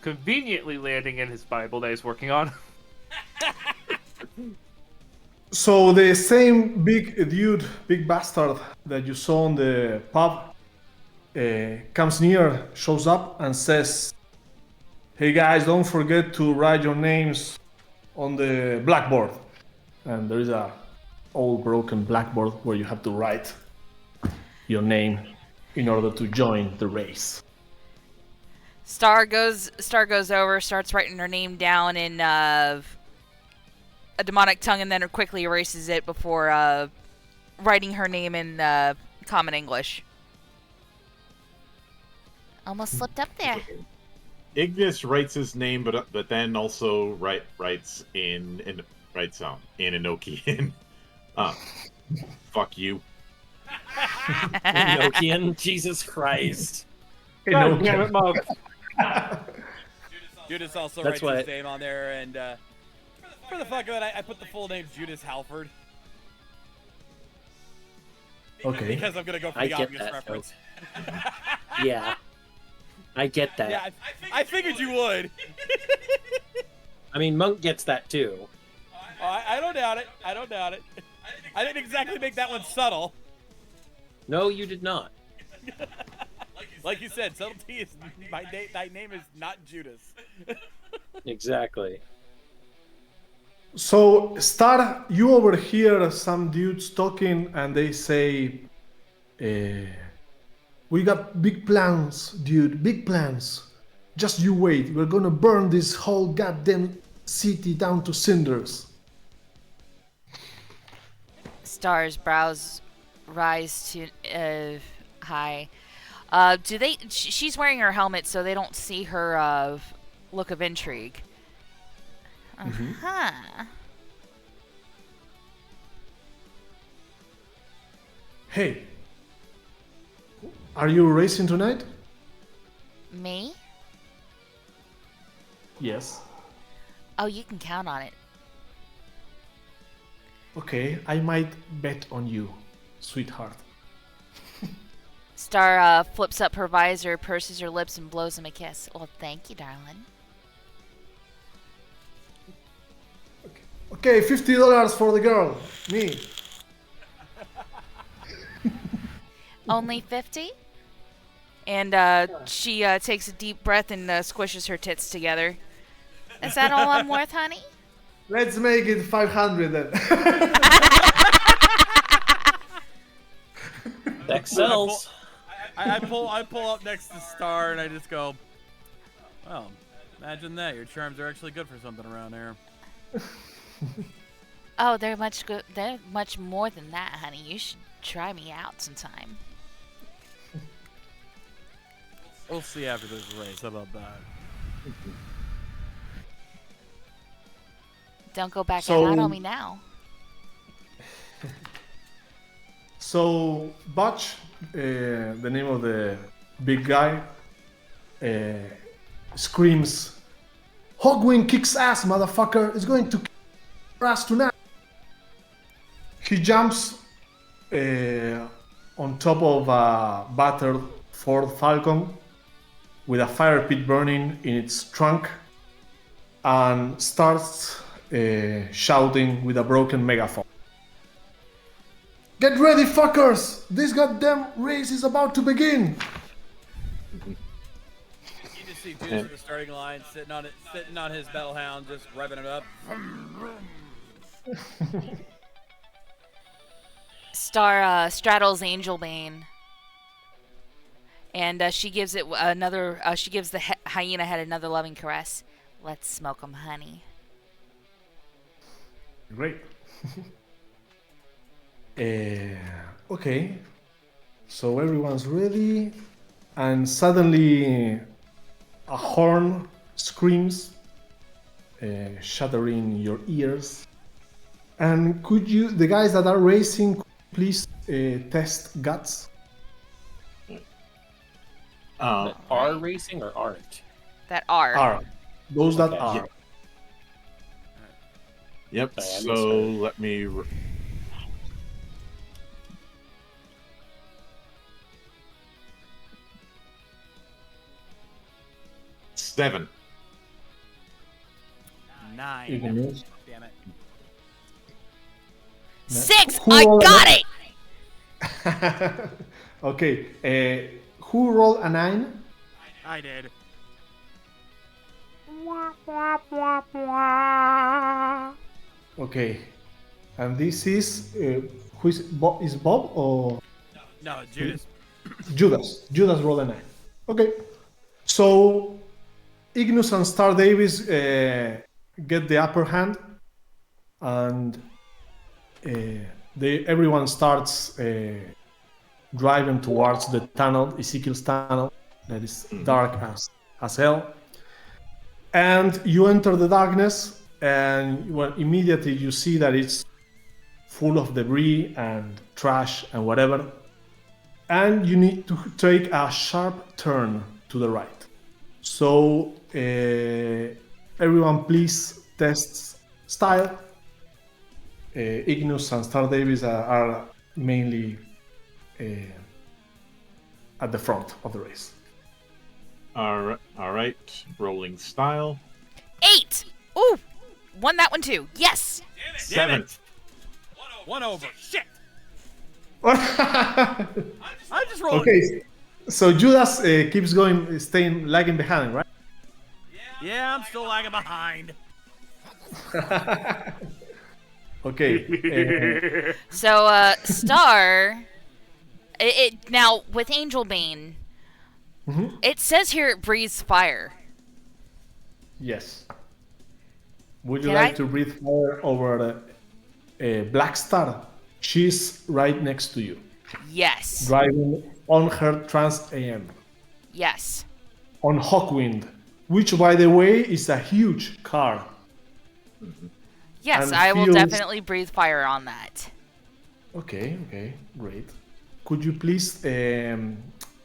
conveniently landing in his Bible that he's working on. So the same big dude, big bastard that you saw in the pub comes near, shows up, and says, "Hey guys, don't forget to write your names on the blackboard." And there is a old broken blackboard where you have to write your name in order to join the race. Star goes over, starts writing her name down in a demonic tongue, and then quickly erases it before writing her name in common English. Almost slipped up there. Ignis writes his name, but then also writes in Enochian. Fuck you. Enochian, Jesus Christ. God damn it, Mug. Judas also That's writes his what- name on there, and for the fuck of it, I put the full name Judas Halford. Okay. Because I'm gonna go for I the get obvious that, reference. Yeah. I get that. Yeah, I figured you would. I mean, Monk gets that too. Oh, I don't doubt it. I don't doubt it. I didn't exactly make that one subtle. No, you did not. Like you said, subtlety is thy name is not Judas. Exactly. So, Star, you overhear some dudes talking, and they say, "We got big plans, dude, big plans. Just you wait, we're gonna burn this whole goddamn city down to cinders." Star's brows rise to high. She's wearing her helmet, so they don't see her look of intrigue. Huh. Hey, are you racing tonight? Me? Yes. Oh, you can count on it. Okay, I might bet on you, sweetheart. Star flips up her visor, purses her lips, and blows him a kiss. Well, thank you, darling. Okay, $50 for the girl, me. Only 50? And she takes a deep breath and squishes her tits together. Is that all I'm worth, honey? Let's make it 500 then. That sells. I pull up next to Star and I just go, well, imagine that. Your charms are actually good for something around here. Oh, they're much good. They're much more than that, honey. You should try me out sometime. We'll see after this race. How about that? Don't go back So- out on me now. So, Butch, the name of the big guy, screams, "Hogwing kicks ass, motherfucker! It's going to kick ass tonight!" He jumps on top of a battered Ford Falcon with a fire pit burning in its trunk and starts shouting with a broken megaphone. "Get ready, fuckers! This goddamn race is about to begin!" You just see Judas at the starting line, sitting on his bellhound, just revving it up. Star straddles Angelbane, and she gives it another. She gives the hyena head another loving caress. Let's smoke 'em, honey. Great. Okay. So everyone's ready, and suddenly a horn screams, shattering your ears. And could you, the guys that are racing, please test guts? That are racing or aren't? That are. Are. Those that Okay. are. Yep. Okay, I So misheard. let me. 7. 9. Ignis. Damn it. 6! Who I rolled got a- it! Okay. Who rolled a 9? I did. Okay. And this is who is Bob? Is Bob or No, Judas. Judas? Judas rolled a 9. Okay. So Ignus and Star Davis get the upper hand, and everyone starts driving towards the tunnel, Ezekiel's tunnel, that is dark as hell. And you enter the darkness, and immediately you see that it's full of debris and trash and whatever. And you need to take a sharp turn to the right. So everyone please test style. Ignus and Star Davis are mainly at the front of the race. All right. Rolling style. 8! Ooh! Won that one too. Yes! 7. One over. Shit. Okay, I just rolled. so Judas keeps going, lagging behind, right? Yeah, I'm still lagging behind. Okay. So, Star. Now, with Angel Bane, it says here it breathes fire. Yes. Would you Can like I- to breathe fire over Black Star? She's right next to you, Yes. driving on her Trans AM. Yes. On Hawkwind, which, by the way, is a huge car. Yes, And I will feels- definitely breathe fire on that. Okay, great. Could you please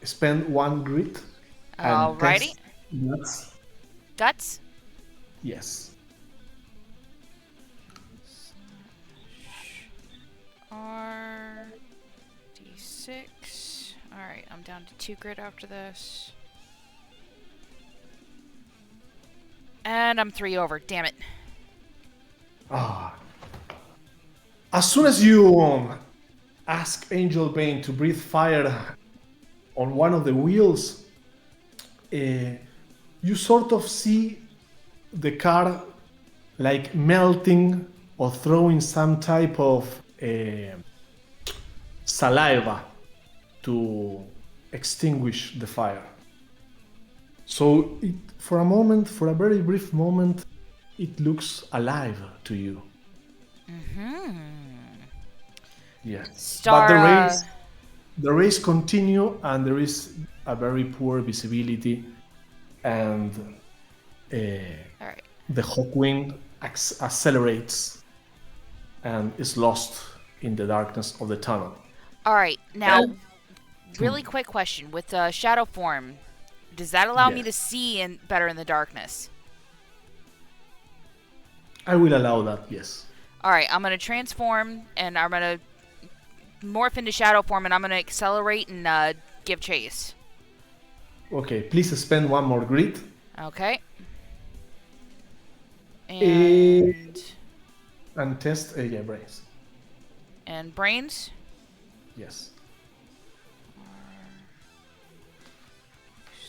spend 1 grit? and Alrighty. test nuts? Guts? Yes. D6. Alright, I'm down to 2 grit after this. And I'm 3 over. Damn it. Ah. As soon as you ask Angel Bane to breathe fire on one of the wheels, you sort of see the car like melting or throwing some type of saliva to extinguish the fire. So for a very brief moment, it looks alive to you. Yes. Star, But the race continue, and there is a very poor visibility, and Alright. the Hawkwind accelerates and is lost in the darkness of the tunnel. Alright, now, really quick question. With shadow form, does that allow me Yes. to see better in the darkness? I will allow that, yes. Alright, I'm going to transform, and I'm going to morph into shadow form, and I'm going to accelerate and give chase. Okay, please spend 1 more grit. Okay. And... And test brains. and brains. Yes.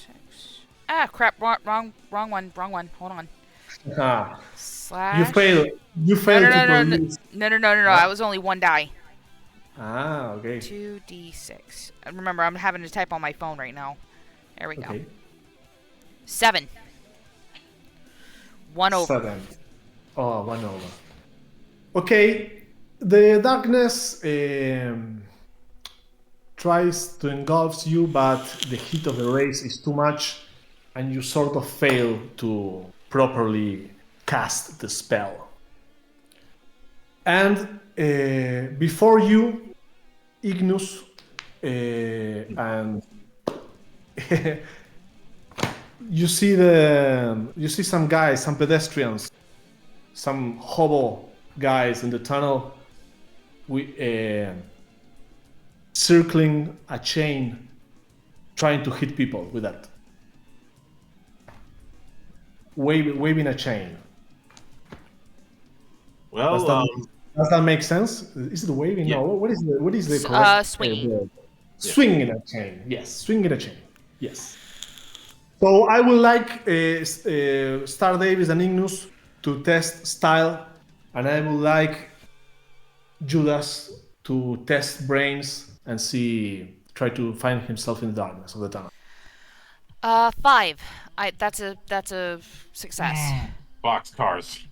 6. Ah, crap. Wrong one. Hold on. Ah, Slash. you fail. You failed to produce. No. I was only 1 die. Ah, okay. 2d6. And remember, I'm having to type on my phone right now. There we go. Okay. 7. 1 over. 7. Oh, 1 over. Okay, the darkness tries to engulf you, but the heat of the race is too much, and you sort of fail to properly cast the spell. And before you, Ignus and you see some guys, some pedestrians, some hobo guys in the tunnel, circling a chain, trying to hit people with that. Waving a chain. Well, Does that make sense? Is it waving? Yeah. No. What is the correct swinging. word? Swinging a chain. Yes, swinging a chain. Yes. So I would like Star Davis and Ignus to test style, and I would like Judas to test brains and try to find himself in the darkness of the tunnel. 5. That's a success. boxcars.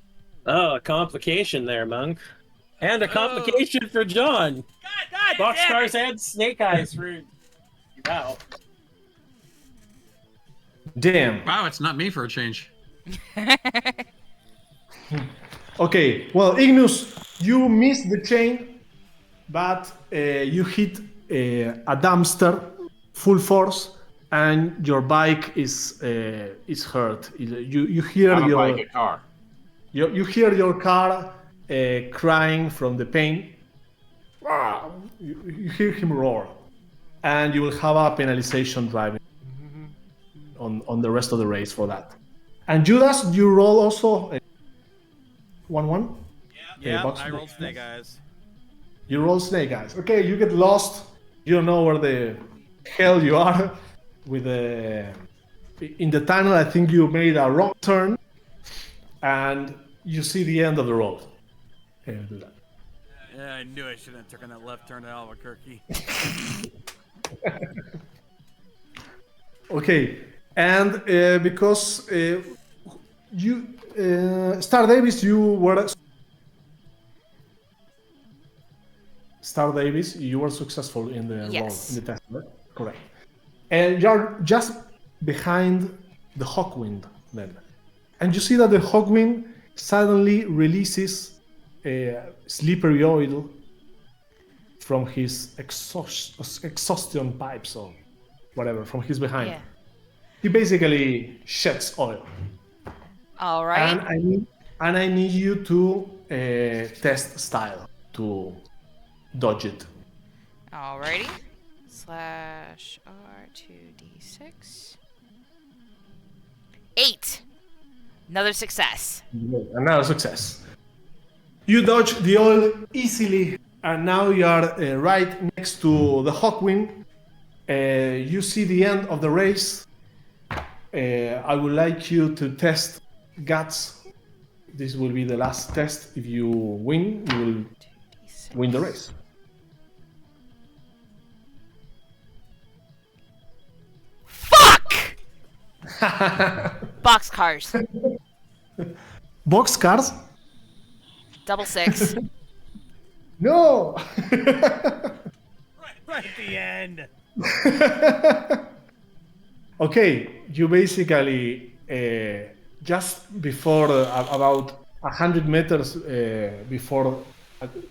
Oh, a complication there, Monk. And a complication for John. God Boxcars and snake eyes for... Wow. Damn. Wow, it's not me for a change. Okay, well, Ignus, you missed the chain, but you hit a dumpster full force, and your bike is hurt. You hear Not a your bike, a car. you hear your car crying from the pain. You hear him roar, and you will have a penalization driving on the rest of the race for that. And Judas, you roll also 1-1. Yeah, box- I rolled snake eyes. You roll snake eyes. Okay, you get lost. You don't know where the hell you are. In the tunnel, I think you made a wrong turn, and you see the end of the road. Okay, do that. Yeah, I knew I shouldn't have taken that left turn to Albuquerque. Okay, and because you, Star Davis, you were successful in the roll, in the test, right? Correct. And you're just behind the Hawkwind then. And you see that the Hawkwind suddenly releases slippery oil from his exhaustion pipes or whatever, from his behind. Yeah. He basically sheds oil. All right. And I need you to test style to dodge it. Alrighty. /R2D6. 8. Another success. Another success. You dodge the oil easily, and now you are right next to the Hawkwind. You see the end of the race. I would like you to test guts. This will be the last test. If you win, you will win the race. Fuck! Boxcars. Boxcars? Double 6. No! Right at the end. Okay, you basically just before about 100 meters before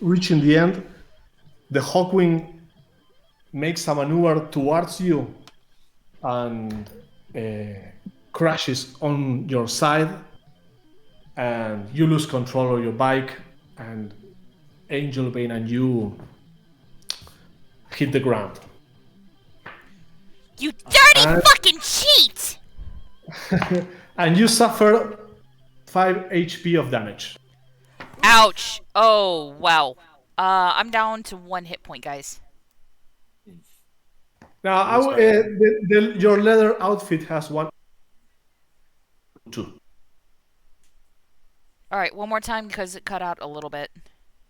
reaching the end, the Hawkwind makes a maneuver towards you and crashes on your side, and you lose control of your bike, and Angel Bane and you hit the ground. You dirty fucking cheat! And you suffer 5 HP of damage. Ouch. Oh, wow. I'm down to 1 hit point, guys. Now, your leather outfit has 1, 2. Alright, one more time because it cut out a little bit.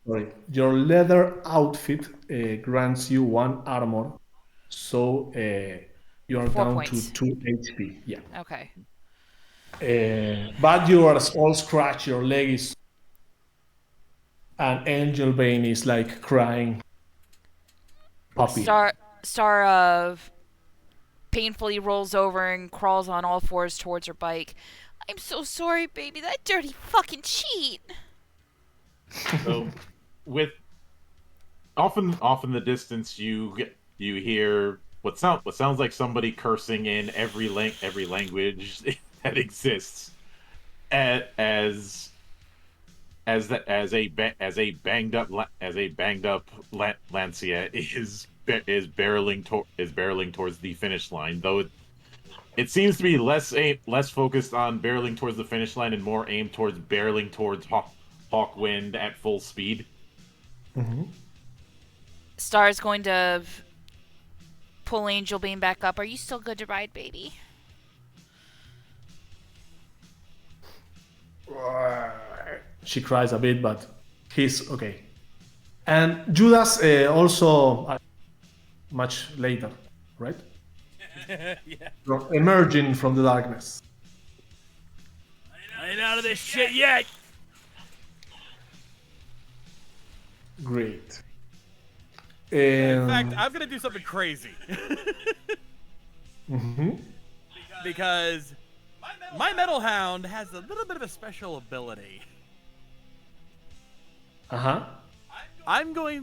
Sorry. Your leather outfit grants you 1 armor, so you are 4 down points. to 2 HP. Yeah. Okay. But you are all scratched, your leg is... And Angel Bane is like crying. Puppy. Star painfully rolls over and crawls on all fours towards her bike. I'm so sorry, baby. That dirty fucking cheat. So, off in the distance, you hear what sounds like somebody cursing in every language that exists, as a banged up Lancia is barreling towards the finish line, though it seems to be less focused on barreling towards the finish line and more aimed towards barreling towards Hawkwind at full speed. Mm-hmm. Star's going to pull Angel Beam back up. Are you still good to ride, baby? She cries a bit, but he's okay. And Judas also much later, right? Yeah. Emerging from the darkness. I ain't out of this shit yet. Great. In fact, I'm gonna do something crazy. Mm-hmm. Because my Metal Hound has a little bit of a special ability. Uh-huh. I'm gonna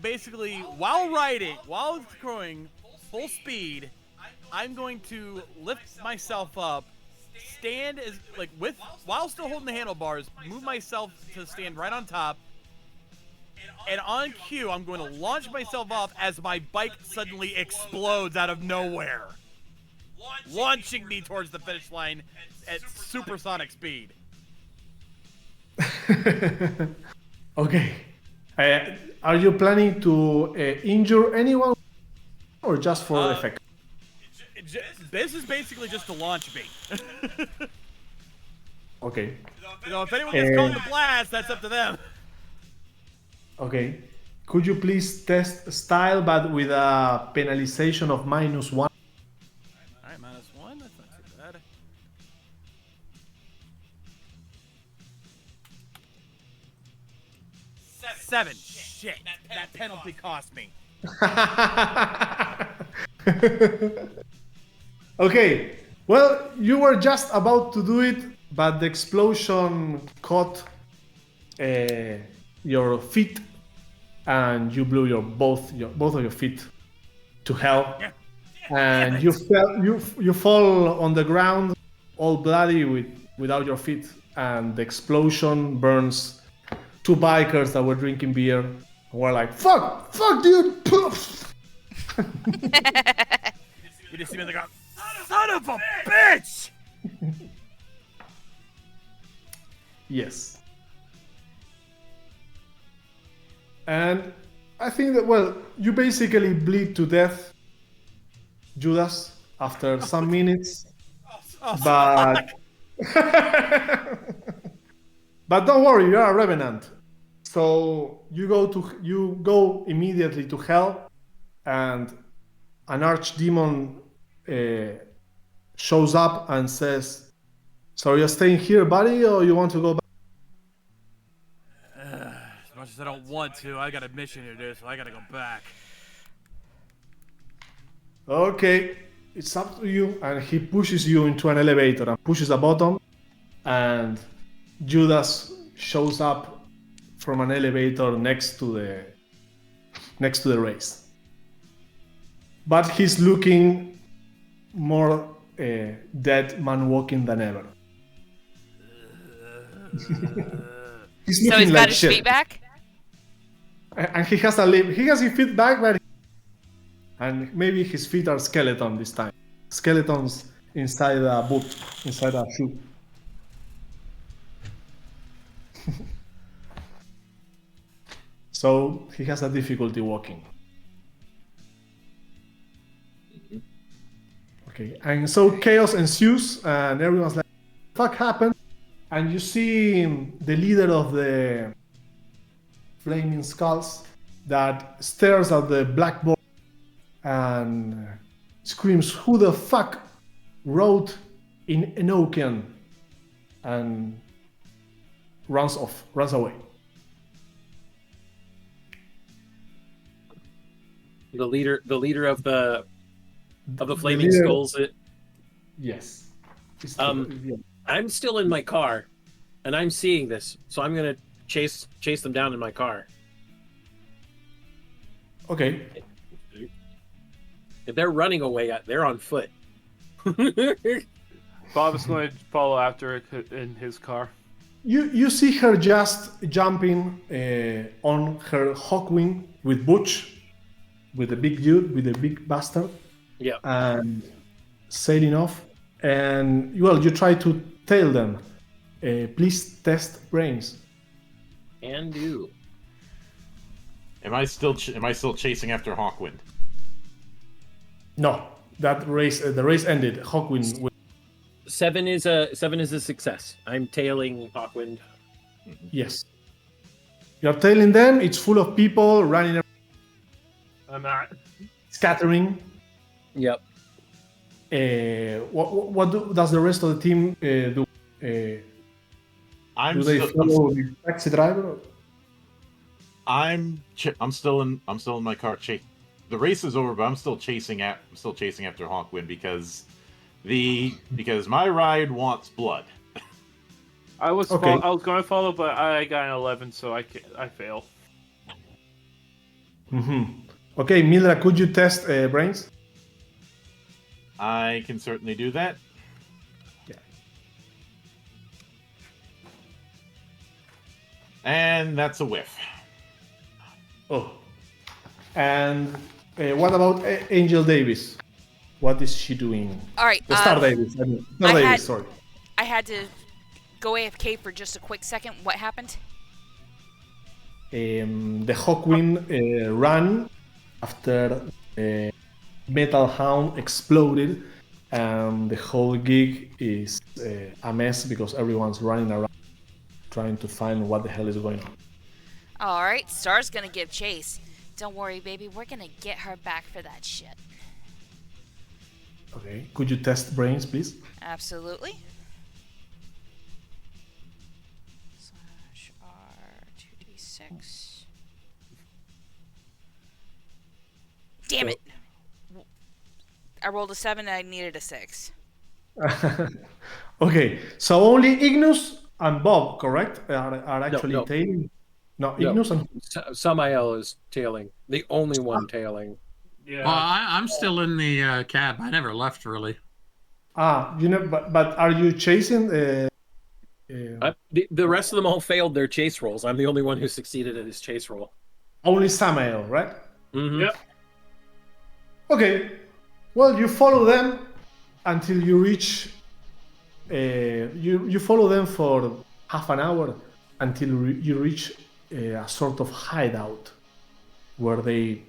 basically, while riding, while going full speed, I'm going to lift myself up, stand as while still holding the handlebars, move myself to stand right on top, and on cue, I'm going to launch myself off as my bike suddenly explodes out of nowhere, launching me towards the finish line at supersonic speed. Okay. Are you planning to injure anyone, or just for effect? This is basically just to launch me. Okay. If anyone gets caught in the blast, that's up to them. Okay. Could you please test style, but with a penalization of -1? Alright, -1. That's not too bad. Seven. Shit. That penalty cost me. Okay. Well, you were just about to do it, but the explosion caught your feet, and you blew both of your feet to hell. Yeah. And you fall on the ground, all bloody without your feet, and the explosion burns two bikers that were drinking beer and were like, fuck, dude! Poof! You just see me on the ground. Son of a bitch! Yes. And I think that, well, you basically bleed to death, Judas, after some minutes. But but don't worry, you are a revenant. So you go immediately to hell, and an archdemon shows up and says, "So you're staying here, buddy, or you want to go back?" As much as I don't want to, I got a mission to do, so I gotta go back. Okay, it's up to you. And he pushes you into an elevator and pushes a button, and Judas shows up from an elevator next to the race. But he's looking more dead man walking than ever. He's So looking he's like got his shit. feet back? And he has a limp. He has his feet back, but and maybe his feet are skeleton this time. Skeletons inside a boot, inside a shoe. So he has a difficulty walking. Okay, and so chaos ensues, and everyone's like, "Fuck happened?" And you see the leader of the Flaming Skulls that stares at the blackboard and screams, "Who the fuck wrote in Enochian?" and runs away. The leader of the Flaming leader- Skulls. Yes. Yeah. I'm still in my car, and I'm seeing this, so I'm gonna chase them down in my car. Okay. If they're running away, they're on foot. Bob is going to follow after it in his car. You see her just jumping on her Hawkwing with Butch, with the big dude, with the big bastard, Yeah. and sailing off. And well, you try to tail them. Please test brains. And do. Am I still chasing after Hawkwind? No, that race. The race ended. Hawkwind. 7 is a success. I'm tailing Hawkwind. Yes. You're tailing them. It's full of people running around, I'm not. scattering. Yep. What does the rest of the team do? Do they follow the taxi driver? I'm still in my car. The race is over, but I'm still chasing after Hawkwind because my ride wants blood. I was Okay. I was going to follow, but I got an 11, so I fail. Okay, Mildra, could you test brains? I can certainly do that. Yeah. And that's a whiff. Oh. And what about Angel Davis? What is she doing? All right. Star Davis. Star Davis, sorry. I had to go AFK for just a quick second. What happened? The Hawkwind ran after Metal Hound exploded, and the whole gig is a mess because everyone's running around trying to find what the hell is going on. All right. Star's gonna give chase. Don't worry, baby. We're gonna get her back for that shit. Okay, could you test brains, please? Absolutely. /R2d6. Damn it! I rolled a 7 and I needed a 6. Okay, so only Ignus and Bob, correct, are actually No. tailing? No, No. Ignus and... Samael is tailing. The only one tailing. Yeah. Well, I'm still in the cab. I never left, really. but are you chasing? The rest of them all failed their chase rolls. I'm the only one who succeeded at his chase roll. Only Samael, right? Mm-hmm. Yep. Okay. Well, you follow them until you reach. You follow them for half an hour until you reach a sort of hideout where they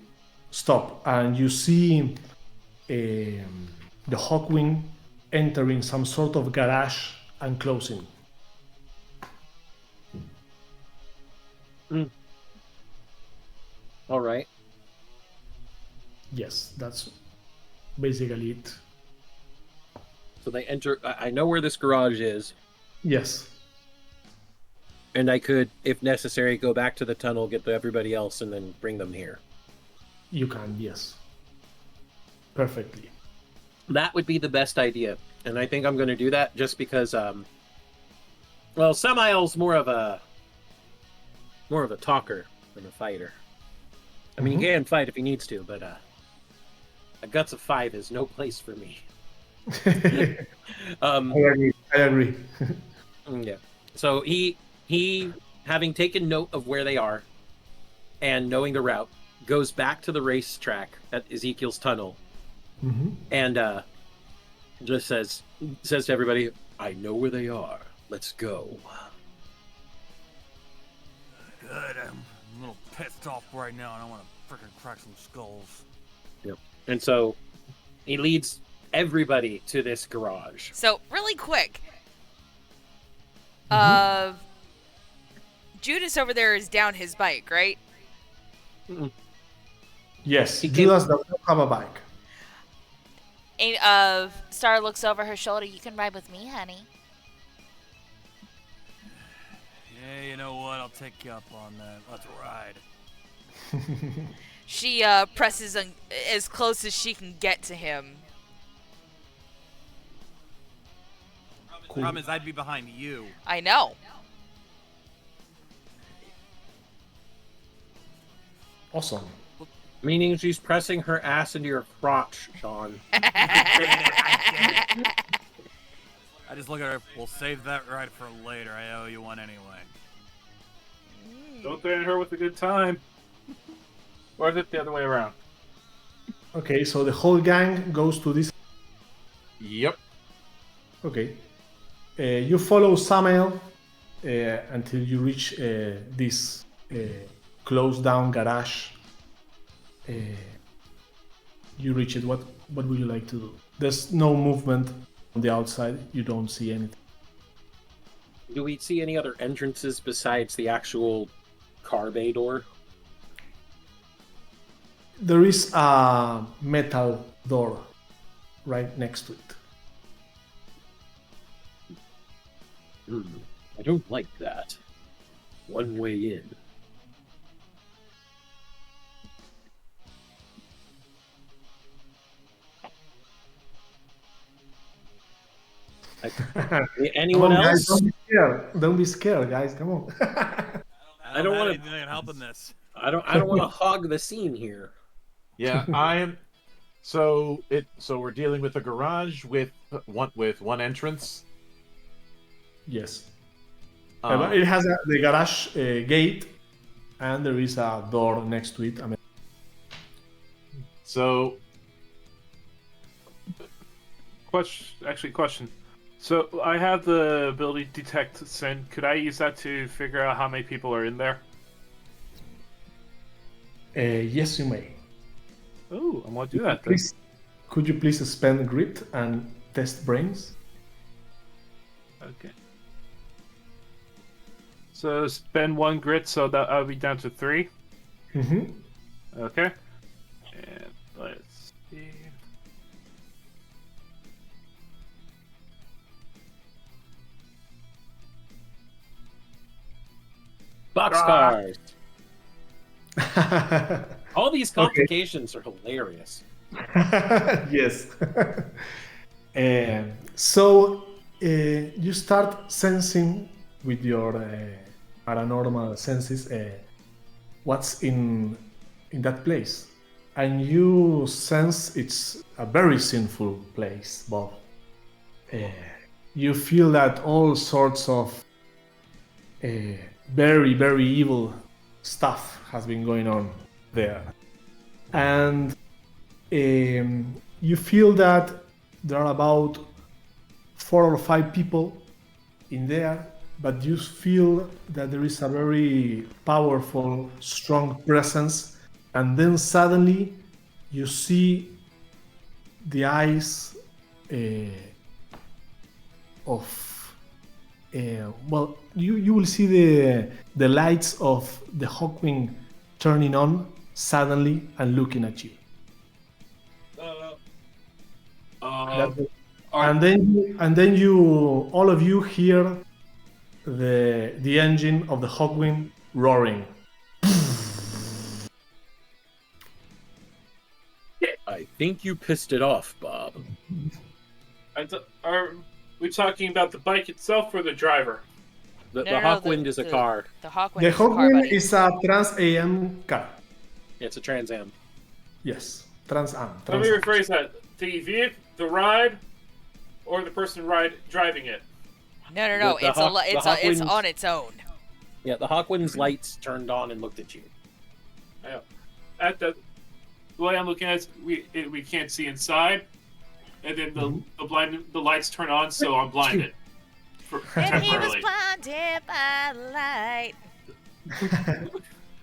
stop, and you see the Hawkwind entering some sort of garage and closing. All right. Yes, that's basically it. So they enter. I know where this garage is, Yes. and I could, if necessary, go back to the tunnel, get to everybody else, and then bring them here. You can, yes. Perfectly. That would be the best idea, and I think I'm going to do that just because. Well, Samael's more of a talker than a fighter. I mean, he can fight if he needs to, but a guts of 5 is no place for me. I agree. Yeah. So he, having taken note of where they are, and knowing the route, goes back to the racetrack at Ezekiel's tunnel, and just says to everybody, "I know where they are. Let's go." Good. I'm a little pissed off right now, and I want to freaking crack some skulls. Yep. And so he leads everybody to this garage. So, really quick. Judas over there is down his bike, right? Yes, He Judas does not have a bike. And, Star looks over her shoulder. You can ride with me, honey. Yeah, you know what? I'll take you up on that. Let's ride. She presses as close as she can get to him. Problem is, I'd be behind you. I know. Awesome. Meaning she's pressing her ass into your crotch, Sean. I just look at her. We'll save that right for later. I owe you one anyway. Don't threaten her with a good time. Or is it the other way around? Okay, so the whole gang goes to this. Yep. Okay. You follow Samael until you reach this closed down garage. You reach it. What would you like to do? There's no movement on the outside. You don't see anything. Do we see any other entrances besides the actual car bay door? There is a metal door right next to it. I don't like that. One way in. Anyone Come on, else? Guys, don't be scared. Don't be scared, guys. Come on. I don't want to. anything help in this. I don't want to hog the scene here. Yeah, I am. So we're dealing with a garage with one entrance. Yes. But it has the garage gate, and there is a door next to it. I mean, So, question. So I have the ability to detect sin. Could I use that to figure out how many people are in there? yes, you may. Oh, I'm gonna do that then. Please, could you please spend grit and test brains? Okay. So spend 1 grit, so that I'll be down to 3. Mm-hmm. Okay. And let's see. Boxcars. All these complications are hilarious. Yes. So you start sensing with your paranormal senses what's in that place, and you sense it's a very sinful place, Bob. You feel that all sorts of very, very evil stuff has been going on there, and you feel that there are about 4 or 5 people in there, but you feel that there is a very powerful, strong presence, and then suddenly you see the eyes of well, you will see the lights of the Hawkwing turning on suddenly and looking at you. And then you all of you hear the engine of the Hawkwing roaring. I think you pissed it off, Bob. Are we talking about the bike itself or the driver? The Hawkwind is a car. The Hawkwind The is a car, Hawkwing buddy. is a Trans AM car. It's a Trans Am. Yes, Trans Am. Let me rephrase that. The vehicle, the ride, or the person driving it? No. The It's Hawkwind's- on its own. Yeah, the Hawkwind's lights turned on and looked at you. Yeah. At the way I'm looking at it, we can't see inside, and then the lights turn on, so I'm blinded. And he was Temporarily. blinded by light.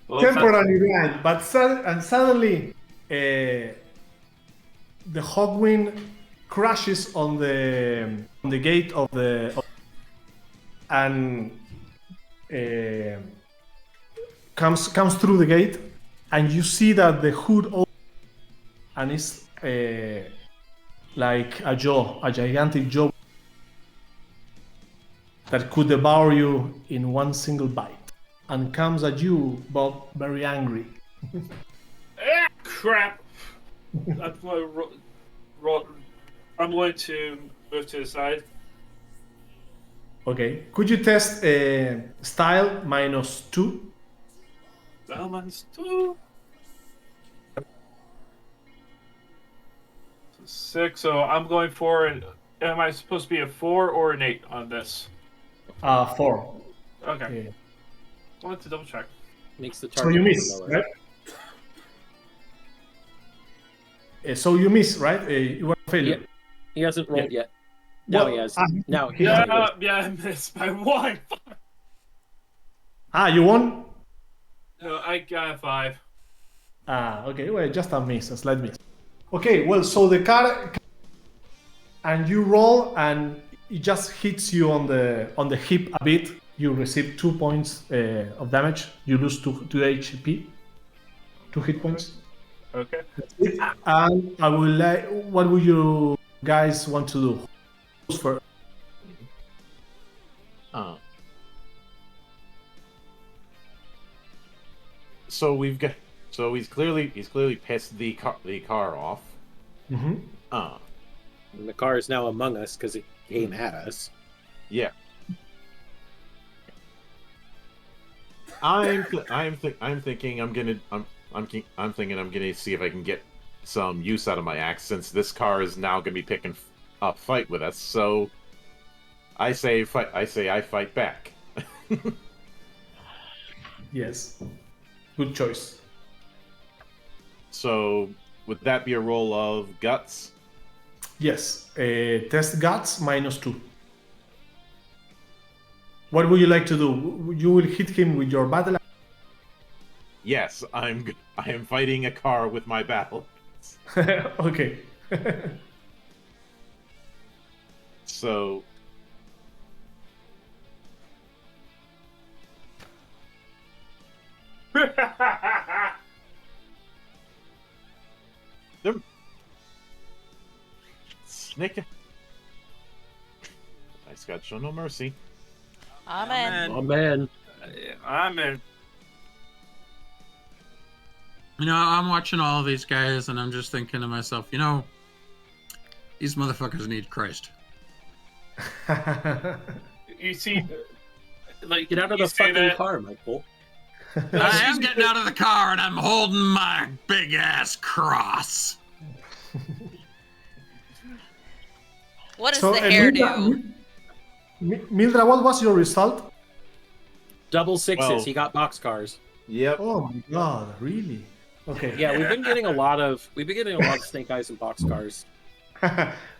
Well, it's not- Temporarily blind, but suddenly the Hawkwind crashes on the gate of the and comes through the gate, and you see that the hood opens, and it's like a gigantic jaw that could devour you in one single bite, and comes at you, Bob, very angry. Crap! I'm going to move to the side. Okay, could you test style -2? Balance 2. 6. So I'm going for an. Am I supposed to be a 4 or an 8 on this? 4. Okay. Yeah. I wanted to double check. Makes the So target you number miss, lower. right? So you miss, right? You were a failure. Yeah. He hasn't rolled yet. Now he has. Now he Yeah, has. I missed by 1. You won? No, I got a 5. Okay. Well, just a miss, a slight miss. Okay. Well, so the car, and you roll, and it just hits you on the hip a bit. You receive 2 points of damage. You lose 2 HP, 2 hit points. Okay. And I will like. What would you guys want to do? Who's first? So he's clearly pissed the car off. Mm-hmm. And the car is now among us because it came at us. Yeah. I'm thinking I'm gonna see if I can get some use out of my axe, since this car is now gonna be picking up fight with us. So I say I fight back. Yes. Good choice. So would that be a roll of guts? Yes. Test guts -2. What would you like to do? You will hit him with your battle axe. Yes, I am fighting a car with my battle. Okay. So Snake. Nice God, show no mercy. Amen. Oh man. I'm in. You know, I'm watching all these guys and I'm just thinking to myself, you know, these motherfuckers need Christ. You see, like, Get out of you the say fucking that- car, Michael. I am getting out of the car and I'm holding my big ass cross. What does the hair do? Mildra, what was your result? Double sixes. Well- He got boxcars. Yep. Oh my god, really? Okay. Yeah, we've been getting a lot of snake eyes and boxcars.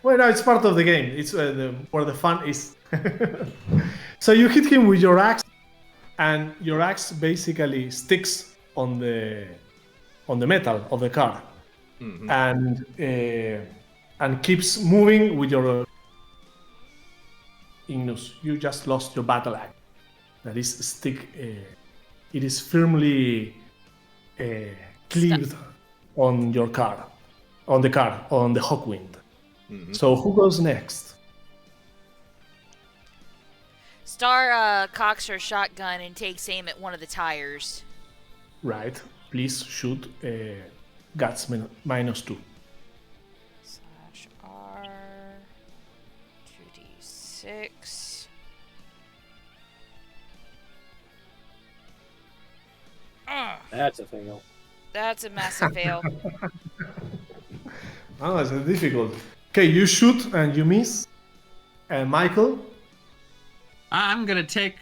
Well, no, it's part of the game. It's where the fun is. So you hit him with your axe, and your axe basically sticks on the metal of the car, and keeps moving with your Ignus. You just lost your battle axe. That is stick. It is firmly cleaved on your car, on the Hawkwind. So who goes next? Star cocks her shotgun and takes aim at one of the tires. Right. Please shoot guts -2. /R 2d6. That's a fail. That's a massive fail. Oh, that's difficult. Okay, you shoot and you miss. Michael? I'm gonna take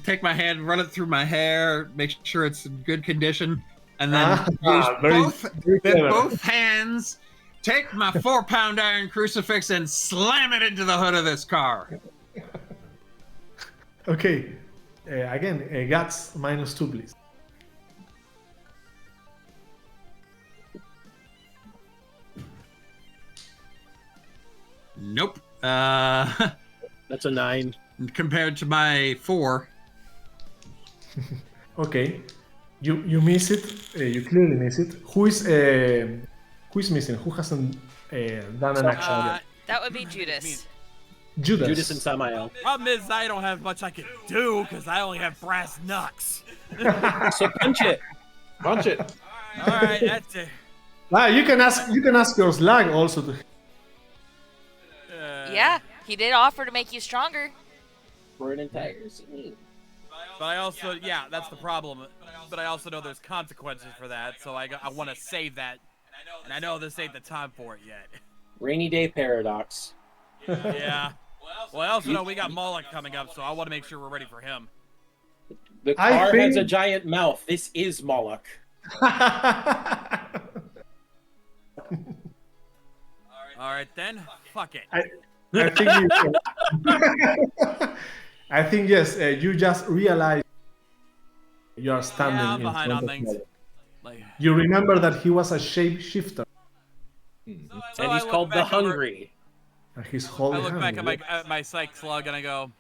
take my hand, run it through my hair, make sure it's in good condition, and then use both hands, take my 4-pound iron crucifix and slam it into the hood of this car. Okay. Again, guts -2, please. Nope. That's a 9. Compared to my 4. Okay. You miss it. You clearly miss it. Who is missing? Who hasn't done an action yet? That would be Judas. Judas and Samael. Problem is, I don't have much I can do because I only have brass knucks. So punch it. Punch it. All right, that's it. You can ask your slag also to. Yeah, he did offer to make you stronger. For an entire scene. But I also, yeah, that's the problem. But I also know there's consequences for that, so I want to save that And I know this ain't the time for it yet. Rainy day paradox. Yeah. Well, I also know we got Moloch coming up, so I want to make sure we're ready for him. The I car has a think- giant mouth. This is Moloch. All right then. Fuck it. I think I think yes. You just realize you are standing Yeah, I'm in behind front on of things. Moloch. Like, You remember that he was a shapeshifter, so And I he's look called the back over- Hungry. and he's I holding. look back at my psych slug and I go,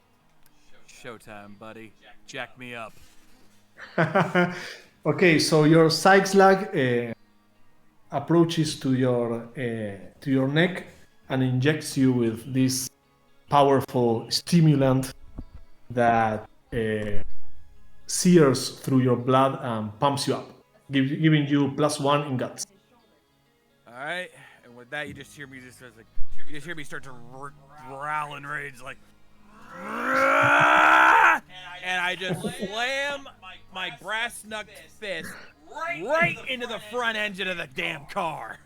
"Showtime, buddy. Jack me up." Okay, so your psych slug approaches to your neck and injects you with this powerful stimulant that sears through your blood and pumps you up, giving you +1 in guts. All right, and with that, you just hear me start to growl in rage, like, and I just slam my brass knucked fist right into the front engine of the damn car.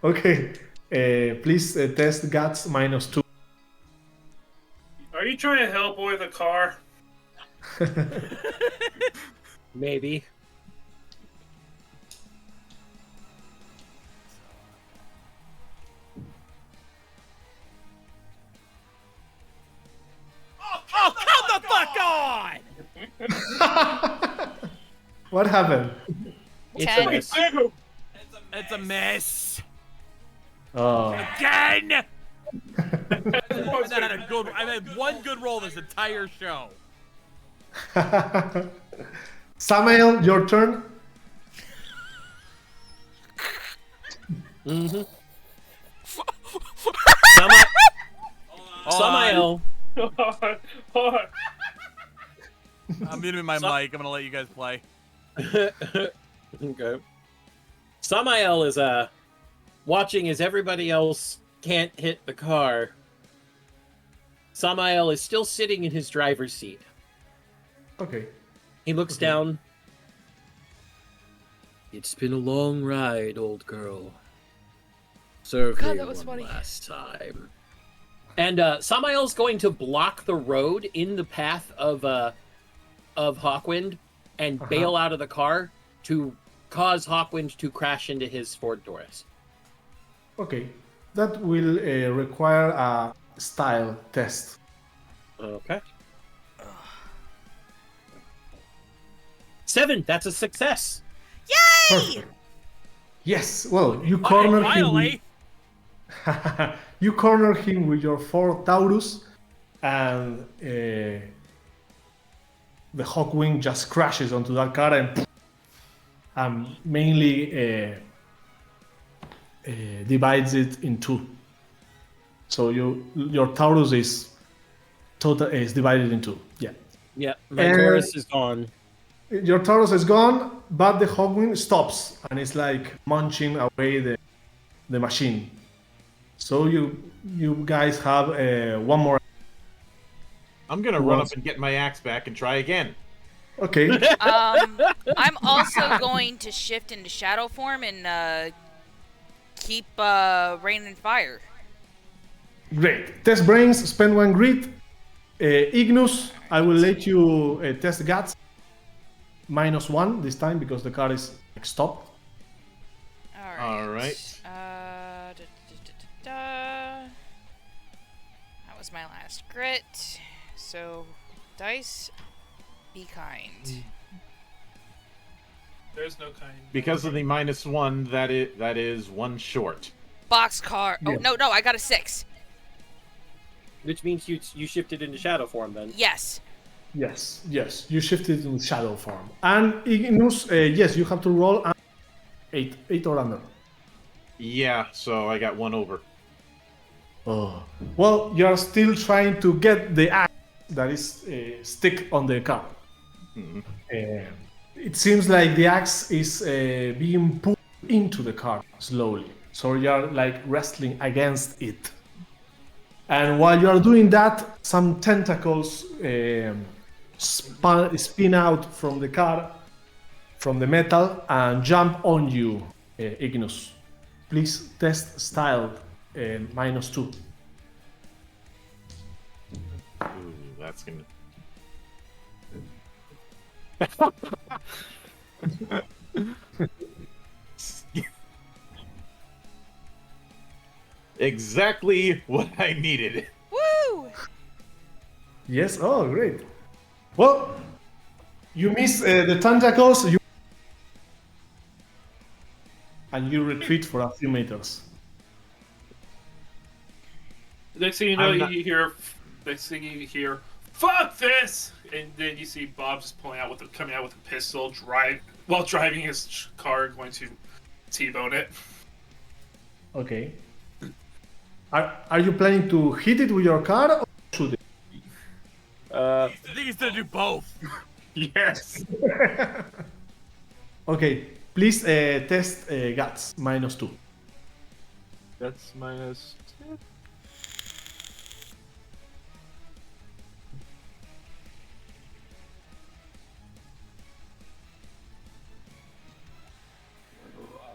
Okay, please test guts -2. Are you trying to help with a car? Maybe. Oh, come the fuck on! What happened? It's a 10. miss. It's a miss. Oh. Again! I've had one good roll this entire show. Samael, your turn. Mm-hmm. Hold Samael. Hold on. I'm muting my mic. I'm gonna let you guys play. Okay. Samael is watching as everybody else can't hit the car. Samael is still sitting in his driver's seat. Okay. He looks down. It's been a long ride, old girl. Serve God, me that was one funny. last time. And Samael's going to block the road in the path of Hawkwind and bail out of the car to cause Hawkwind to crash into his Ford Taurus. Okay. That will require a style test. Okay. 7. That's a success. Yay! Perfect. Yes. Well, you corner him. Finally! You corner him with your Ford Taurus, and the Hawkwing just crashes onto that car and mainly divides it in two. So your Taurus is divided in two. Yeah. Yeah, my And- Taurus is gone. Your Taurus is gone, but the Hawkwind stops and it's like munching away the machine. So you guys have one more. I'm gonna run up and get my axe back and try again. Okay. I'm also going to shift into shadow form and keep rain and fire. Great. Test brains, spend 1 grit. Ignus, I will let you test guts. -1 this time because the car is stopped. All right. That was my last grit. So, dice, be kind. There's no kind. Because of the -1, that is 1 short. Boxcar. Oh, Yeah. no, I got a 6. Which means you shifted into shadow form then. Yes. Yes. You shifted in shadow form. And Ignus, yes, you have to roll 8 or under. Yeah, so I got 1 over. Oh. Well, you are still trying to get the axe that is stick on the car. Mhm. It seems like the axe is being pulled into the car slowly. So you are like wrestling against it. And while you are doing that, some tentacles spin out from the car, from the metal and jump on you, Ignus. Please test style -2. Ooh, that's gonna. Exactly what I needed. Woo! Yes. Oh, great. Well, you miss the tentacles, and you retreat for a few meters. Next thing you know, you hear. Next thing you hear, "Fuck this!" And then you see Bob just coming out with a pistol, while driving his car, going to T-bone it. Okay. Are you planning to hit it with your car or shoot it? I think he's gonna do both. Yes. Okay. Please test guts -2. That's -2.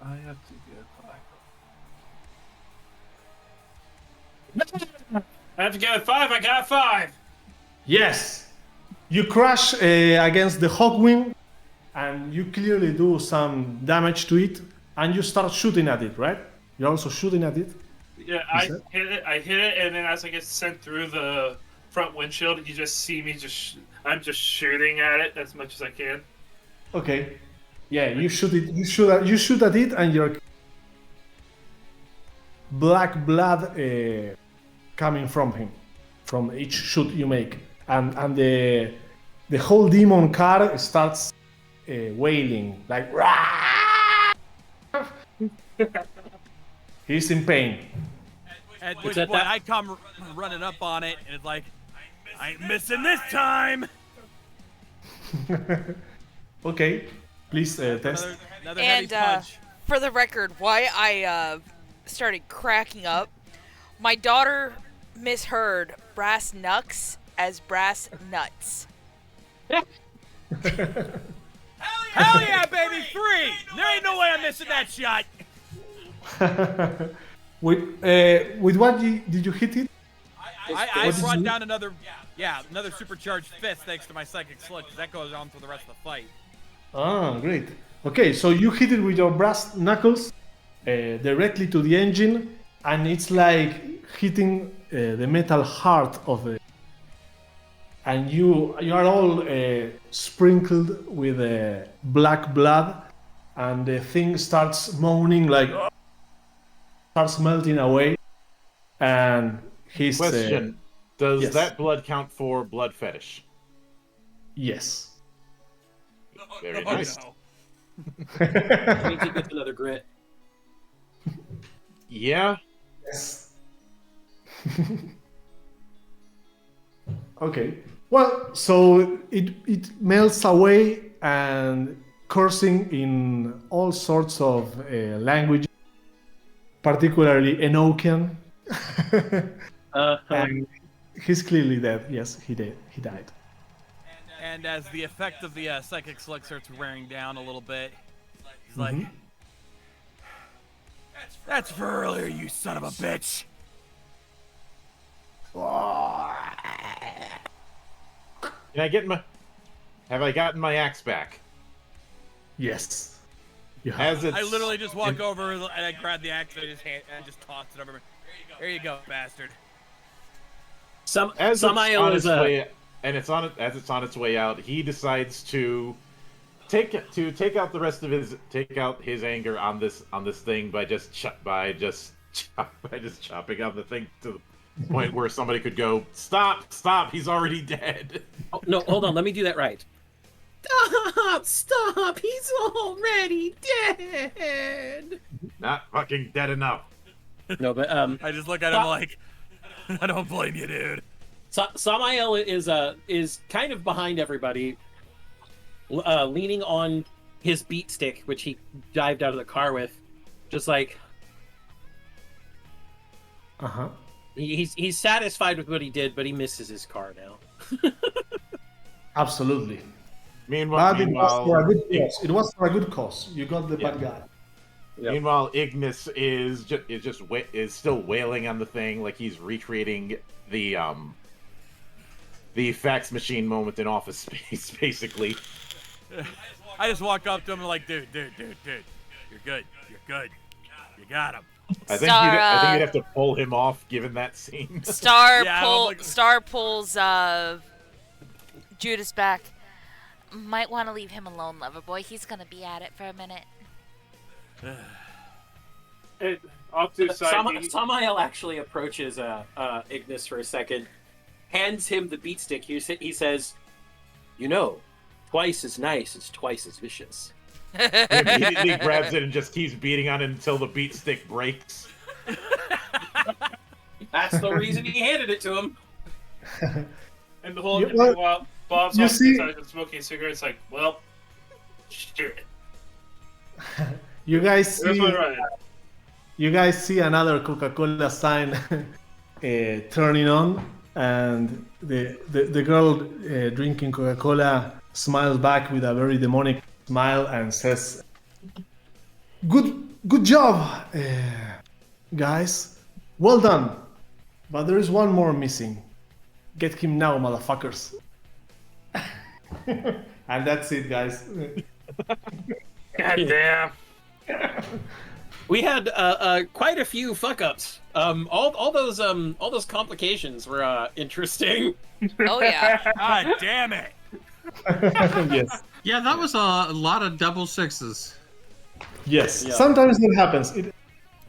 I have to get I have to get a 5. I got a 5. Yes. You crash against the Hawkwing, and you clearly do some damage to it, and you start shooting at it, right? You're also shooting at it. Yeah, I hit it, and then as I get sent through the front windshield, you just see me I'm just shooting at it as much as I can. Okay. Yeah, you shoot it. You shoot at it, and your black blood coming from him, from each shoot you make, and the whole demon car starts wailing like. Rah! He's in pain. At which point I come running up on it, and it's like, I ain't missing this time. Okay, please test. And Another heavy punch. for the record, why I started cracking up, my daughter misheard brass knucks as brass nuts. Hell yeah, baby! 3! There ain't no way I'm missing that shot. With what did you hit it? I brought down another supercharged fist thanks to my psychic slug, because that goes on for the rest of the fight. Ah, great. Okay, so you hit it with your brass knuckles directly to the engine, and it's like hitting the metal heart of it. And you are all sprinkled with black blood, and the thing starts moaning like, starts melting away, and his Question: Does yes. that blood count for blood fetish? Yes. Very nice. I need to get another grit. Yeah. Yes. Okay. Well, so it melts away and cursing in all sorts of languages, particularly Enochian. And he's clearly dead. Yes, he did. He died. And as the effect of the psychic slug starts wearing down a little bit, he's like, "That's for earlier, you son of a bitch." Can I get Have I gotten my axe back? Yes. I literally just walk over and I grab the axe and I just toss it over. There you go, bastard. As it's on its way out, he decides to take out the rest of his anger on this thing by just chopping out the thing to the point where somebody could go, stop, he's already dead. Oh, no, hold on, let me do that right. Stop, he's already dead. Not fucking dead enough. No, but I just look at him like, I don't blame you, dude. Samael is kind of behind everybody, leaning on his beat stick, which he dived out of the car with, just like. He's satisfied with what he did, but he misses his car now. Absolutely. Meanwhile, But it was for a good cause. It was for a good cause. You got the bad guy. Yep. Meanwhile, Ignis is still wailing on the thing like he's recreating the fax machine moment in Office Space, basically. I just walk up to him and like, dude, you're good, you got him. I think you'd have to pull him off, given that scene. Star pulls Judas back. Might want to leave him alone, lover boy. He's gonna be at it for a minute. Off to the side. Samael actually approaches Ignis for a second, hands him the beat stick. He says, "You know, twice as nice is twice as vicious." He immediately grabs it and just keeps beating on it until the beat stick breaks. That's the reason he handed it to him. And the whole while Bob's outside smoking cigarettes, like, well, shit. You guys see another Coca-Cola sign turning on, and the girl drinking Coca-Cola smiles back with a very demonic smile and says, "Good job, guys. Well done. But there is one more missing. Get him now, motherfuckers." And that's it, guys. God damn. We had quite a few fuck ups. All those complications were interesting. Oh yeah. God damn it. Yes. Yeah, that was a lot of double sixes. Yes. Yeah. Sometimes it happens.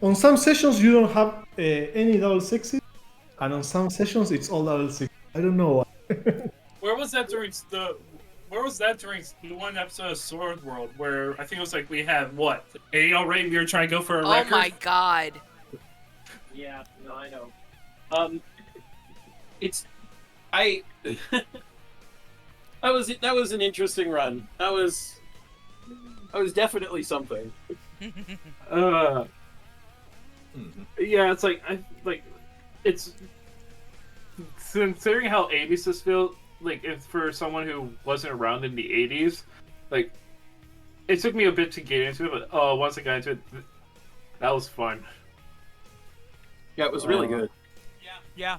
On some sessions you don't have any double sixes, and on some sessions it's all double sixes. I don't know why. Where was that during the one episode of Sword World where I think it was like we had what 8 already? We were trying to go for a record. Oh my god. Yeah, no, I know. That was an interesting run. That was definitely something. Yeah, it's it's considering how 80s this feels like. If for someone who wasn't around in the 80s, like it took me a bit to get into it, but once I got into it, that was fun. Yeah, it was really good. Yeah.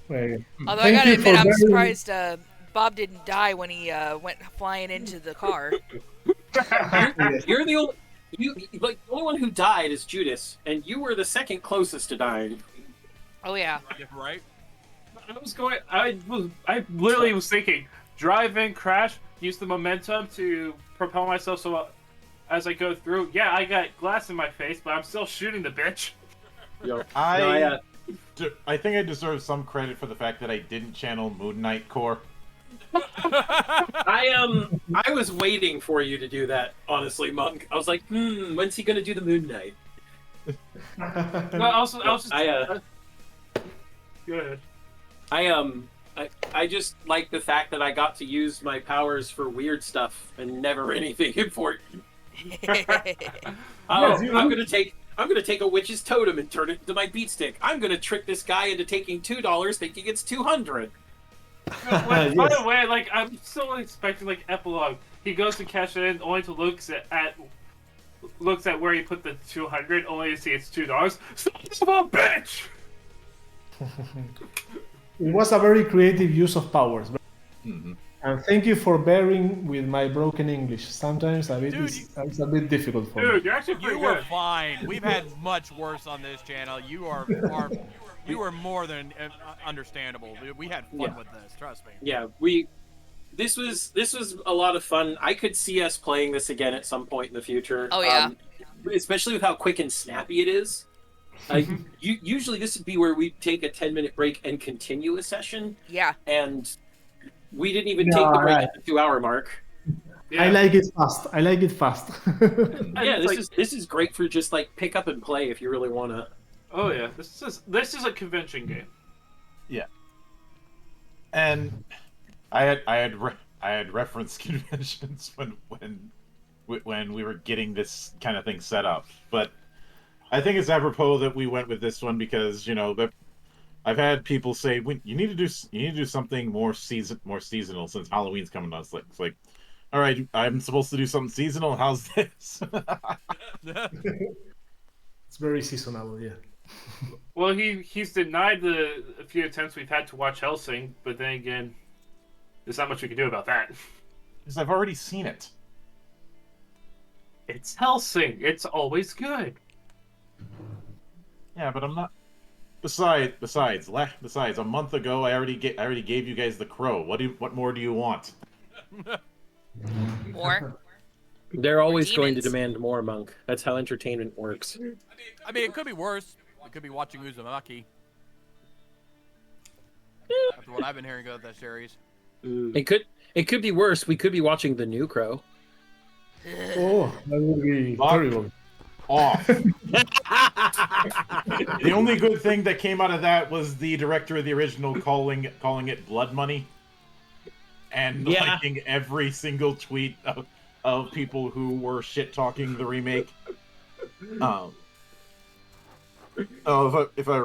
Wait. Although I gotta admit, I'm surprised Bob didn't die when he went flying into the car. You're the only the only one who died is Judas, and you were the second closest to dying. Oh yeah. Right. I literally was thinking, drive in, crash, use the momentum to propel myself so as I go through. Yeah, I got glass in my face, but I'm still shooting the bitch. Yo, I think I deserve some credit for the fact that I didn't channel Moon Knight Core. I was waiting for you to do that, honestly, Monk. I was like, when's he gonna do the Moon Knight? I was just. Go ahead. I just like the fact that I got to use my powers for weird stuff and never anything important. I'm gonna take a witch's totem and turn it into my beat stick. I'm gonna trick this guy into taking $2, thinking it's $200. By the way, like I'm still expecting like epilogue. He goes to cash it in, only to looks at where he put the 200, only to see it's $2. Son of a bitch! It was a very creative use of powers. Mm-hmm. And thank you for bearing with my broken English. Sometimes it's a bit difficult for me. Dude, you're actually pretty You were good. fine. We've had much worse on this channel. You were more than understandable. We had fun with this. Trust me. Yeah, this was a lot of fun. I could see us playing this again at some point in the future. Oh yeah. Especially with how quick and snappy it is. Usually this would be where we take a 10-minute break and continue a session. Yeah. And we didn't even take the break at the 2-hour mark. Yeah. I like it fast. Yeah, this is great for just like pick up and play if you really want to. Oh yeah, this is a convention game. Yeah. And I had referenced conventions when we were getting this kind of thing set up, but I think it's apropos that we went with this one because I've had people say you need to do something more seasonal since Halloween's coming up. It's like All right, I'm supposed to do something seasonal. How's this? It's very seasonal, yeah. Well, he's denied a few attempts we've had to watch Hellsing, but then again, there's not much we can do about that. Because I've already seen it. It's Hellsing. It's always good. Yeah, but I'm not. Besides, a month ago, I already gave you guys the Crow. What more do you want? More. They're always going to demons. demand more, Monk. That's how entertainment works. I mean, it could be worse. We could be watching Uzumaki. After what I've been hearing about that series. It could be worse. We could be watching the new Crow. Oh, that would be terrible. Off. The only good thing that came out of that was the director of the original calling it blood money, and liking every single tweet of people who were shit talking the remake. If I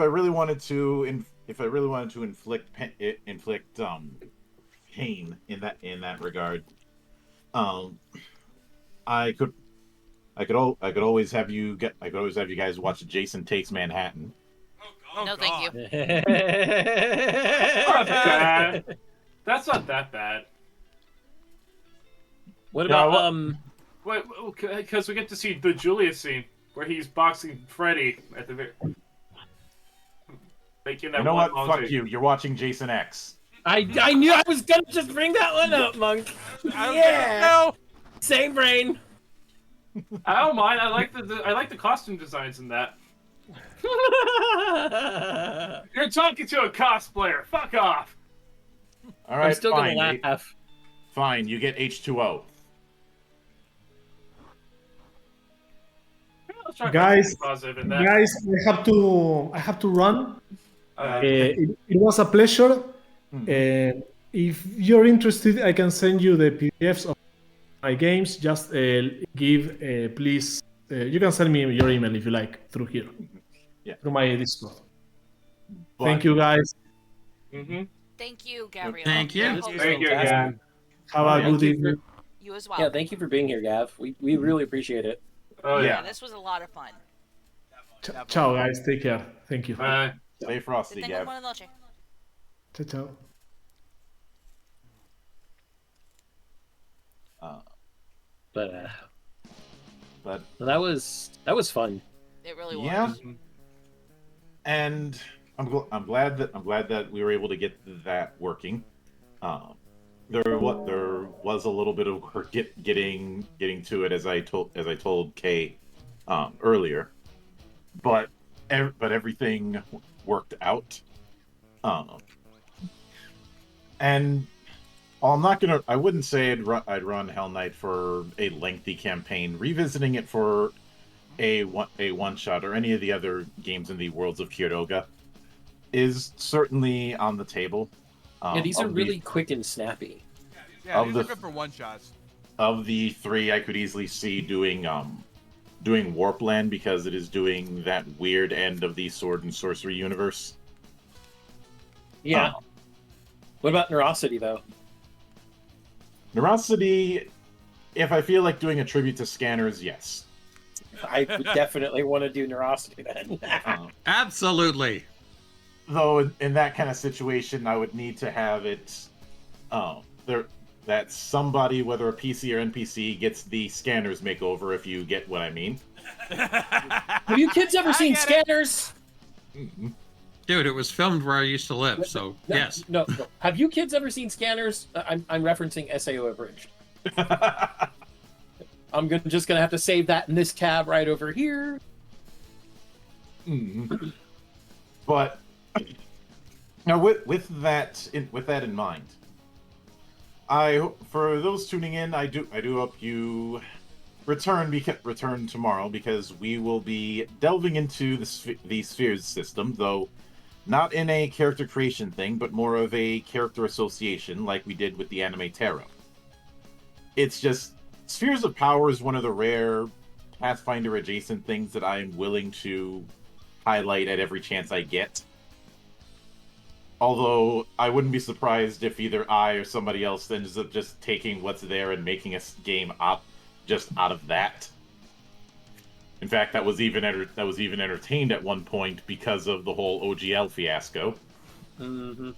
really wanted to inflict pain in that regard, I could always have you guys watch Jason Takes Manhattan. No, thank you. Not bad. That's not that bad. What about Wait, because we get to see the Julius scene where he's boxing Freddy at the very. Making that You know one what? Fuck you. You're watching Jason X. I knew I was gonna just bring that one up, Monk. Yeah. Same brain. I don't mind. I like the costume designs in that. You're talking to a cosplayer. Fuck off. All right, I'm still fine. gonna laugh. Fine, you get H2O. Guys, I have to run. It was a pleasure. If you're interested, I can send you the PDFs of my games. Just please. You can send me your email if you like through here, through my Discord. Thank you, guys. Thank you, Gabriel. Thank you. Thank you, Gav. Have a good evening. You as well. Yeah, thank you for being here, Gav. We really appreciate it. Oh Yeah, this was a lot of fun. Ciao, guys. Take care. Thank you. Stay frosty, Que Gav. tengan buena noche. Ciao, ciao. But that was fun. It really was. Yeah. And I'm glad that we were able to get that working. There was a little bit of work getting to it as I told Kay earlier, but everything worked out. And I wouldn't say I'd run Hell Knight for a lengthy campaign. Revisiting it for a one shot or any of the other games in the Worlds of Kyotoga is certainly on the table. Yeah, these are really quick and snappy. Yeah, these are good for one shots. Of the three, I could easily see doing Warpland because it is doing that weird end of the Sword and Sorcery universe. Yeah. What about Nerosity, though? Nerosity, if I feel like doing a tribute to Scanners, yes. I would definitely want to do Nerosity then. Absolutely. Though in that kind of situation, I would need to have it that somebody, whether a PC or NPC, gets the Scanners makeover, if you get what I mean. Have you kids ever seen Scanners? Dude, it was filmed where I used to live, so yes. No. Have you kids ever seen Scanners? I'm referencing SAO Abridged. I'm just gonna have to save that in this tab right over here. But now, with that in mind, for those tuning in, I do hope you return tomorrow, because we will be delving into the Spheres system, though not in a character creation thing, but more of a character association, like we did with the anime Tarot. It's just Spheres of Power is one of the rare Pathfinder adjacent things that I am willing to highlight at every chance I get. Although I wouldn't be surprised if either I or somebody else ends up just taking what's there and making a game out of that. In fact, that was even entertained at one point because of the whole OGL fiasco. Mm-hmm.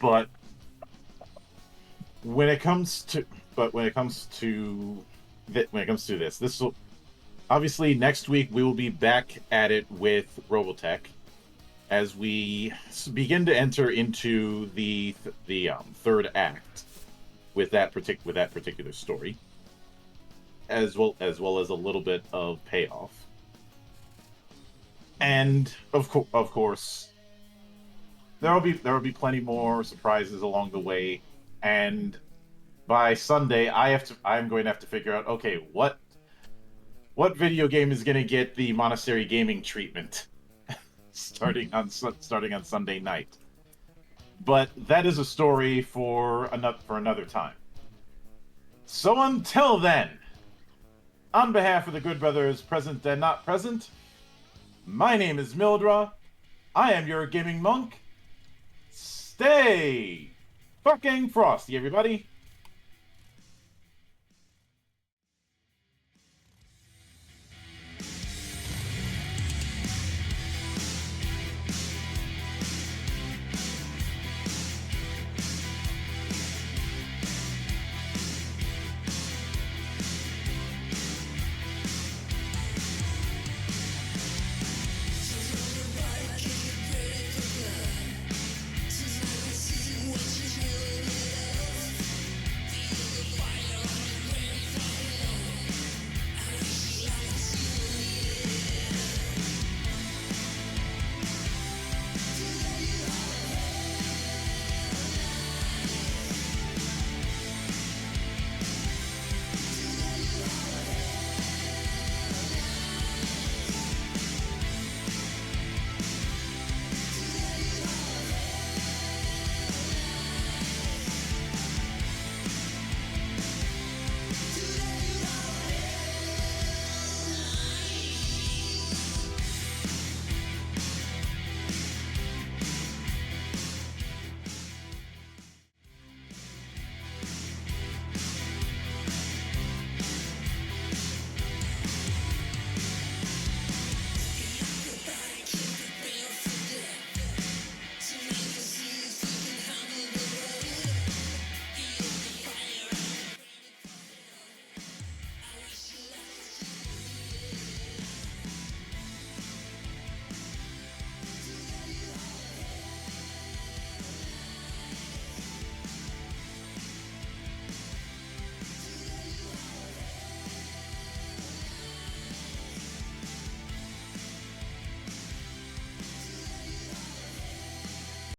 But when it comes to this will obviously next week we will be back at it with Robotech as we begin to enter into the third act with that particular story, as well as a little bit of payoff, and of course there will be plenty more surprises along the way, and by Sunday I'm going to have to figure out, okay, what video game is going to get the Monastery Gaming treatment starting on Sunday night. But that is a story for another time. So until then, on behalf of the good brothers present and not present, my name is Mildra. I am your gaming monk. Stay fucking frosty, everybody.